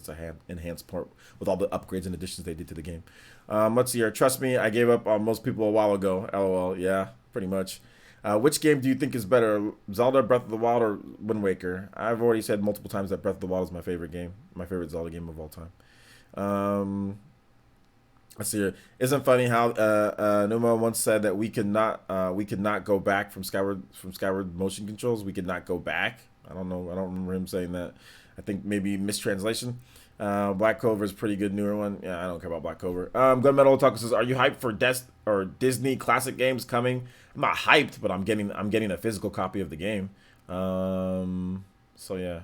a enhanced port with all the upgrades and additions they did to the game. Let's see here. Trust me, I gave up on most people a while ago. LOL. Yeah, pretty much. Which game do you think is better, Zelda, Breath of the Wild, or Wind Waker? I've already said multiple times that Breath of the Wild is my favorite game, my favorite Zelda game of all time. Let's see here. Isn't funny how Numa once said that we could not go back from Skyward motion controls. We could not go back. I don't know. I don't remember him saying that. I think maybe mistranslation. Black Clover is a pretty good newer one. Yeah, I don't care about Black Clover. Gun Metal Talker says, "Are you hyped for Disney classic games coming?" I'm not hyped, but I'm getting a physical copy of the game. So yeah.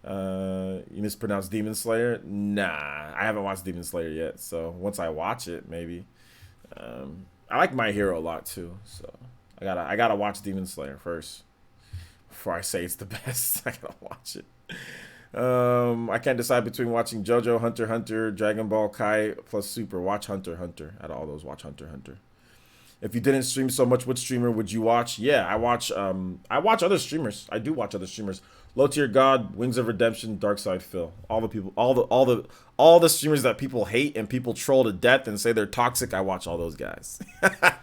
You mispronounced Demon Slayer? Nah, I haven't watched Demon Slayer yet. So once I watch it, maybe. I like My Hero a lot too. So I gotta watch Demon Slayer first before I say it's the best. I gotta watch it. I can't decide between watching JoJo, Hunter x Hunter, Dragon Ball Kai plus Super. Watch Hunter x Hunter. Out of all those, watch Hunter x Hunter. If you didn't stream so much, which streamer would you watch? Yeah, I watch other streamers. I do watch other streamers. Low Tier God, Wings of Redemption, Darkside Phil. All the people, all the streamers that people hate and people troll to death and say they're toxic, I watch all those guys.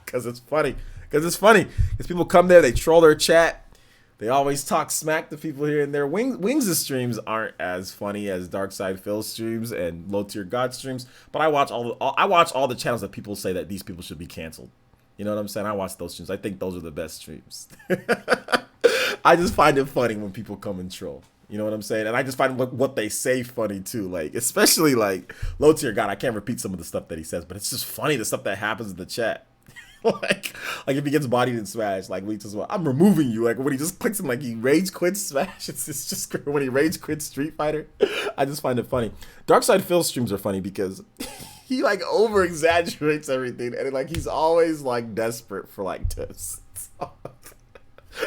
Cause it's funny. Because people come there, they troll their chat. They always talk smack to people here and there. Wings' streams aren't as funny as Darkside Phil's streams and Low Tier God streams, but I watch all the channels that people say that these people should be canceled. You know what I'm saying? I watch those streams. I think those are the best streams. I just find it funny when people come and troll. You know what I'm saying? And I just find what they say funny too. Like, especially like Low Tier God. I can't repeat some of the stuff that he says, but it's just funny, the stuff that happens in the chat. like if he gets bodied in Smash, like we just, well, I'm removing you. Like when he just clicks him, like he rage quits Smash. It's just when he rage quits Street Fighter. I just find it funny. Darkside Phil's streams are funny because he like over exaggerates everything, and like he's always like desperate for like tips.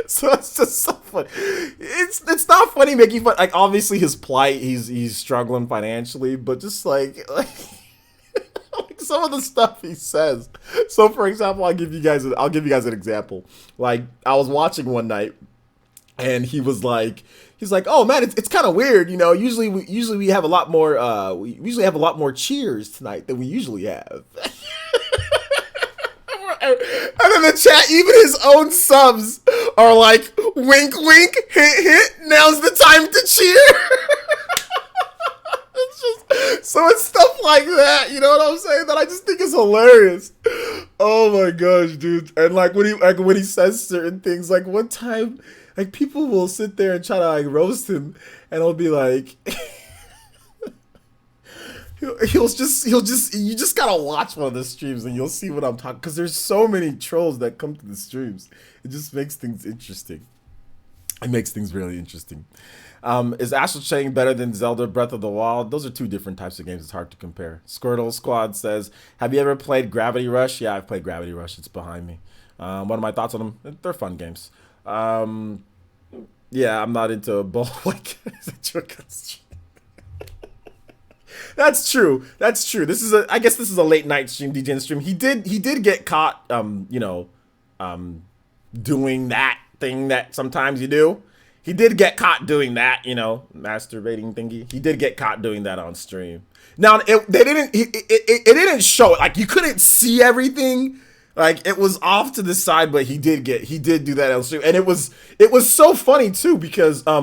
So it's just so funny. It's not funny making fun. Like obviously his plight, he's struggling financially, but just like some of the stuff he says. So for example, I'll give you guys an example. Like I was watching one night, and he's like, oh man, it's kind of weird, you know. Usually we have a lot more we usually have a lot more cheers tonight than we usually have. And in the chat, even his own subs are like, wink wink, hint hint, now's the time to cheer. So it's stuff like that, you know what I'm saying, that I just think is hilarious. Oh my gosh, dude. And like when he says certain things, like one time, like people will sit there and try to like roast him, and he'll be like, you just gotta watch one of the streams and you'll see what I'm talking, because there's so many trolls that come to the streams. It just makes things interesting. It makes things really interesting. Is Astral Chain better than Zelda Breath of the Wild? Those are two different types of games. It's hard to compare. Squirtle Squad says, have you ever played Gravity Rush? Yeah, I've played Gravity Rush. It's behind me. What are my thoughts on them? They're fun games. Yeah, I'm not into both. Like, that's true. That's true. I guess this is a late night stream, DJ stream. He did get caught, doing that thing that sometimes you do. He did get caught doing that, you know, masturbating thingy. He did get caught doing that on stream. Now it didn't show it. Like you couldn't see everything. Like it was off to the side, but he did do that on stream, and it was so funny too because I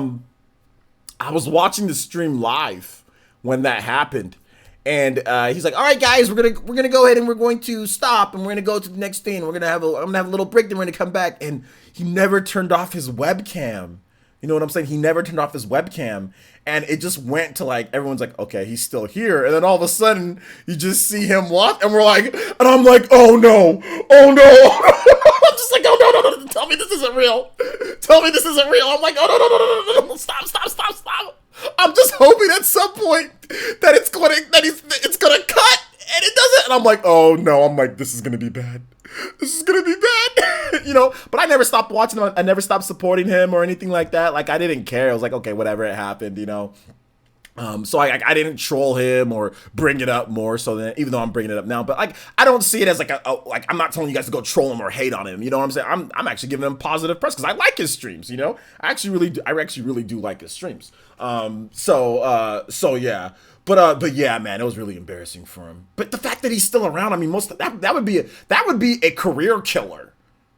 was watching the stream live when that happened, and he's like, "All right, guys, we're gonna go ahead and we're going to stop, and we're gonna go to the next thing. I'm gonna have a little break, then we're gonna come back." And he never turned off his webcam. You know what I'm saying? He never turned off his webcam, and it just went to like, everyone's like, okay, he's still here. And then all of a sudden you just see him walk, and I'm like, oh no. I'm just like, oh no, tell me this isn't real. I'm like, oh no, stop. I'm just hoping at some point that it's gonna cut, and it doesn't. And I'm like, oh no, I'm like, this is gonna be bad. You know, but I never stopped watching him. I never stopped supporting him or anything like that. Like I didn't care. I was like, okay, whatever, it happened, you know. So I didn't troll him or bring it up more. So then, even though I'm bringing it up now, but like I don't see it as like like I'm not telling you guys to go troll him or hate on him. You know what I'm saying? I'm actually giving him positive press because I like his streams. You know, I actually really do like his streams. So yeah. But yeah, man, it was really embarrassing for him. But the fact that he's still around, I mean, that would be a career killer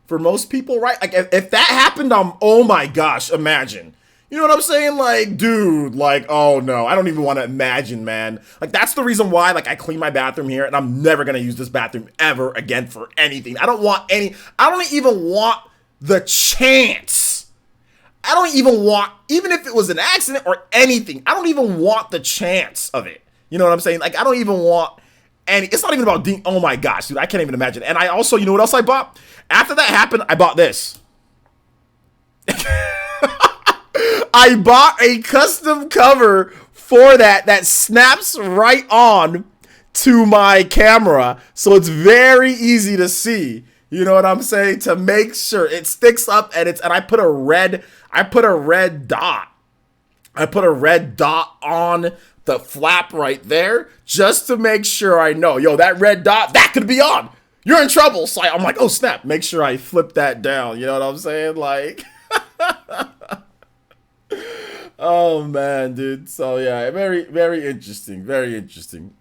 for most people, right? Like if that happened, oh my gosh, imagine. You know what I'm saying? Like, dude, like, oh no, I don't even want to imagine, man. Like that's the reason why, like, I clean my bathroom here, and I'm never gonna use this bathroom ever again for anything. I don't even want the chance. I don't even want, even if it was an accident or anything, I don't even want the chance of it. You know what I'm saying? Like, I don't even want any, it's not even about, oh my gosh, dude, I can't even imagine. And I also, you know what else I bought? After that happened, I bought this. I bought a custom cover for that snaps right on to my camera. So it's very easy to see. You know what I'm saying? To make sure it sticks up, and I put a red dot I put a red dot on the flap right there just to make sure I know, yo, that red dot, that could be on. You're in trouble. So I'm like, oh, snap. Make sure I flip that down. You know what I'm saying? Like, oh, man, dude. So, yeah, very, very interesting. Very interesting.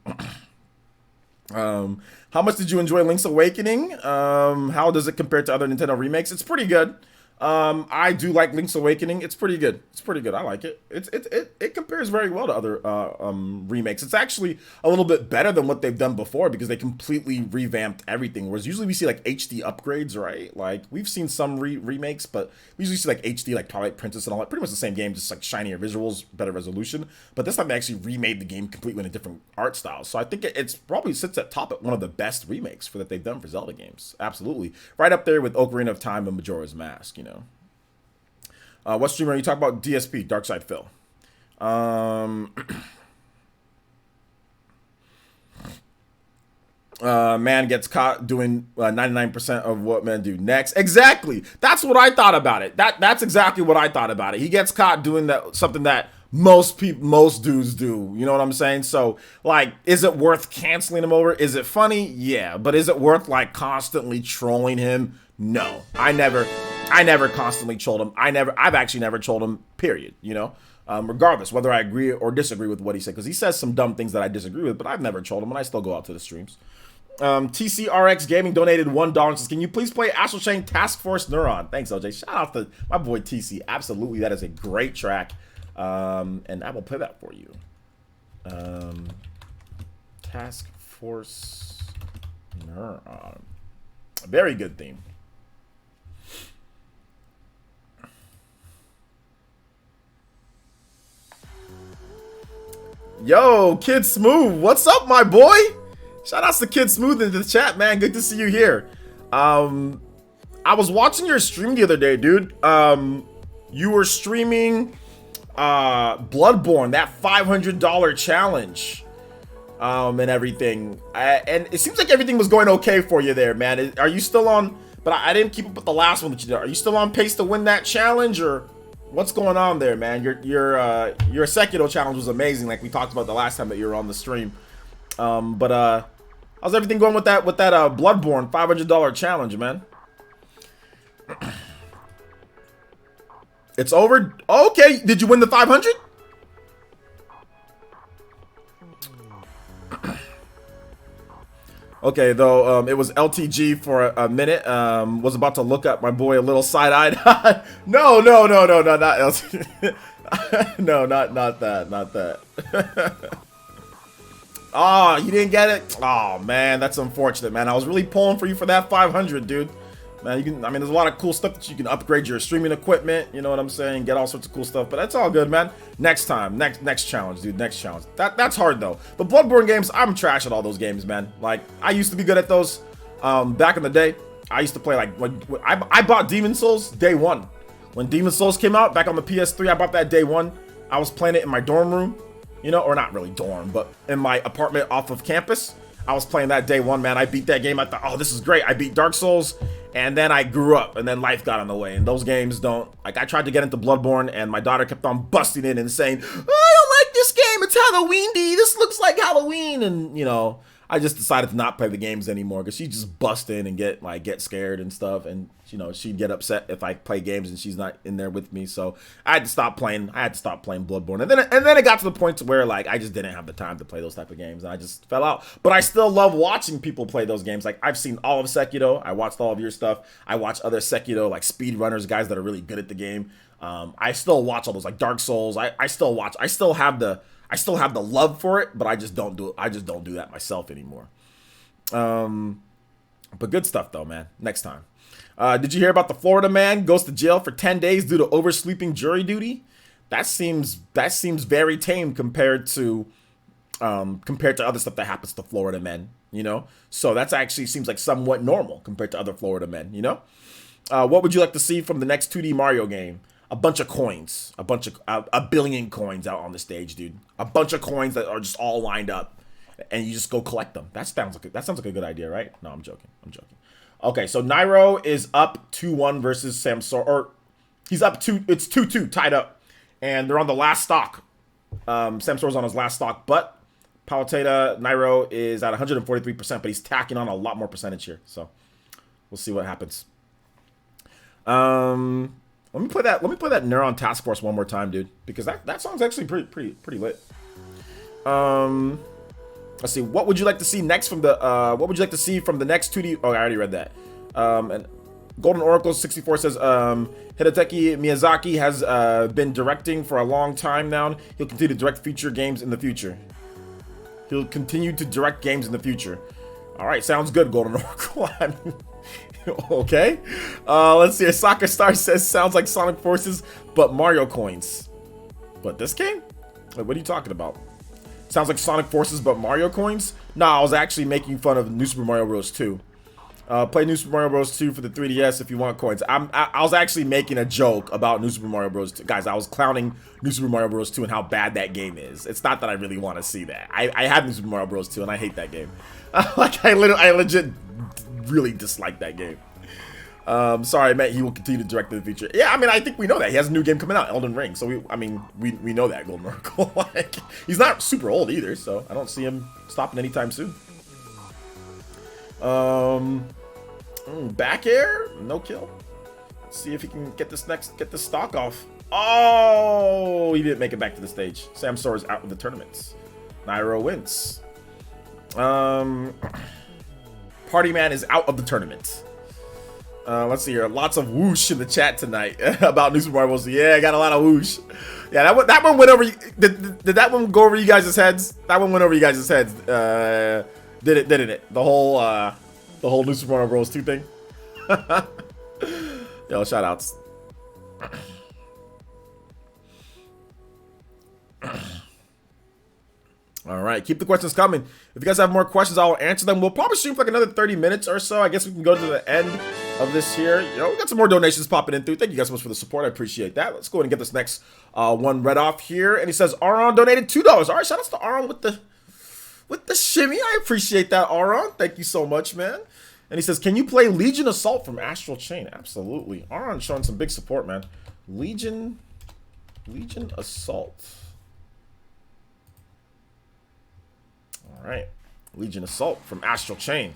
How much did you enjoy Link's Awakening? How does it compare to other Nintendo remakes? It's pretty good. I do like Link's Awakening. It's pretty good. It's pretty good. I like it. It compares very well to other remakes. It's actually a little bit better than what they've done before because they completely revamped everything. Whereas usually we see like HD upgrades, right? Like we've seen some remakes, but we usually see like HD, like Twilight Princess and all that. Pretty much the same game, just like shinier visuals, better resolution. But this time they actually remade the game completely in a different art style. So I think it's probably sits at top at one of the best remakes that they've done for Zelda games. Absolutely, right up there with Ocarina of Time and Majora's Mask. You know. What streamer are you talking about? DSP, Darkside Phil. Man gets caught doing 99% of what men do next. Exactly. That's what I thought about it. That's exactly what I thought about it. He gets caught doing something that most dudes do. You know what I'm saying? So, like, is it worth canceling him over? Is it funny? Yeah. But is it worth, like, constantly trolling him? No. I never constantly trolled him. I've actually never trolled him, period, you know? Regardless, whether I agree or disagree with what he said, because he says some dumb things that I disagree with, but I've never trolled him, and I still go out to the streams. TCRX Gaming donated $1 and says, can you please play Astral Chain Task Force Neuron? Thanks, OJ. Shout out to my boy TC. Absolutely, that is a great track, and I will play that for you. Task Force Neuron. Very good theme. Yo, Kid Smooth, what's up, my boy? Shout outs to Kid Smooth in the chat, man. Good to see you here. I was watching your stream the other day, dude. You were streaming Bloodborne, that $500 challenge, and everything. And it seems like everything was going okay for you there, man. Are you still on? But I didn't keep up with the last one that you did. Are you still on pace to win that challenge, or what's going on there, man? Your Sekiro challenge was amazing, like we talked about the last time that you were on the stream. But how's everything going with that Bloodborne $500 challenge, man? It's over. Okay, did you win the 500? Okay, though, it was LTG for a minute. Was about to look up my boy a little side-eyed. No, not LTG. No, not that. Oh, you didn't get it? Oh, man, that's unfortunate, man. I was really pulling for you for that 500, dude. Man, there's a lot of cool stuff that you can upgrade your streaming equipment. You know what I'm saying? Get all sorts of cool stuff, but that's all good, man. Next time, next challenge, dude. Next challenge. That's hard though. The Bloodborne games, I'm trash at all those games, man. Like I used to be good at those. Back in the day, I used to play like when I bought Demon Souls day one. When Demon Souls came out back on the PS3, I bought that day one. I was playing it in my dorm room, you know, or not really dorm, but in my apartment off of campus. I was playing that day one, man. I beat that game. I thought, oh, this is great. I beat Dark Souls, and then I grew up, and then life got in the way. And those games don't, like, I tried to get into Bloodborne, and my daughter kept on busting in and saying, oh, I don't like this game. It's Halloween-y. This looks like Halloween. And, you know, I just decided to not play the games anymore because she just bust in and get scared and stuff. And, you know, she'd get upset if I play games and she's not in there with me. So I had to stop playing. Bloodborne. And then it got to the point to where, like, I just didn't have the time to play those type of games. And I just fell out. But I still love watching people play those games. Like, I've seen all of Sekiro. I watched all of your stuff. I watch other Sekiro, like, speedrunners, guys that are really good at the game. I still watch all those, like, Dark Souls. I still watch. I still have the love for it, but I just don't do it. I just don't do that myself anymore. But good stuff though, man. Next time. Did you hear about the Florida man goes to jail for 10 days due to oversleeping jury duty? That seems very tame compared to other stuff that happens to Florida men, you know? So that's actually seems like somewhat normal compared to other Florida men, you know? What would you like to see from the next 2D Mario game? A bunch of coins, a billion coins out on the stage, dude. A bunch of coins that are just all lined up, and you just go collect them. That sounds like a good idea, right? No, I'm joking. Okay, so Nairo is up 2-1 versus Samsor, or he's up 2. It's 2-2 tied up, and they're on the last stock. Samsor's on his last stock, but Palutena Nairo is at 143%, but he's tacking on a lot more percentage here. So we'll see what happens. Let me play that Neuron Task Force one more time, dude, because that song's actually pretty lit. Let's see. What would you like to see next from the next 2D? Oh, I already read that. And Golden Oracle 64 says Hideteki Miyazaki has been directing for a long time now. He'll continue to direct future games in the future. He'll continue to direct games in the future. All right, sounds good, Golden Oracle. Okay. Let's see. Soccer Star says sounds like Sonic Forces, but Mario coins. What, this game? Like, what are you talking about? Sounds like Sonic Forces, but Mario coins? Nah, I was actually making fun of New Super Mario Bros. 2. Play New Super Mario Bros. 2 for the 3DS if you want coins. I was actually making a joke about New Super Mario Bros. 2. Guys, I was clowning New Super Mario Bros. 2 and how bad that game is. It's not that I really want to see that. I had New Super Mario Bros. 2 and I hate that game. I legit really dislike that game. Sorry, Matt. He will continue to direct in the future. Yeah, I mean, I think we know that. He has a new game coming out, Elden Ring. So, we know that, Golden Oracle. Like, he's not super old either, so I don't see him stopping anytime soon. Back air? No kill. Let's see if he can get this stock off. Oh, he didn't make it back to the stage. Samsor is out of the tournaments. Nairo wins. Party Man is out of the tournament. Let's see here. Lots of whoosh in the chat tonight about New Super Mario Bros. Yeah, I got a lot of whoosh. Yeah, that one went over. Did that one go over you guys' heads? That one went over you guys' heads. Didn't it? The whole New Super Mario Bros. 2 thing. Yo, shoutouts. All right, keep the questions coming. If you guys have more questions, I'll answer them. We'll probably stream for like another 30 minutes or so. I guess we can go to the end of this here. You know, we got some more donations popping in through. Thank you guys so much for the support. I appreciate that. Let's go ahead and get this next one read off here. And he says, Aron donated $2. All right, shout outs to Aron with the shimmy. I appreciate that, Aron. Thank you so much, man. And he says, can you play Legion Assault from Astral Chain? Absolutely. Aron showing some big support, man. Legion Assault. All right, Legion Assault from Astral Chain.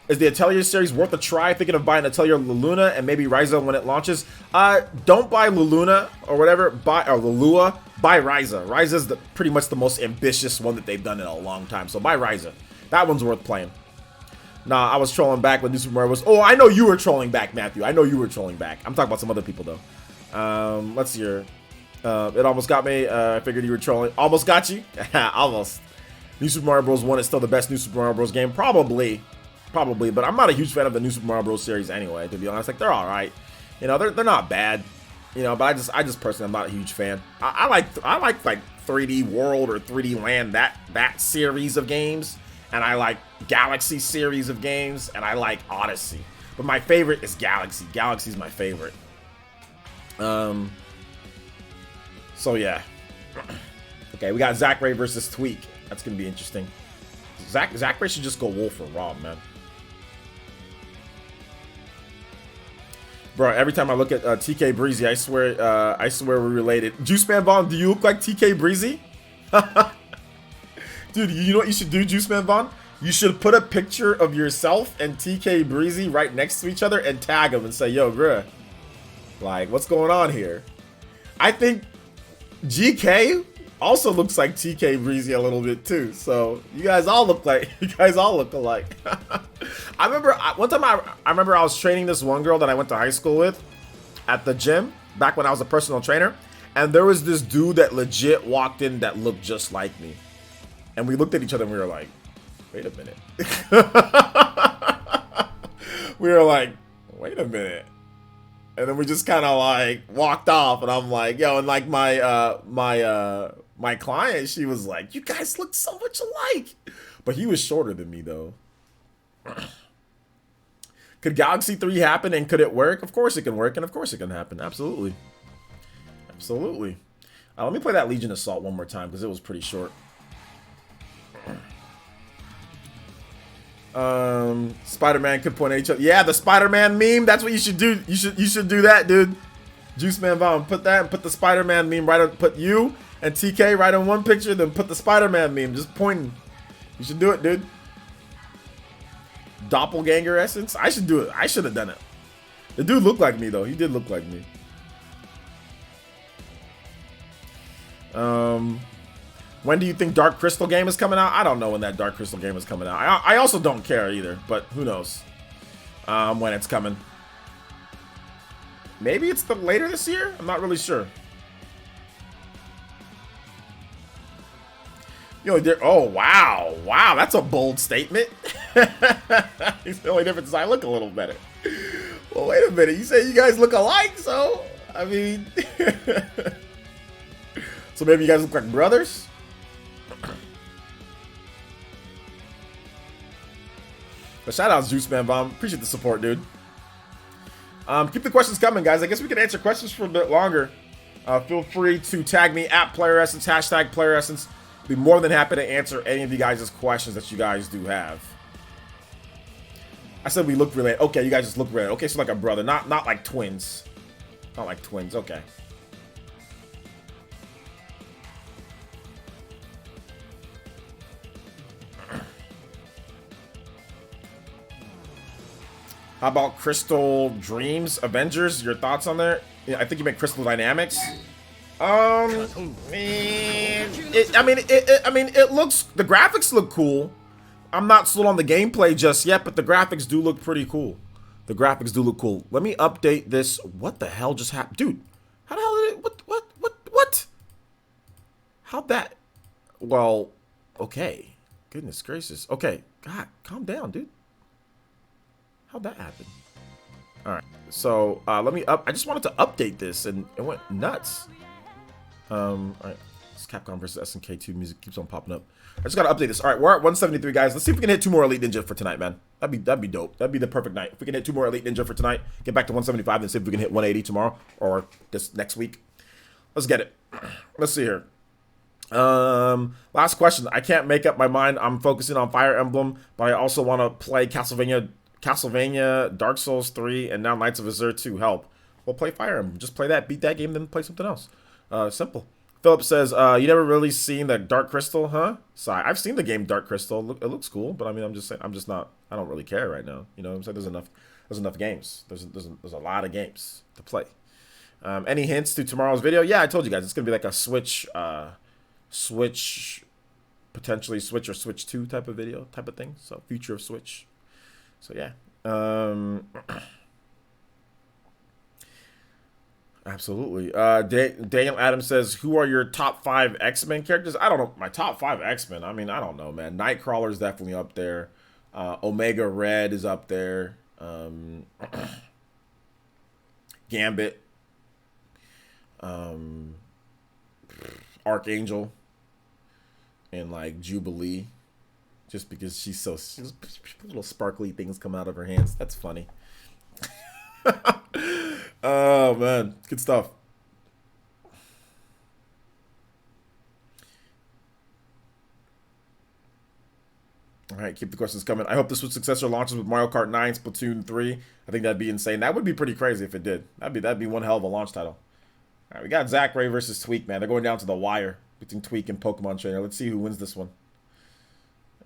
Is the Atelier series worth a try? Thinking of buying Atelier Luluna and maybe Ryza when it launches. Don't buy Luluna or whatever. Buy Lulua. Buy Ryza. Ryza's pretty much the most ambitious one that they've done in a long time. So buy Ryza. That one's worth playing. Nah, I was trolling back when New Super Mario was. Oh, I know you were trolling back, Matthew. I know you were trolling back. I'm talking about some other people though. Let's see here. It almost got me. I figured you were trolling. Almost got you. Almost. New Super Mario Bros. 1 is still the best New Super Mario Bros. Game. Probably, but I'm not a huge fan of the New Super Mario Bros. Series anyway, to be honest. Like, they're alright. You know, they're not bad. You know, but I just personally, I'm not a huge fan. I like 3D World or 3D Land, that series of games. And I like Galaxy series of games. And I like Odyssey. But my favorite is Galaxy. Galaxy's my favorite. So, yeah. Okay, we got Zach Ray versus Tweak. That's gonna be interesting. Zach Ray should just go Wolf or Rob, man. Bro, every time I look at TK Breezy, I swear we're related. Juice Man Vaughn, do you look like TK Breezy? Dude, you know what you should do, Juice Man Vaughn? You should put a picture of yourself and TK Breezy right next to each other and tag them and say, yo, bruh, like, what's going on here? I think GK also looks like TK Breezy a little bit too. So you guys all look alike. I remember one time I remember I was training this one girl that I went to high school with at the gym back when I was a personal trainer, and there was this dude that legit walked in that looked just like me, and we looked at each other and we were like, wait a minute. We were like, wait a minute. And then we just kind of like walked off, and I'm like, yo, and like my client, she was like, you guys look so much alike. But he was shorter than me though. Could Galaxy 3 happen and could it work? Of course it can work, and of course it can happen. Absolutely. Absolutely. Let me play that Legion Assault one more time because it was pretty short. Spider-Man could point at each other. Yeah, the Spider-Man meme. That's what you should do. You should do that, dude. Juice Man Bomb, put that and put the Spider-Man meme right on, put you and TK right on one picture, then put the Spider-Man meme, just pointing. You should do it, dude. Doppelganger essence? I should do it. I should have done it. The dude looked like me, though. He did look like me. When do you think Dark Crystal game is coming out? I don't know when that Dark Crystal game is coming out. I also don't care either, but who knows when it's coming. Maybe it's later this year? I'm not really sure. Yo, oh, wow. Wow, that's a bold statement. The only difference is I look a little better. Well, wait a minute. You say you guys look alike, so, I mean... So maybe you guys look like brothers? But shout out Juice Man Bomb. Appreciate the support, dude. Keep the questions coming, guys. I guess we can answer questions for a bit longer. Feel free to tag me at Player Essence, hashtag Player Essence. Be more than happy to answer any of you guys' questions that you guys do have. I said we look related. Okay, you guys just look related. Okay, so like a brother, not like twins. Not like twins. Okay. How about Crystal Dreams Avengers? Your thoughts on there? Yeah, I think you meant Crystal Dynamics. I mean, it looks. The graphics look cool. I'm not sold on the gameplay just yet, but the graphics do look pretty cool. The graphics do look cool. Let me update this. What the hell just happened, dude? How the hell did it? What? How'd that? Well, okay. Goodness gracious. Okay, God, calm down, dude. How'd that happen? All right, so let me I just wanted to update this, and it went nuts. All right, it's Capcom versus SNK2 music keeps on popping up. I just gotta update this. All right, we're at 173, guys. Let's see if we can hit 2 more Elite Ninja for tonight, man. That'd be dope. That'd be the perfect night. If we can hit 2 more Elite Ninja for tonight, get back to 175, and see if we can hit 180 tomorrow or this next week. Let's get it. Let's see here. Last question. I can't make up my mind. I'm focusing on Fire Emblem, but I also want to play Castlevania, Dark Souls 3, and now Knights of Azure 2. Help. Well, play Fire Emblem. Just play that, beat that game, then play something else. Simple. Philip says, you never really seen the Dark Crystal, huh? Sigh. I've seen the game Dark Crystal. It looks cool, but I mean, I'm just saying, I don't really care right now. You know what I'm saying? There's enough games. There's a lot of games to play. Any hints to tomorrow's video? Yeah, I told you guys, it's going to be like a potentially Switch or Switch 2 type of video, type of thing. So, future of Switch. So yeah, absolutely. Daniel Adams says, "Who are your top 5 X-Men characters?" I don't know. My top 5 X-Men. I mean, I don't know, man. Nightcrawler is definitely up there. Omega Red is up there. Gambit. Archangel. And like Jubilee. Just because she's little sparkly things come out of her hands. That's funny. Oh, man. Good stuff. All right, keep the questions coming. I hope the Switch successor launches with Mario Kart 9, Splatoon 3. I think that'd be insane. That would be pretty crazy if it did. That'd be one hell of a launch title. All right, we got Zach Ray versus Tweak, man. They're going down to the wire between Tweak and Pokemon Trainer. Let's see who wins this one.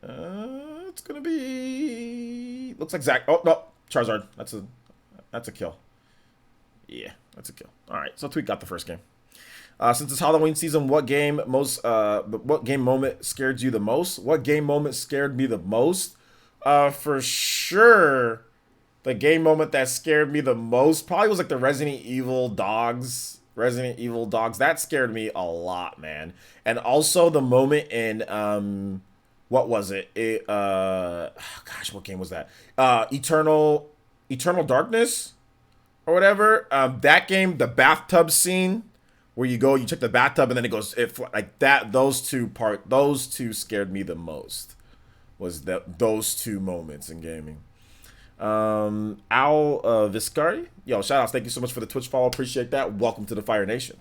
It's gonna be. Looks like Zach. Oh no, Charizard. That's a kill. Yeah, that's a kill. All right, so Tweak got the first game. Since it's Halloween season, what game moment scared you the most? What game moment scared me the most? For sure, the game moment that scared me the most probably was like the Resident Evil dogs. That scared me a lot, man. And also the moment in what was it? Gosh, what game was that? Eternal Darkness or whatever. That game, the bathtub scene where you check the bathtub and then it goes like that. Those two scared me the most. Was those 2 moments in gaming. Al Viscari, yo, shout outs. Thank you so much for the Twitch follow. Appreciate that. Welcome to the Fire Nation.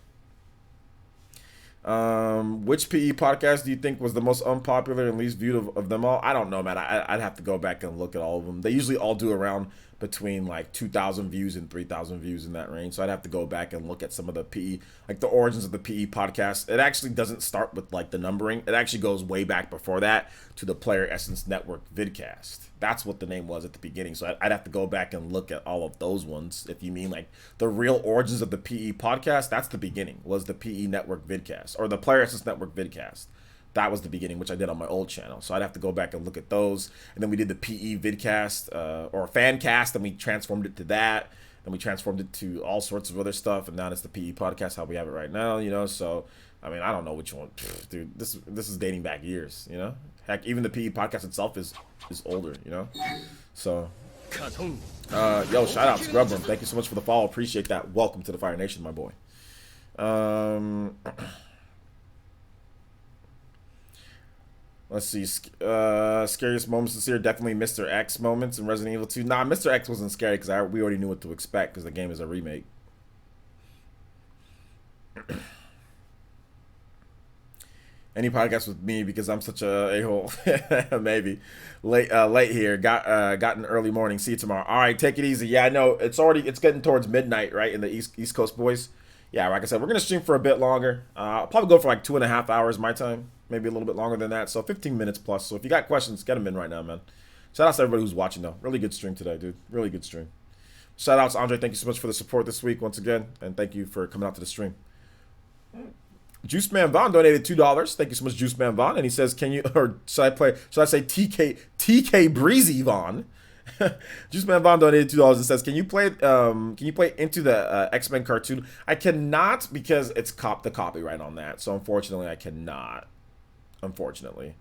Which PE podcast do you think was the most unpopular and least viewed of them all? I don't know, man. I'd have to go back and look at all of them. They usually all do around between like 2,000 views and 3,000 views in that range. So I'd have to go back and look at some of the PE, like the origins of the PE podcast. It actually doesn't start with like the numbering. It actually goes way back before that to the Player Essence Network vidcast. That's what the name was at the beginning. So I'd have to go back and look at all of those ones. If you mean like the real origins of the PE podcast, that's the beginning, was the PE Network vidcast, or the Player Essence Network vidcast. That was the beginning, which I did on my old channel. So I'd have to go back and look at those. And then we did the PE vidcast, or fan cast, and we transformed it to that. Then we transformed it to all sorts of other stuff, and now it's the PE podcast, how we have it right now, you know. So I mean, I don't know which one. Dude, this is dating back years, you know. Heck, even the PE podcast itself is older, you know. So yo, shout out to Grubrum. Thank you so much for the follow. Appreciate that. Welcome to the Fire Nation, my boy. Let's see. Scariest moments this year, definitely Mr. X moments in Resident Evil 2. Nah, Mr. X wasn't scary because we already knew what to expect because the game is a remake. Any podcast with me because I'm such a hole. Maybe late here. Got an early morning. See you tomorrow. All right, take it easy. Yeah, I know it's getting towards midnight, right, in the East Coast, boys. Yeah, like I said, we're gonna stream for a bit longer. I'll probably go for like 2.5 hours my time, maybe a little bit longer than that. So 15 minutes plus. So if you got questions, get them in right now, man. Shout out to everybody who's watching though. Really good stream today, dude. Really good stream. Shout out to Andre. Thank you so much for the support this week once again, and thank you for coming out to the stream. Juice Man Vaughn donated $2. Thank you so much, Juice Man Vaughn. And he says, "Can you, or should I say TK Breezy Vaughn?" Juice Man Vaughn donated $2 and says, "Can you play Into the X-Men cartoon?" I cannot because it's the copyright on that. So unfortunately, I cannot. Unfortunately,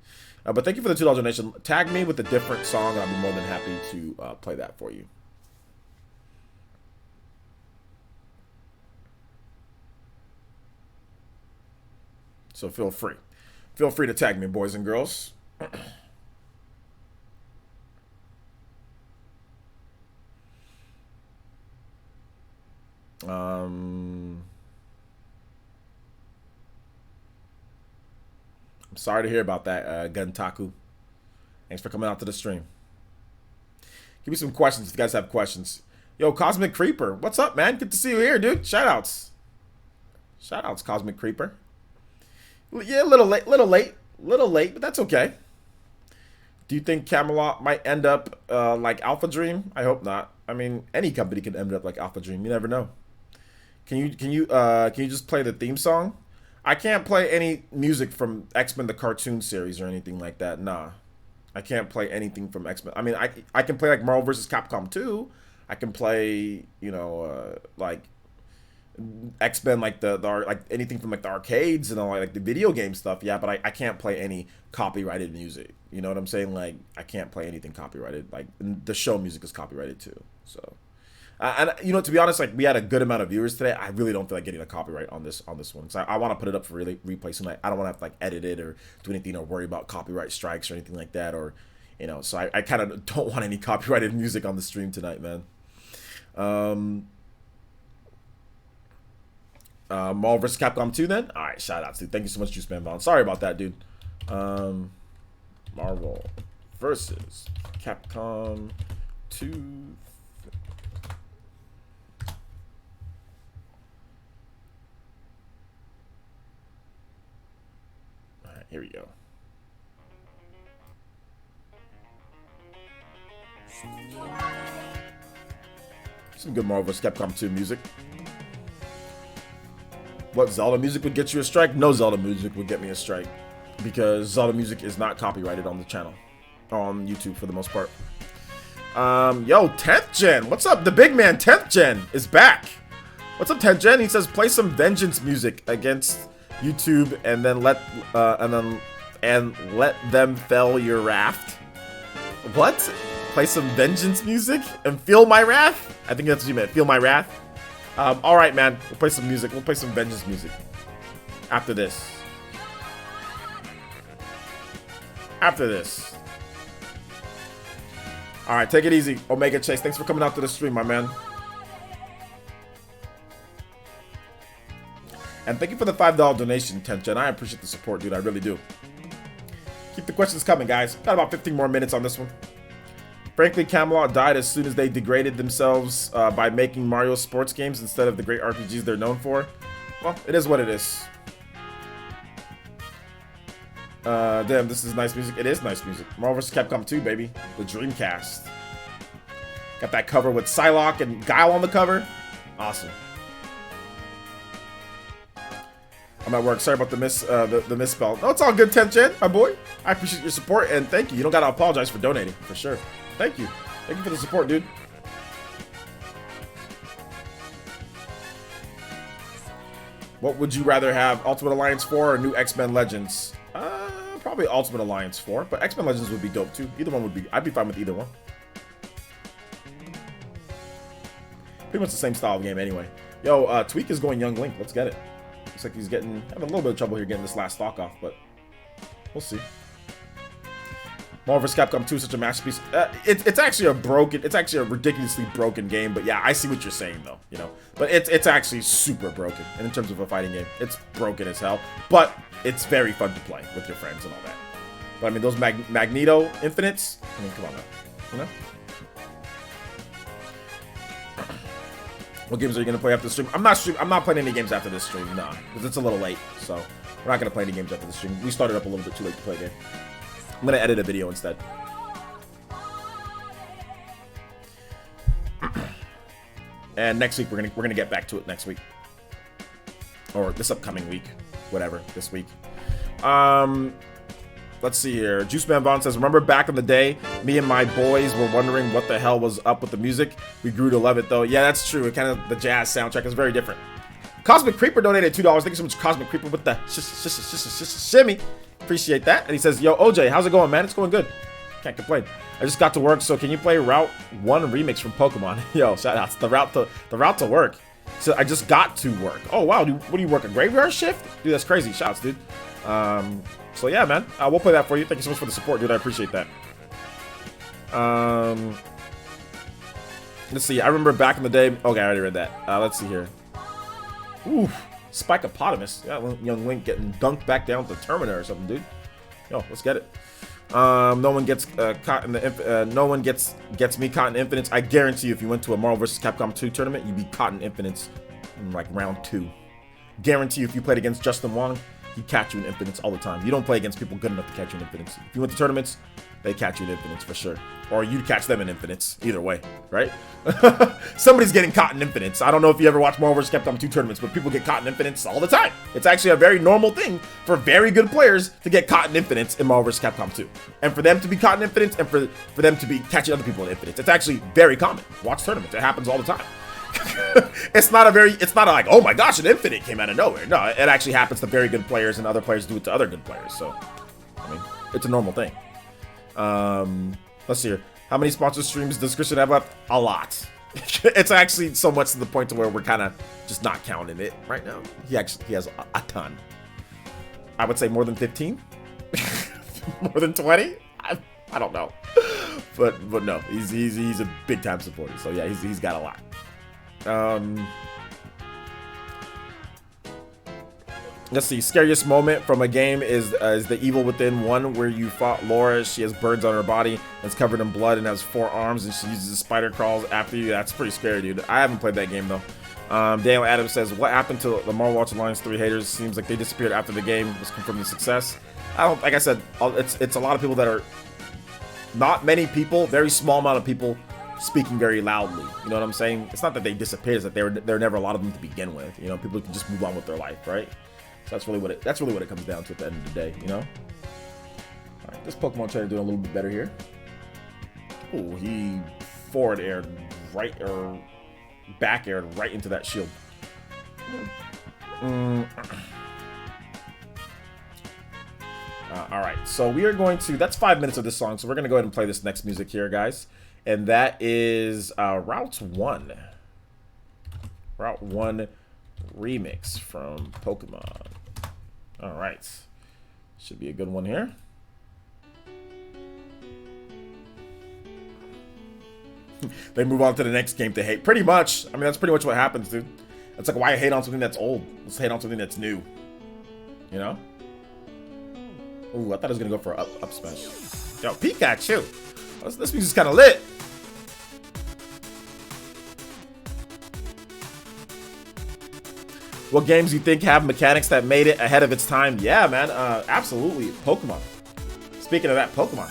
but thank you for the $2 donation. Tag me with a different song, and I'll be more than happy to play that for you. So feel free to tag me, boys and girls. I'm sorry to hear about that, Guntaku. Thanks for coming out to the stream. Give me some questions if you guys have questions. Yo, Cosmic Creeper, what's up, man? Good to see you here, dude. Shoutouts, Cosmic Creeper. Yeah, a little late, but that's okay. Do you think Camelot might end up like Alpha Dream? I hope not. I mean, any company can end up like Alpha Dream. You never know. Can you just play the theme song? I can't play any music from X-Men the cartoon series or anything like that. Nah, I can't play anything from X-Men. I mean, I can play like Marvel vs. Capcom 2. I can play, you know, like X-Men, like the like anything from like the arcades and all like the video game stuff. Yeah, but I can't play any copyrighted music. You know what I'm saying? Like I can't play anything copyrighted. Like the show music is copyrighted too. So, and you know, to be honest, like we had a good amount of viewers today. I really don't feel like getting a copyright on this one. So I want to put it up for replay soon. I don't want to have to like edit it or do anything or worry about copyright strikes or anything like that. Or, you know, so I kind of don't want any copyrighted music on the stream tonight, man. Marvel vs. Capcom 2 then? Alright, shoutouts, dude. Thank you so much, Juice Man Vaughn. Sorry about that, dude. Marvel vs. Capcom 2. Alright, here we go. Some good Marvel vs. Capcom 2 music. What Zelda music would get you a strike? No Zelda music would get me a strike because Zelda music is not copyrighted on the channel, on YouTube for the most part. Yo, 10th Gen, what's up? The big man 10th Gen is back. What's up, 10th Gen? He says play some vengeance music against YouTube and then let them fell your raft. What? Play some vengeance music and feel my wrath? I think that's what you meant. Feel my wrath. All right, man. We'll play some music. We'll play some vengeance music after this. All right, take it easy, Omega Chase. Thanks for coming out to the stream, my man. And thank you for the $5 donation, Tenchen. I appreciate the support, dude. I really do. Keep the questions coming, guys. Got about 15 more minutes on this one. Frankly, Camelot died as soon as they degraded themselves by making Mario sports games instead of the great RPGs they're known for. Well, it is what it is. Damn, this is nice music. It is nice music. Marvel vs. Capcom 2, baby. The Dreamcast. Got that cover with Psylocke and Guile on the cover. Awesome. I'm at work. Sorry about the misspell. No, it's all good, Tenchen, my boy. I appreciate your support and thank you. You don't gotta apologize for donating, for sure. Thank you. Thank you for the support, dude. What would you rather have, Ultimate Alliance 4 or New X-Men Legends? Probably Ultimate Alliance 4, but X-Men Legends would be dope too. Either one would be, I'd be fine with either one. Pretty much the same style of game anyway. Yo, Tweak is going Young Link. Let's get it. Looks like he's having a little bit of trouble here getting this last stock off, but we'll see. Marvel vs. Capcom 2 is such a masterpiece. It's actually a ridiculously broken game, but yeah, I see what you're saying though, you know. But it's actually super broken, and in terms of a fighting game, it's broken as hell. But it's very fun to play with your friends and all that. But I mean, those Magneto Infinites, I mean, come on now, you know. What games are you gonna play after the stream? I'm not playing any games after this stream, nah, because it's a little late. So we're not gonna play any games after the stream. We started up a little bit too late to play a game. I'm gonna edit a video instead. And next week we're gonna get back to it next week, or this upcoming week, whatever. This week. Let's see here. Juiceman Vaughn says, remember back in the day, me and my boys were wondering what the hell was up with the music. We grew to love it though. Yeah, that's true. It kind of, the jazz soundtrack is very different. Cosmic Creeper donated $2. Thank you so much, Cosmic Creeper, with the shimmy. Appreciate that. And he says, yo, OJ, how's it going, man? It's going good. Can't complain. I just got to work, so can you play Route 1 remix from Pokemon? Yo, shout outs. The route to work. So I just got to work. Oh wow, what do you work, a graveyard shift? Dude, that's crazy. Shouts, dude. So yeah, man, we'll play that for you. Thank you so much for the support, dude. I appreciate that. Let's see. I remember back in the day. Okay, I already read that. Let's see here. Ooh, Spikeopotamus. Yeah, young Link getting dunked back down to Terminator or something, dude. Yo, let's get it. No one gets caught in the. No one gets me caught in infinites. I guarantee you, if you went to a Marvel vs. Capcom 2 tournament, you'd be caught in infinites in like round 2. Guarantee you, if you played against Justin Wong, he'd catch you in infinites all the time. You don't play against people good enough to catch you in infinites. If you went to tournaments, they catch you in infinites for sure. Or you'd catch them in infinites. Either way, right? Somebody's getting caught in infinites. I don't know if you ever watch Marvel vs. Capcom 2 tournaments, but people get caught in infinites all the time. It's actually a very normal thing for very good players to get caught in infinites in Marvel vs. Capcom 2. And for them to be caught in infinites and for them to be catching other people in infinites. It's actually very common. Watch tournaments. It happens all the time. It's not like, oh my gosh, an infinite came out of nowhere. No, it actually happens to very good players, and other players do it to other good players. So, I mean, it's a normal thing. Let's see here. How many sponsored streams does Christian have left? A lot. It's actually so much to the point to where we're kind of just not counting it right now. He has a ton. I would say more than 15, more than 20. I don't know, but no, he's a big time supporter. So yeah, he's got a lot. Let's see. Scariest moment from a game is the Evil Within 1, where you fought Laura. She has birds on her body, and is covered in blood, and has 4 arms, and she uses spider crawls after you. That's pretty scary, dude. I haven't played that game though. Daniel Adams says, what happened to the Marvel Ultimate Alliance 3 haters? Seems like they disappeared after the game was confirmed a success. Like I said, it's a lot of people that are, not many people, very small amount of people speaking very loudly. You know what I'm saying? It's not that they disappeared, it's that there were never a lot of them to begin with. You know, people can just move on with their life, right? So that's really what it comes down to at the end of the day, you know? Alright, this Pokemon trainer doing a little bit better here. Oh, he forward aired right, or back aired right into that shield. Alright, so we are going to, that's 5 minutes of this song, so we're going to go ahead and play this next music here, guys. And that is Route 1. Route 1 remix from Pokemon. Alright. Should be a good one here. They move on to the next game to hate. Pretty much. I mean, that's pretty much what happens, dude. It's like, why hate on something that's old? Let's hate on something that's new. You know? Ooh, I thought I was gonna go for up smash. Yo, Pikachu! This music's kind of lit. What games do you think have mechanics that made it ahead of its time? Yeah, man, absolutely. Pokemon. Speaking of that, Pokemon.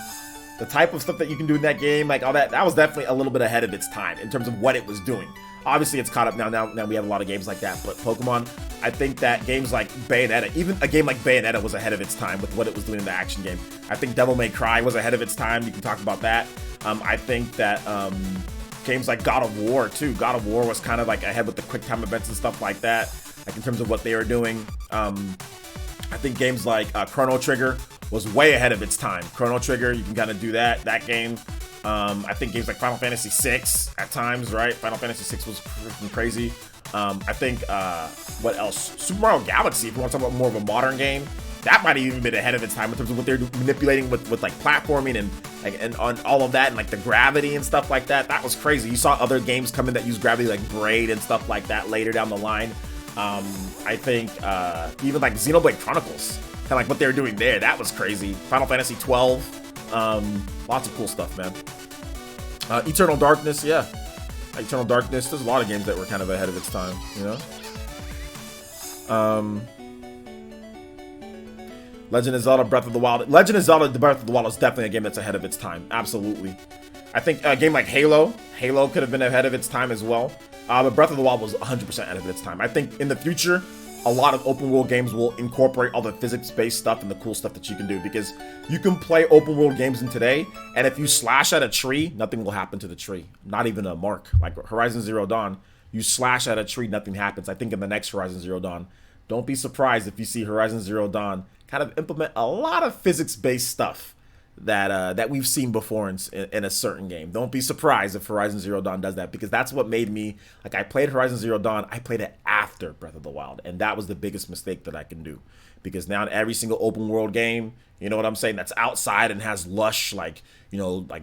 The type of stuff that you can do in that game, like all that was definitely a little bit ahead of its time in terms of what it was doing. Obviously, it's caught up now. Now we have a lot of games like that, but Pokemon, I think that games like Bayonetta, even a game like Bayonetta was ahead of its time with what it was doing in the action game. I think Devil May Cry was ahead of its time. You can talk about that. I think that games like God of War, too. God of War was kind of like ahead with the quick time events and stuff like that, like in terms of what they were doing. I think games like Chrono Trigger was way ahead of its time. Chrono Trigger, you can kind of do that game. I think games like Final Fantasy VI at times, right? Final Fantasy VI was freaking crazy. I think, what else? Super Mario Galaxy, if you want to talk about more of a modern game, that might have even been ahead of its time in terms of what they're manipulating with like platforming and on all of that, and like the gravity and stuff like that. That was crazy. You saw other games come in that use gravity, like Braid and stuff like that later down the line. I think even like Xenoblade Chronicles, kind of like what they were doing there, that was crazy. Final Fantasy 12, lots of cool stuff, man. Eternal Darkness, yeah. Eternal Darkness, there's a lot of games that were kind of ahead of its time, you know? Legend of Zelda Breath of the Wild. Legend of Zelda Breath of the Wild is definitely a game that's ahead of its time, absolutely. I think a game like Halo could have been ahead of its time as well. But Breath of the Wild was 100% ahead of its time. I think in the future, a lot of open world games will incorporate all the physics-based stuff and the cool stuff that you can do, because you can play open world games in today, and if you slash at a tree, nothing will happen to the tree. Not even a mark. Like Horizon Zero Dawn, you slash at a tree, nothing happens. I think in the next Horizon Zero Dawn, don't be surprised if you see Horizon Zero Dawn kind of implement a lot of physics-based stuff that we've seen before in a certain game. Don't be surprised if Horizon Zero Dawn does that, because that's what made me, like, I played Horizon Zero Dawn, I played it after Breath of the Wild, and that was the biggest mistake that I can do, because now in every single open world game, you know what I'm saying, that's outside and has lush, like, you know, like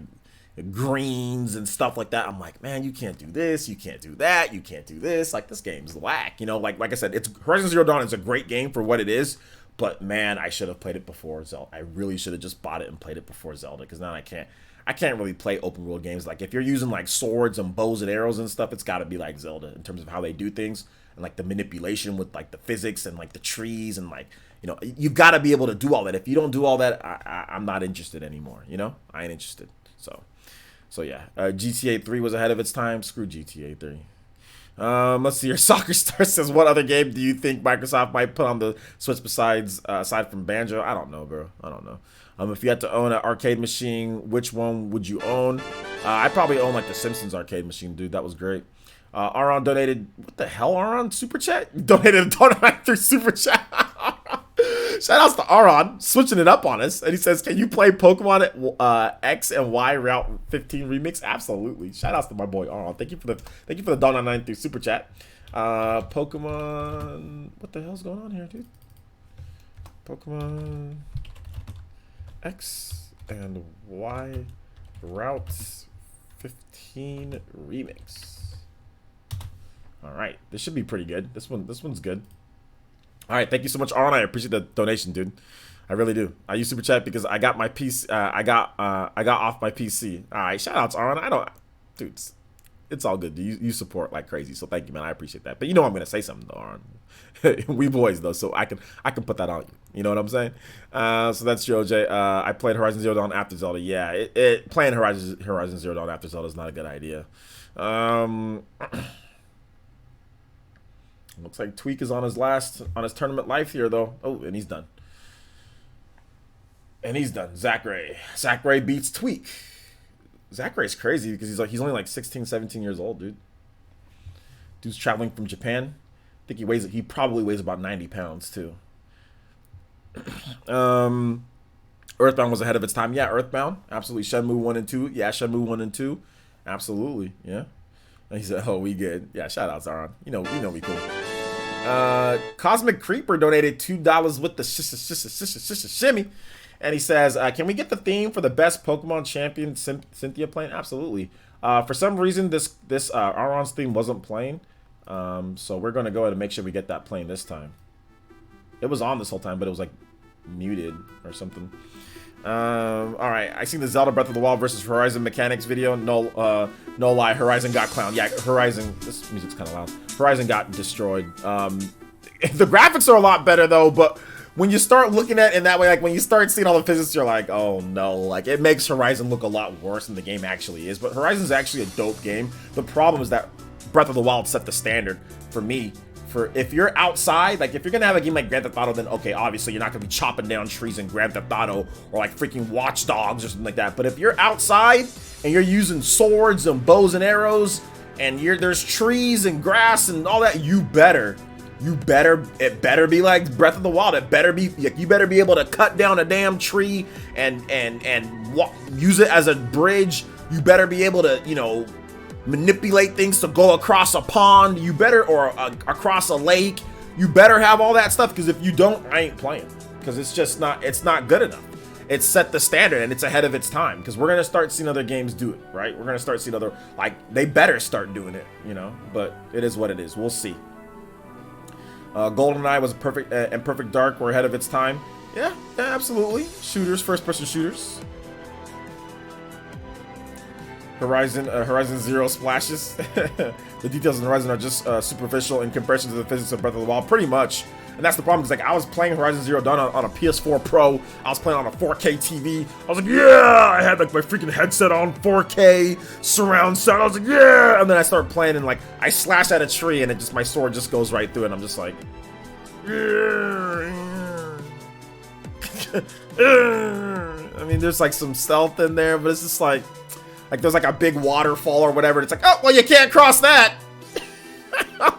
greens and stuff like that, I'm like, man, you can't do this, you can't do that, you can't do this, like, this game's whack, you know, like I said, it's Horizon Zero Dawn is a great game for what it is. But man, I should have played it before Zelda. I really should have just bought it and played it before Zelda, because now I can't really play open world games. Like, if you're using like swords and bows and arrows and stuff, it's got to be like Zelda in terms of how they do things and like the manipulation with like the physics and like the trees and like, you know, you've got to be able to do all that. If you don't do all that, I'm not interested anymore. You know, I ain't interested. So yeah, GTA 3 was ahead of its time. Screw GTA 3. Let's see here. Soccer Star says, what other game do you think Microsoft might put on the Switch aside from Banjo? I don't know, bro. I don't know. If you had to own an arcade machine, which one would you own? I'd probably own like the Simpsons arcade machine, dude. That was great. Aron donated, what the hell, Aron? Super Chat? You donated a $1 through Super Chat. Shout outs to Aron, switching it up on us. And he says, can you play Pokemon X and Y Route 15 remix? Absolutely. Shout outs to my boy Aron. Thank you for the $1.99 through Super Chat. Pokemon, what the hell's going on here, dude? Pokemon X and Y Route 15 remix. All right, this should be pretty good. This one's good. All right, thank you so much, Arlen. I appreciate the donation, dude. I really do. I use Super Chat because I got my PC. I got off my PC. All right, shout outs, Arlen. Dude, it's all good. You support like crazy, so thank you, man. I appreciate that. But you know I'm gonna say something though, Arlen. We boys though, so I can put that on you. You know what I'm saying? So that's Joe J. I played Horizon Zero Dawn after Zelda. Yeah, playing Horizon Zero Dawn after Zelda is not a good idea. Looks like Tweak is on his tournament life here though. Oh, and he's done. Zach Ray beats Tweak. Zach Ray's crazy because he's only like 16, 17 years old, dude. Dude's traveling from Japan. I think he probably weighs about 90 pounds too. Earthbound was ahead of its time. Yeah, Earthbound. Absolutely. Shenmue 1 and 2. Yeah, Shenmue 1 and 2. Absolutely. Yeah. And he said, oh, we good. Yeah, shout out, Zaron. You know we cool. Cosmic Creeper donated $2 with the shimmy. And he says, can we get the theme for the best Pokemon champion Cynthia playing? Absolutely. For some reason, this Aron's theme wasn't playing. So we're gonna go ahead and make sure we get that playing this time. It was on this whole time, but it was like muted or something. All right, I seen the Zelda Breath of the Wild versus Horizon mechanics video. No lie, Horizon got clowned. Yeah, Horizon. This music's kind of loud. Horizon got destroyed. The graphics are a lot better though, but when you start looking at it in that way, like when you start seeing all the physics, you're like, oh no, like it makes Horizon look a lot worse than the game actually is. But Horizon's actually a dope game. The problem is that Breath of the Wild set the standard for me. For if you're outside, like if you're gonna have a game like Grand Theft Auto, then okay, obviously you're not gonna be chopping down trees in Grand Theft Auto or like freaking Watch Dogs or something like that. But if you're outside and you're using swords and bows and arrows and there's trees and grass and all that, it better be like Breath of the Wild. It better be like, you better be able to cut down a damn tree and use it as a bridge. You better be able to, you know, manipulate things to go across a pond. You better, or across a lake. You better have all that stuff, because if you don't, I ain't playing, because it's not good enough. It's set the standard and it's ahead of its time, because we're gonna start seeing other games do it, right? We're gonna start seeing other, like, they better start doing it, you know. But it is what it is. We'll see. GoldenEye was perfect, and Perfect Dark were ahead of its time. Yeah, absolutely. Shooters, first-person shooters. Horizon Zero splashes. The details in Horizon are just superficial in comparison to the physics of Breath of the Wild, pretty much. And that's the problem, because like I was playing Horizon Zero Dawn on a PS4 Pro. I was playing on a 4K TV. I was like, yeah! I had like my freaking headset on, 4K surround sound. I was like, yeah! And then I start playing and like I slash at a tree and my sword just goes right through it. And I'm just like, I memean, there's like some stealth in there, but it's just like there's like a big waterfall or whatever. It's like, oh, well, you can't cross that.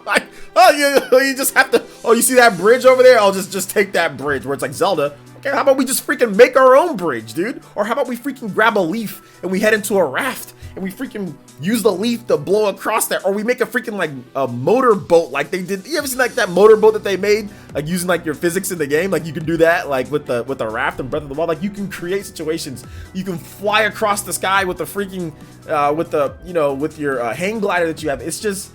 Like, oh, you just have to, oh, you see that bridge over there? I'll just take that bridge. Where it's like, Zelda, okay, how about we just freaking make our own bridge, dude? Or how about we freaking grab a leaf and we head into a raft and we freaking use the leaf to blow across there? Or we make a freaking like a motor boat like they did. You ever seen like that motor boat that they made, like using like your physics in the game? Like you can do that like with the raft and Breath of the Wild. Like you can create situations. You can fly across the sky with the freaking with your hang glider that you have. It's just,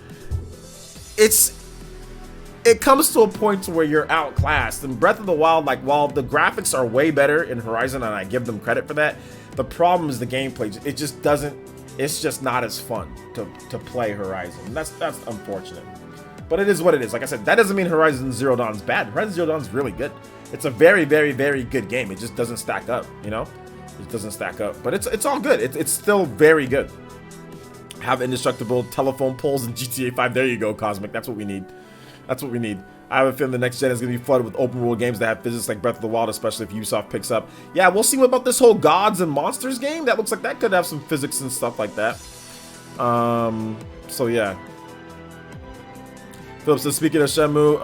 it comes to a point to where you're outclassed. And Breath of the Wild, like, while the graphics are way better in Horizon, and I give them credit for that, the problem is the gameplay. It just doesn't, it's just not as fun to play Horizon. And that's unfortunate. But it is what it is. Like I said, that doesn't mean Horizon Zero Dawn is bad. Horizon Zero Dawn is really good. It's a very, very, very good game. It just doesn't stack up, you know? It doesn't stack up. But it's all good. It's still very good. Have indestructible telephone poles in GTA 5. There you go, Cosmic. That's what we need. That's what we need. I have a feeling the next gen is going to be flooded with open world games that have physics like Breath of the Wild, especially if Ubisoft picks up. Yeah, we'll see what about this whole Gods and Monsters game. That looks like that could have some physics and stuff like that. So yeah. Philip says, speaking of Shenmue,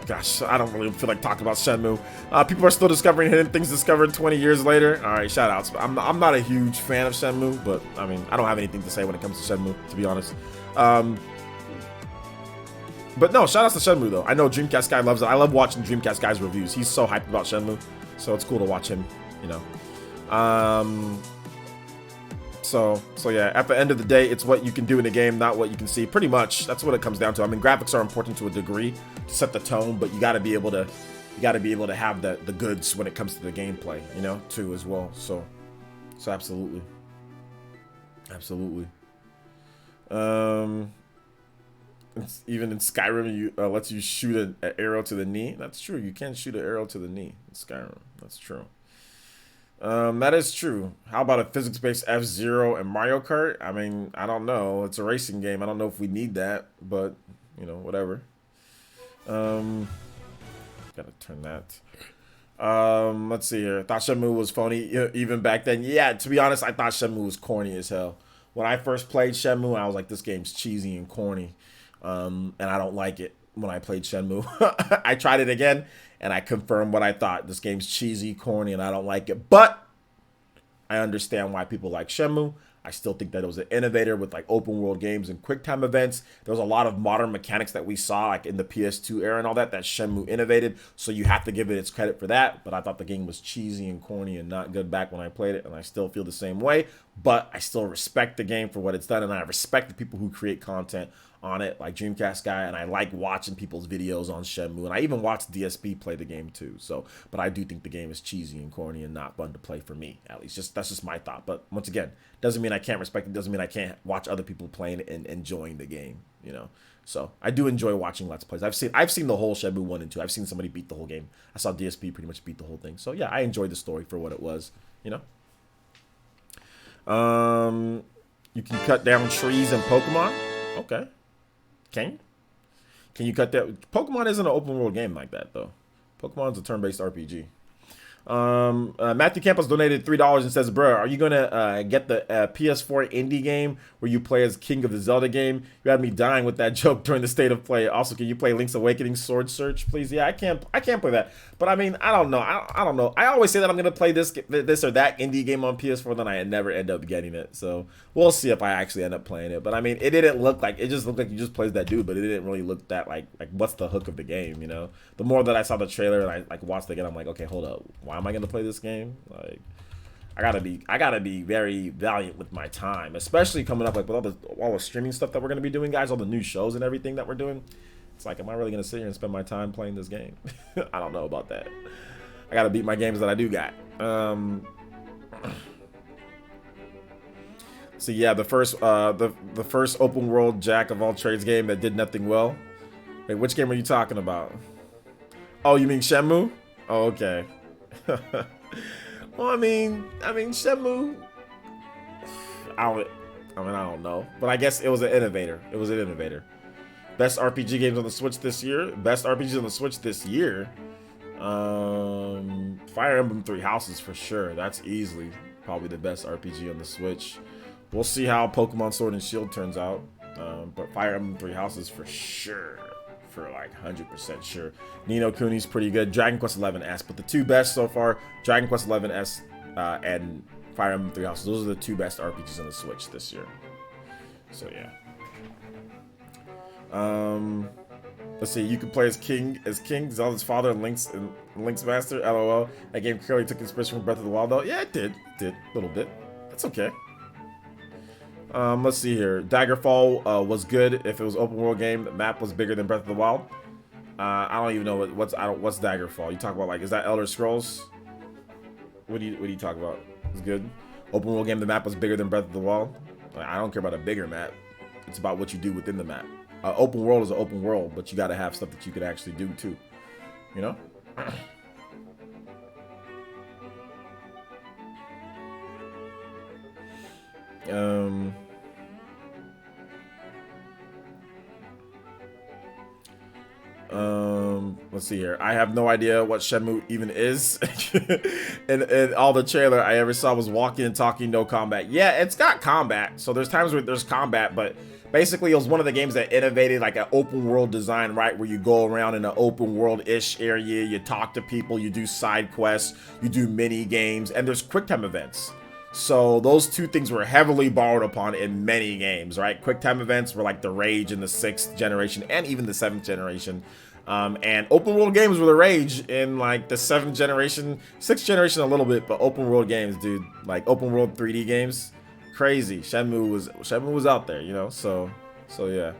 gosh, I don't really feel like talking about Shenmue. People are still discovering hidden things discovered 20 years later. All right, shoutouts. I'm not a huge fan of Shenmue, but I mean, I don't have anything to say when it comes to Shenmue, to be honest. But no, shoutouts to Shenmue though. I know Dreamcast Guy loves it. I love watching Dreamcast Guy's reviews. He's so hyped about Shenmue, so it's cool to watch him, you know. So yeah, at the end of the day, it's what you can do in the game, not what you can see. Pretty much, that's what it comes down to. I mean, graphics are important to a degree to set the tone, but you got to be able to have the goods when it comes to the gameplay, you know, too as well. So absolutely. It's, even in Skyrim, you lets you shoot an arrow to the knee. That's true. You can shoot an arrow to the knee in Skyrim. That's true. That is true. How about a physics-based F-Zero and Mario Kart? I mean, I don't know. It's a racing game. I don't know if we need that, but, you know, whatever. Gotta turn that. Let's see here. I thought Shenmue was phony even back then. Yeah, to be honest, I thought Shenmue was corny as hell. When I first played Shenmue, I was like, this game's cheesy and corny. And I don't like it when I played Shenmue. I tried it again, and I confirmed what I thought. This game's cheesy, corny, and I don't like it. But I understand why people like Shenmue. I still think that it was an innovator with like open world games and quick time events. There was a lot of modern mechanics that we saw like in the PS2 era and all that Shenmue innovated. So you have to give it its credit for that. But I thought the game was cheesy and corny and not good back when I played it, and I still feel the same way. But I still respect the game for what it's done, and I respect the people who create content on it, like Dreamcast guy, and I like watching people's videos on Shenmue, and I even watched DSP play the game too. So, but I do think the game is cheesy and corny and not fun to play for me, at least. That's just my thought. But once again, doesn't mean I can't respect it. Doesn't mean I can't watch other people playing it and enjoying the game. So I do enjoy watching Let's Plays. I've seen the whole Shenmue 1 and 2. I've seen somebody beat the whole game. I saw DSP pretty much beat the whole thing. So yeah, I enjoyed the story for what it was. You can cut down trees in Pokemon. Okay. Can you cut that? Pokemon isn't an open world game like that though. Pokemon's a turn-based RPG. Matthew Campos donated $3 and says, "Bro, are you gonna get the PS4 indie game where you play as King of the Zelda game? You had me dying with that joke during the state of play. Also, can you play Link's Awakening Sword Search, please?" Yeah, I can't play that. But I mean, I don't know. I don't know. I always say that I'm gonna play this or that indie game on PS4, then I never end up getting it. So we'll see if I actually end up playing it. But I mean, it didn't look like, it just looked like you just plays that dude, but it didn't really look that like what's the hook of the game, The more that I saw the trailer and I like watched it again, I'm like, okay, hold up, why am I gonna play this game? Like, I gotta be very valiant with my time, especially coming up like with all the streaming stuff that we're gonna be doing, guys, all the new shows and everything that we're doing. It's like, am I really gonna sit here and spend my time playing this game? I don't know about that. I gotta beat my games that I do got. So yeah, the first open world jack of all trades game that did nothing well. Wait, which game are you talking about? Oh, you mean Shenmue? Oh, okay. Well, I mean, Shenmue. I don't know, but I guess it was an innovator. Best RPG games on the Switch this year. Best RPGs on the Switch this year. Fire Emblem Three Houses for sure. That's easily probably the best RPG on the Switch. We'll see how Pokemon Sword and Shield turns out. But Fire Emblem Three Houses for sure. For like 100% sure. Ni no Kuni's pretty good. Dragon Quest XI S, but the two best so far, Dragon Quest XI S and Fire Emblem Three Houses. Those are the two best RPGs on the Switch this year. So yeah. Let's see. You can play as King, Zelda's father, and Link's master. LOL. That game clearly took inspiration from Breath of the Wild, though. Yeah, it did. A little bit. That's okay. Let's see here. Daggerfall was good. If it was open world game, the map was bigger than Breath of the Wild. I don't even know what's Daggerfall. You talk about like, is that Elder Scrolls? What do you talk about? It's good. Open world game, the map was bigger than Breath of the Wild. Like, I don't care about a bigger map. It's about what you do within the map. Open world is an open world, but you got to have stuff that you could actually do too. Let's see here. I have no idea what Shenmue even is. and all the trailer I ever saw was walking and talking, no combat. Yeah, it's got combat. So there's times where there's combat, but basically it was one of the games that innovated like an open world design, right? Where you go around in an open world-ish area, you talk to people, you do side quests, you do mini games, and there's quick time events. So those two things were heavily borrowed upon in many games, right? Quick time events were like the rage in the 6th generation and even the 7th generation. And open world games were the rage in like the 7th generation, 6th generation a little bit, but open world games, dude, like open world 3D games, crazy. Shenmue was out there, so yeah.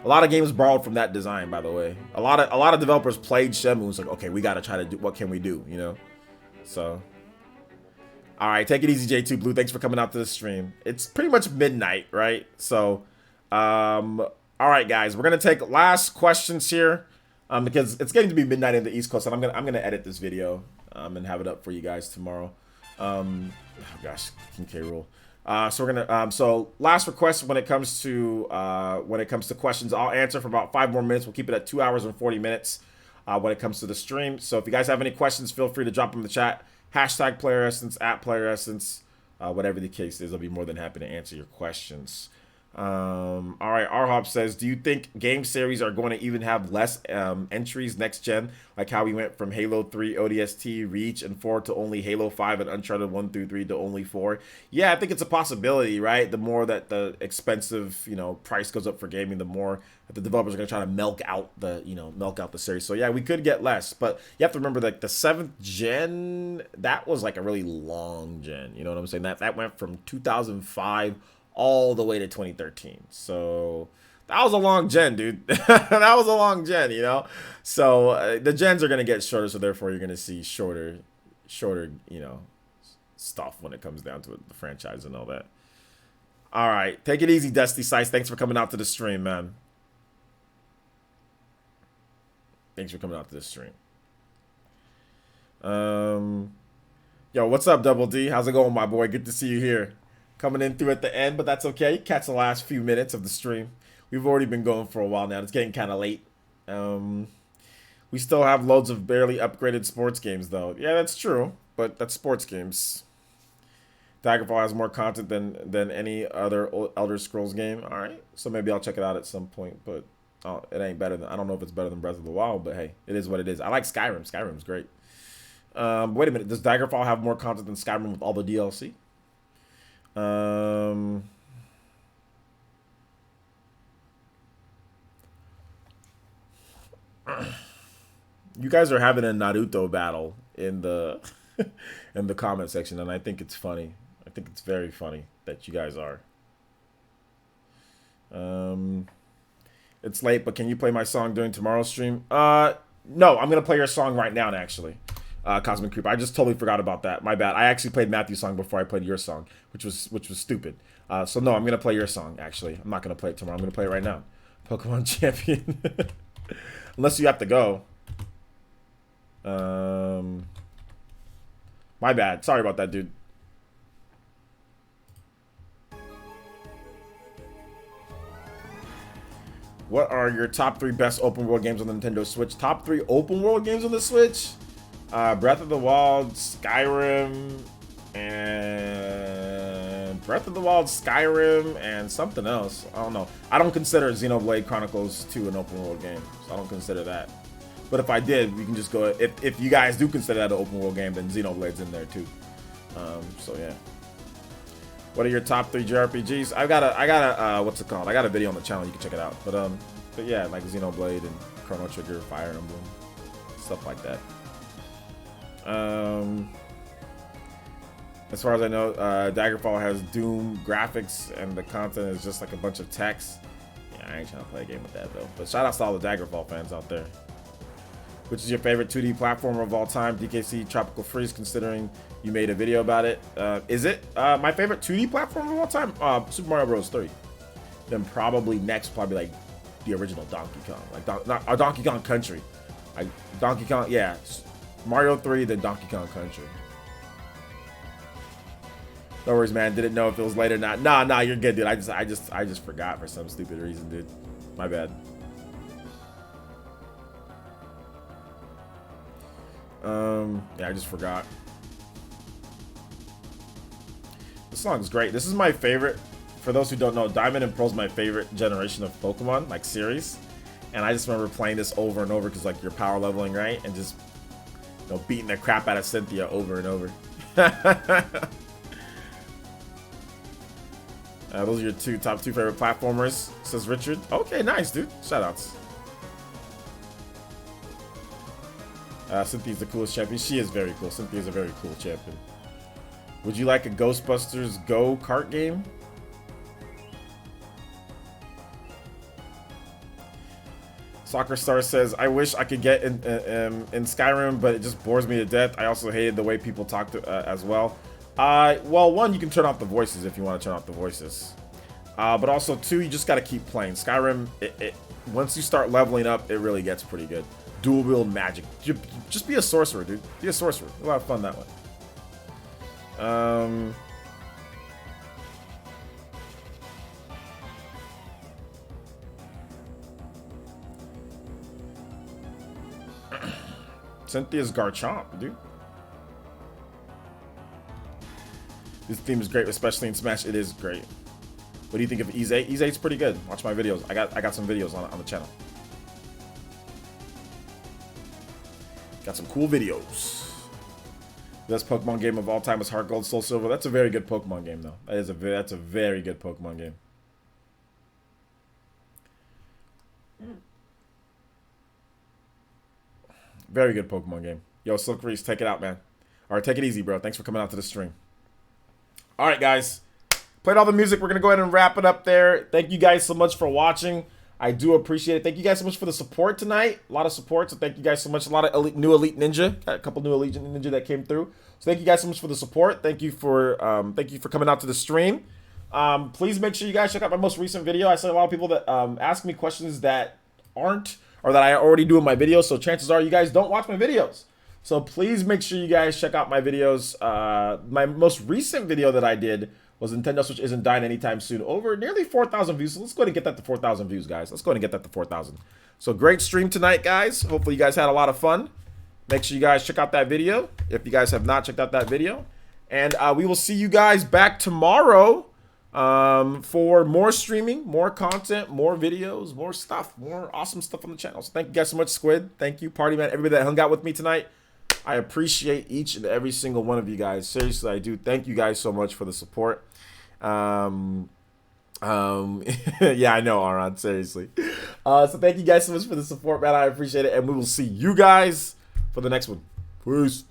A lot of games borrowed from that design, by the way. A lot of developers played Shenmue. It's like, okay, we got to try to do, what can we do, So, all right, take it easy, J2 Blue. Thanks for coming out to the stream. It's pretty much midnight, right? So, all right, guys, we're gonna take last questions here. Because it's getting to be midnight in the East Coast, and I'm gonna edit this video and have it up for you guys tomorrow. Oh gosh, King K. Rool. So we're gonna so last request when it comes to questions, I'll answer for about 5 more minutes. We'll keep it at 2 hours and 40 minutes when it comes to the stream. So if you guys have any questions, feel free to drop them in the chat. Hashtag Player Essence, @Player Essence, whatever the case is, I'll be more than happy to answer your questions. All right, R-Hop says, do you think game series are going to even have less entries next gen, like how we went from Halo 3, ODST, Reach, and 4 to only Halo 5 and Uncharted 1 through 3 to only 4? Yeah, I think it's a possibility, right? The more that the expensive, price goes up for gaming, the more that the developers are going to try to milk out the series. So yeah, we could get less, but you have to remember that the 7th gen, that was like a really long gen, you know what I'm saying? That went from 2005 all the way to 2013. So that was a long gen, dude. That was a long gen, So the gens are going to get shorter, so therefore you're going to see shorter, stuff when it comes down to it, the franchise and all that. All right, take it easy, Dusty Sice. Thanks for coming out to the stream, man. Thanks for coming out to the stream. Yo, what's up, Double D? How's it going, my boy? Good to see you here. Coming in through at the end, but that's okay. Catch the last few minutes of the stream. We've already been going for a while now. It's getting kind of late. We still have loads of barely upgraded sports games, though. Yeah, that's true, but that's sports games. Daggerfall has more content than any other Elder Scrolls game. All right, so maybe I'll check it out at some point, but it ain't better than. I don't know if it's better than Breath of the Wild, but hey, it is what it is. I like Skyrim. Skyrim's great. Wait a minute. Does Daggerfall have more content than Skyrim with all the DLC? You guys are having a Naruto battle in the in the comment section, and I think it's funny. I think it's very funny that you guys are. It's late, but can you play my song during tomorrow's stream? No, I'm gonna play your song right now, actually. Cosmic Creep. I just totally forgot about that. My bad. I actually played Matthew's song before I played your song, which was stupid. So no, I'm gonna play your song. Actually, I'm not gonna play it tomorrow. I'm gonna play it right now. Pokemon Champion. Unless you have to go. My bad. Sorry about that, dude. What are your top 3 best open world games on the Nintendo Switch? Top 3 open world games on the Switch? Breath of the Wild, Skyrim, and something else. I don't know. I don't consider Xenoblade Chronicles 2 an open world game, so I don't consider that. But if I did, we can just go. If you guys do consider that an open world game, then Xenoblade's in there too. So yeah. What are your top 3 JRPGs? I got a what's it called? I got a video on the channel. You can check it out. But yeah, like Xenoblade and Chrono Trigger, Fire Emblem, stuff like that. As far as I know, Daggerfall has Doom graphics and the content is just like a bunch of text. Yeah, I ain't trying to play a game with that though. But shout out to all the Daggerfall fans out there. Which is your favorite 2D platformer of all time? DKC Tropical Freeze, considering you made a video about it. Is it my favorite 2D platformer of all time? Super Mario Bros. 3. Then probably next, like the original Donkey Kong, like Donkey Kong Country. Like Donkey Kong, yeah. Mario 3, then Donkey Kong Country. No worries, man. Didn't know if it was late or not. Nah, you're good, dude. I just forgot for some stupid reason, dude. My bad. Yeah, I just forgot. This song's great. This is my favorite. For those who don't know, Diamond and Pearl is my favorite generation of Pokemon, like series. And I just remember playing this over and over because like you're power leveling, right? And just beating the crap out of Cynthia over and over. Those are your top two favorite platformers, says Richard. Okay, nice, dude. Shoutouts. Cynthia's the coolest champion. She is very cool. Cynthia's a very cool champion. Would you like a Ghostbusters Go kart game? Soccer Star says, I wish I could get in Skyrim, but it just bores me to death. I also hated the way people talk as well. Well, one, you can turn off the voices if you want to turn off the voices. But also, two, you just got to keep playing. Skyrim, once you start leveling up, it really gets pretty good. Dual wield magic. Just be a sorcerer, dude. Be a sorcerer. A lot of fun that way. Cynthia's Garchomp, dude. This theme is great, especially in Smash. It is great. What do you think of Ease 8? Ease 8's pretty good. Watch my videos. I got some videos on the channel. Got some cool videos. Best Pokemon game of all time is Heart Gold, Soul Silver. That's a very good Pokemon game, though. That's a very good Pokemon game. Very good Pokemon game. Yo, Silk Reese, take it out, man. All right, take it easy, bro. Thanks for coming out to the stream. All right, guys. Played all the music. We're going to go ahead and wrap it up there. Thank you guys so much for watching. I do appreciate it. Thank you guys so much for the support tonight. A lot of support, so thank you guys so much. A lot of new Elite Ninja. Got a couple new Elite Ninja that came through. So thank you guys so much for the support. Thank you for coming out to the stream. Please make sure you guys check out my most recent video. I see a lot of people that ask me questions that aren't, or that I already do in my videos. So chances are you guys don't watch my videos. So please make sure you guys check out my videos. My most recent video that I did was Nintendo Switch Isn't Dying Anytime Soon. Over nearly 4,000 views. So let's go ahead and get that to 4,000 views, guys. Let's go ahead and get that to 4,000. So great stream tonight, guys. Hopefully you guys had a lot of fun. Make sure you guys check out that video if you guys have not checked out that video. And we will see you guys back tomorrow for more streaming, more content, more videos, more stuff, more awesome stuff on the channel. So thank you guys so much, Squid. Thank you, Party Man, everybody that hung out with me tonight. I appreciate each and every single one of you guys. Seriously, I do. Thank you guys so much for the support. Yeah, I know, Aron, seriously. So thank you guys so much for the support, man. I appreciate it. And we will see you guys for the next one. Peace.